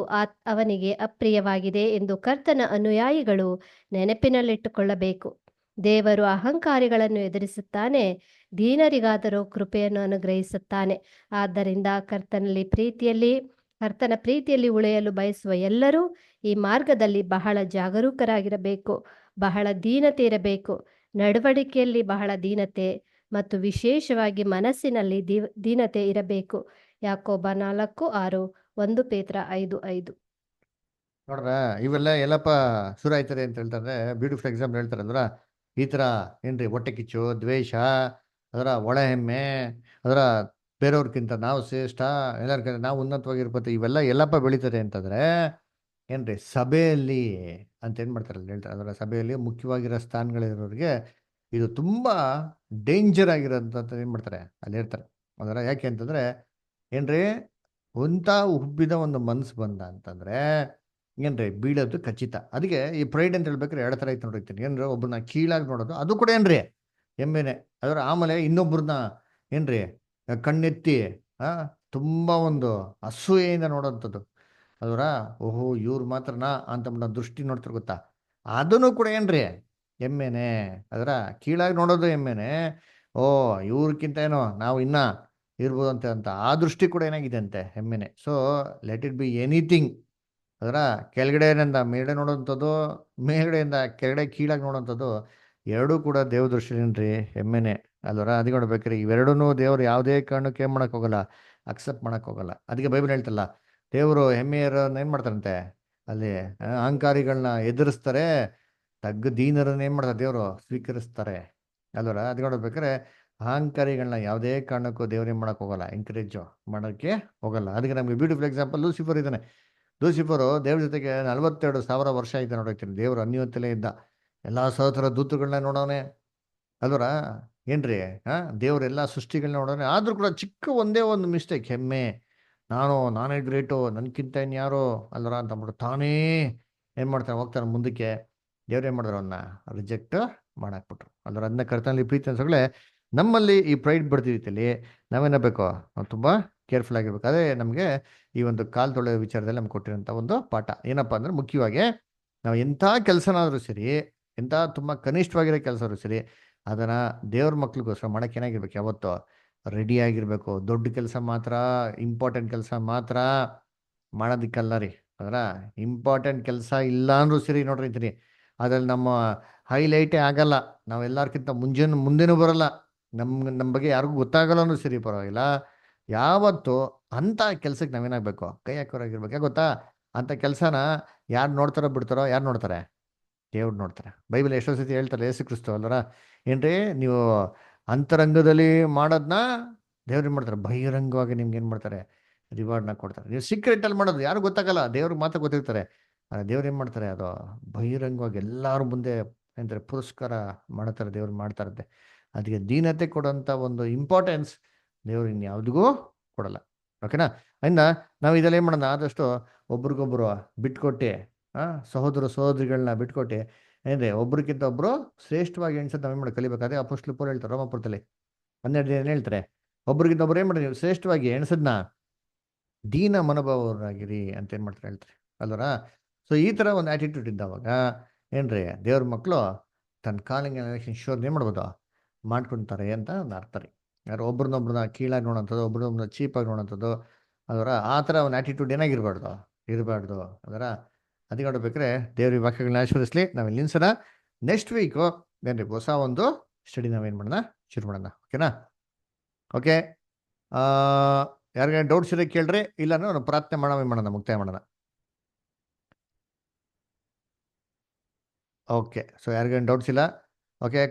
ಅವನಿಗೆ ಅಪ್ರಿಯವಾಗಿದೆ ಎಂದು ಕರ್ತನ ಅನುಯಾಯಿಗಳು ನೆನಪಿನಲ್ಲಿಟ್ಟುಕೊಳ್ಳಬೇಕು. ದೇವರು ಅಹಂಕಾರಿಗಳನ್ನು ಎದುರಿಸುತ್ತಾನೆ, ದೀನರಿಗಾದರೂ ಕೃಪೆಯನ್ನು ಅನುಗ್ರಹಿಸುತ್ತಾನೆ. ಆದ್ದರಿಂದ ಕರ್ತನ ಪ್ರೀತಿಯಲ್ಲಿ ಉಳಿಯಲು ಬಯಸುವ ಎಲ್ಲರೂ ಈ ಮಾರ್ಗದಲ್ಲಿ ಬಹಳ ಜಾಗರೂಕರಾಗಿರಬೇಕು. ಬಹಳ ದೀನತೆ ಇರಬೇಕು, ನಡವಳಿಕೆಯಲ್ಲಿ ಬಹಳ ದೀನತೆ ಮತ್ತು ವಿಶೇಷವಾಗಿ ಮನಸ್ಸಿನಲ್ಲಿ ದೀನತೆ ಇರಬೇಕು. ಯಾಕೋಬ 4:6, 1 ಪೇತ್ರ 5:5.
ನೋಡ್ರ ಇವೆಲ್ಲ ಎಲ್ಲಪ್ಪ ಶುರು ಆಯ್ತಾರೆ ಅಂತ ಹೇಳ್ತಾರೆ. ಬ್ಯೂಟಿಫುಲ್ ಎಕ್ಸಾಂಪಲ್ ಹೇಳ್ತಾರೆ ಅಂದ್ರ ಈ ತರ ಏನ್ರಿ ಹೊಟ್ಟೆ ಕಿಚ್ಚು, ದ್ವೇಷ, ಅದರ ಒಳ ಹೆಮ್ಮೆ, ಅದರ ಬೇರೆಯವ್ರಕ್ಕಿಂತ ನಾವು ಶ್ರೇಷ್ಠ, ಎಲ್ಲರಿಗಿಂತ ನಾವು ಉನ್ನತವಾಗಿರ್ಬೋದು, ಇವೆಲ್ಲ ಎಲ್ಲಪ್ಪ ಬೆಳೀತಾರೆ ಅಂತಂದ್ರೆ ಏನ್ರಿ ಸಭೆಯಲ್ಲಿ ಅಂತ ಏನ್ ಮಾಡ್ತಾರೆ ಹೇಳ್ತಾರೆ. ಅದರ ಸಭೆಯಲ್ಲಿ ಮುಖ್ಯವಾಗಿರೋ ಸ್ಥಾನಗಳಿರೋರಿಗೆ ಇದು ತುಂಬಾ ಡೇಂಜರ್ ಆಗಿರೋಂಥ ಏನ್ ಮಾಡ್ತಾರೆ ಅಲ್ಲಿ ಹೇಳ್ತಾರೆ. ಅದರ ಯಾಕೆ ಅಂತಂದ್ರೆ ಏನ್ರಿ ಒಂಥ ಉಬ್ಬಿದ ಒಂದು ಮನಸ್ಸು ಬಂದ ಅಂತಂದ್ರೆ ಏನ್ರಿ ಬೀಳೋದು ಖಚಿತ. ಅದಕ್ಕೆ ಈ ಪ್ರೈಡ್ ಅಂತ ಹೇಳ್ಬೇಕಾದ್ರೆ ಎರಡು ಥರ ಐತೆ ನೋಡಿರ್ತೀನಿ. ಏನ್ರಿ ಒಬ್ಬರನ್ನ ಕೀಳಾಗಿ ನೋಡೋದು, ಅದು ಕೂಡ ಏನ್ರಿ ಹೆಮ್ಮೆನೆ. ಅದರ ಆಮೇಲೆ ಇನ್ನೊಬ್ರನ್ನ ಏನ್ರಿ ಕಣ್ಣೆತ್ತಿ ತುಂಬಾ ಒಂದು ಅಸೂಯೆಯಿಂದ ನೋಡೋಂಥದ್ದು. ಅದರ ಓಹೋ ಇವ್ರು ಮಾತ್ರನಾ ಅಂತ ದೃಷ್ಟಿ ನೋಡ್ತಾರೆ ಗೊತ್ತಾ, ಅದನ್ನು ಕೂಡ ಏನ್ರಿ ಹೆಮ್ಮೆನೆ. ಅದರ ಕೀಳಾಗಿ ನೋಡೋದು ಹೆಮ್ಮೆನೆ. ಓ ಇವ್ರಕ್ಕಿಂತ ಏನೋ ನಾವು ಇನ್ನ ಇರ್ಬೋದು ಅಂತ ಆ ದೃಷ್ಟಿ ಕೂಡ ಏನಾಗಿದೆ ಅಂತೆ ಹೆಮ್ಮೆನೆ. So let it be anything. ಅದರ ಕೆಳಗಡೆಯಿಂದ ಮೇಲ್ಗಡೆ ನೋಡೋವಂಥದ್ದು, ಮೇಲ್ಗಡೆಯಿಂದ ಕೆಳಗಡೆ ಕೀಳಾಗಿ ನೋಡೋವಂಥದ್ದು ಎರಡೂ ಕೂಡ ದೇವ್ರ ದೃಷ್ಟಿನೇನ್ರಿ ಹೆಮ್ಮೆನೆ ಅಲ್ವರ? ಅದಕ್ಕೆ ನೋಡ್ಬೇಕ್ರಿ ಇವೆರಡೂ ದೇವ್ರು ಯಾವುದೇ ಕಾರಣಕ್ಕೆ ಏನ್ ಮಾಡಕ್ ಹೋಗಲ್ಲ, ಅಕ್ಸೆಪ್ಟ್ ಮಾಡಕ್ ಹೋಗಲ್ಲ. ಅದಕ್ಕೆ ಬೈಬಲ್ ಹೇಳ್ತಲ್ಲ, ದೇವರು ಹೆಮ್ಮೆಯರನ್ನ ಏನ್ ಮಾಡ್ತಾರಂತೆ ಅಲ್ಲಿ ಅಹಂಕಾರಿಗಳನ್ನ ಎದುರಿಸ್ತಾರೆ, ದೀನರನ್ನ ಏನ್ ಮಾಡ್ತಾರೆ ದೇವರು ಸ್ವೀಕರಿಸ್ತಾರೆ ಅಲ್ವರ? ಅದಕ್ಕೆ ನೋಡ್ಬೇಕಾರೆ ಅಹಂಕಾರಿಗಳನ್ನ ಯಾವುದೇ ಕಾರಣಕ್ಕೂ ದೇವ್ರು ಏನ್ ಮಾಡಕ್ ಹೋಗಲ್ಲ, ಎಂಕರೇಜ್ ಮಾಡೋಕ್ಕೆ ಹೋಗಲ್ಲ. ಅದಕ್ಕೆ ನಮ್ಗೆ ಬ್ಯೂಟಿಫುಲ್ ಎಕ್ಸಾಂಪಲ್ ಲೂಸಿಫರ್ ಇದ್ದಾನೆ. ಲೂಸಿಫರು ದೇವ್ರ ಜೊತೆಗೆ 42,000 ವರ್ಷ ಆಯ್ತು ನೋಡೋಕ್ತೀನಿ. ದೇವ್ರು ಅನ್ಯೋನ್ಯತೆಲೇ ಇದ್ದ, ಎಲ್ಲಾ ಸಹೋದರ ದೂತಗಳನ್ನ ನೋಡೋನೆ ಅಲ್ವರ? ಏನ್ರಿ ದೇವ್ರೆಲ್ಲ ಸೃಷ್ಟಿಗಳನ್ನ ನೋಡೋನೆ. ಆದ್ರೂ ಕೂಡ ಚಿಕ್ಕ ಒಂದೇ ಒಂದು ಮಿಸ್ಟೇಕ್, ಹೆಮ್ಮೆ, ನಾನೇ ಗ್ರೇಟು, ನನ್ಕಿಂತ ಇನ್ಯಾರೋ ಅಲ್ವರ ಅಂತ ಅಂದ್ಬಿಟ್ಟು ತಾನೇ ಏನ್ ಮಾಡ್ತಾನೆ ಹೋಗ್ತಾನೆ ಮುಂದಕ್ಕೆ. ದೇವ್ರು ಏನ್ ಮಾಡಿದ್ರು ಅವನ್ನ ರಿಜೆಕ್ಟ್ ಮಾಡಾಕ್ಬಿಟ್ರು ಅಲ್ವರ? ಅದನ್ನ ಕರ್ತನಲ್ಲಿ ಪ್ರೀತಿ ಅನ್ಸೋಗ್ಲೆ ನಮ್ಮಲ್ಲಿ ಈ ಪ್ರೈಡ್ ಬರ್ತಿದ್ದಲ್ಲಿ ನಾವೇನಬೇಕು, ನಾವು ತುಂಬ ಕೇರ್ಫುಲ್ ಆಗಿರ್ಬೇಕು. ಅದೇ ನಮಗೆ ಈ ಒಂದು ಕಾಲು ತೊಳೆಯೋ ವಿಚಾರದಲ್ಲಿ ನಮ್ಗೆ ಕೊಟ್ಟಿರೋಂಥ ಒಂದು ಪಾಠ ಏನಪ್ಪ ಅಂದರೆ, ಮುಖ್ಯವಾಗಿ ನಾವು ಎಂಥ ಕೆಲಸನಾದರೂ ಸರಿ, ಎಂಥ ತುಂಬ ಕನಿಷ್ಠವಾಗಿರೋ ಕೆಲಸ ಆದರೂ ಸರಿ, ಅದನ್ನು ದೇವ್ರ ಮಕ್ಳಿಗೋಸ್ಕರ ಮಾಡೋಕ್ಕೆ ಏನಾಗಿರ್ಬೇಕು, ಯಾವತ್ತು ರೆಡಿ ಆಗಿರಬೇಕು. ದೊಡ್ಡ ಕೆಲಸ ಮಾತ್ರ, ಇಂಪಾರ್ಟೆಂಟ್ ಕೆಲಸ ಮಾತ್ರ ಮಾಡೋದಕ್ಕಲ್ಲ ರೀ. ಅದರ ಇಂಪಾರ್ಟೆಂಟ್ ಕೆಲಸ ಇಲ್ಲ ಅಂದ್ರೂ ಸರಿ ನೋಡ್ರಿ ಅಂತೀನಿ, ಅದ್ರಲ್ಲಿ ನಮ್ಮ ಹೈಲೈಟೇ ಆಗಲ್ಲ, ನಾವೆಲ್ಲರಿಗಿಂತ ಮುಂದೆನೂ ಬರಲ್ಲ, ನಮ್ಮ ಬಗ್ಗೆ ಯಾರಿಗೂ ಗೊತ್ತಾಗಲ್ಲ ಅಂದ್ರೂ ಸರಿ ಪರವಾಗಿಲ್ಲ, ಯಾವತ್ತು ಅಂಥ ಕೆಲ್ಸಕ್ಕೆ ನಾವೇನಾಗಬೇಕು, ಕೈ ಹಾಕೋರಾಗಿರ್ಬೇಕು. ಯಾಕೆ ಗೊತ್ತಾ, ಅಂಥ ಕೆಲಸನ ಯಾರು ನೋಡ್ತಾರೋ ಬಿಡ್ತಾರೋ, ಯಾರು ನೋಡ್ತಾರೆ, ದೇವ್ರು ನೋಡ್ತಾರೆ. ಬೈಬಲ್ ಎಷ್ಟೋ ಸತಿ ಹೇಳ್ತಾರೆ ಯೇಸು ಕ್ರಿಸ್ತು ಅಲ್ಲರ, ಏನ್ರಿ ನೀವು ಅಂತರಂಗದಲ್ಲಿ ಮಾಡೋದನ್ನ ದೇವ್ರು ಏನು ಮಾಡ್ತಾರೆ, ಬಹಿರಂಗವಾಗಿ ನಿಮ್ಗೆ ಏನು ಮಾಡ್ತಾರೆ, ರಿವಾರ್ಡ್ನ ಕೊಡ್ತಾರೆ. ನೀವು ಸೀಕ್ರೆಟಲ್ಲಿ ಮಾಡೋದು ಯಾರು ಗೊತ್ತಾಗಲ್ಲ, ದೇವ್ರಿಗೆ ಮಾತ್ರ ಗೊತ್ತಿರ್ತಾರೆ. ದೇವ್ರು ಏನು ಮಾಡ್ತಾರೆ, ಅದು ಬಹಿರಂಗವಾಗಿ ಎಲ್ಲರ ಮುಂದೆ ಏನಂತಾರೆ ಪುರಸ್ಕಾರ ಮಾಡ್ತಾರೆ, ದೇವ್ರು ಮಾಡ್ತಾ ಇರುತ್ತೆ. ಅದಕ್ಕೆ ದೀನತೆ ಕೊಡೋಂಥ ಒಂದು ಇಂಪಾರ್ಟೆನ್ಸ್ ದೇವ್ರು ಇನ್ಯಾವುದಿಗೂ ಕೊಡಲ್ಲ. ಓಕೆನಾ? ಅದರಿಂದ ನಾವು ಇದೆಲ್ಲ ಏನು ಮಾಡೋಣ, ಆದಷ್ಟು ಒಬ್ರಿಗೊಬ್ರು ಬಿಟ್ಕೊಟ್ಟು, ಸಹೋದರಿಗಳನ್ನ ಬಿಟ್ಕೊಟ್ಟು, ಏನ್ರಿ ಒಬ್ರಿಗಿಂತ ಒಬ್ರು ಶ್ರೇಷ್ಠವಾಗಿ ಎಣಿಸೋದು ನಾವೇನು ಮಾಡಿ ಕಲಿಬೇಕಾದ್ರೆ ಅಪೊಸ್ತಲ ಪೌಲ ಹೇಳ್ತಾರೆ ರೋಮಾಪುರದಲ್ಲಿ 12 ಏನು ಹೇಳ್ತಾರೆ, ಒಬ್ರಿಗಿಂತ ಒಬ್ರು ಏನು ಮಾಡಿ ನೀವು ಶ್ರೇಷ್ಠವಾಗಿ ಎಣಿಸೋದನ್ನ ದೀನ ಮನೋಭಾವರಾಗಿರಿ ಅಂತ ಏನು ಮಾಡ್ತಾರೆ ಹೇಳ್ತಾರೆ ಅಲ್ವರ. ಸೊ ಈ ಥರ ಒಂದು ಆ್ಯಟಿಟ್ಯೂಡ್ ಇದ್ದಾವಾಗ ಏನ್ರಿ ದೇವ್ರ ಮಕ್ಕಳು ತನ್ನ ಕಾಲಿಂಗ್ ಎಲೆಕ್ಷನ್ ಶೋರ್ ಏನು ಮಾಡ್ಬೋದು, ಮಾಡ್ಕೊತಾರೆ ಅಂತ ಒಂದು ಅರ್ಥ ರೀ. ಯಾರು ಒಬ್ರನ್ನೊಬ್ರನ್ನ ಕೀಳಾಗಿ ನೋಡೋಂಥದ್ದು, ಒಬ್ರನ್ನೊಬ್ರನ್ನ ಚೀಪಾಗಿ ನೋಡೋಂಥದ್ದು, ಅದರ ಆ ಥರ ಒಂದು ಆ್ಯಟಿಟ್ಯೂಡ್ ಇರಬಾರ್ದು ಅದರ. ಅದಕ್ಕೆ ನೋಡ್ಬೇಕಾದ್ರೆ ದೇವ್ರ ವಾಕ್ಯಗಳನ್ನ ಆಶೀರ್ವದಿಸ್ಲಿ. ನಾವು ಇಲ್ಲಿ ನಿಲ್ಸೋಣ. ನೆಕ್ಸ್ಟ್ ವೀಕು ಏನ್ರಿ ಹೊಸ ಒಂದು ಸ್ಟಡಿ ನಾವೇನು ಮಾಡೋಣ, ಶುರು ಮಾಡೋಣ. ಓಕೆನಾ? ಓಕೆ, ಯಾರಿಗೇನು ಡೌಟ್ಸ್ ಇರೋ ಕೇಳ್ರಿ, ಇಲ್ಲ ನಾವು ಪ್ರಾರ್ಥನೆ ಮಾಡೋಣ, ಮುಕ್ತಾಯ ಮಾಡೋಣ. ಓಕೆ, ಸೊ ಯಾರಿಗೇನು ಡೌಟ್ಸ್ ಇಲ್ಲ? ಓಕೆ.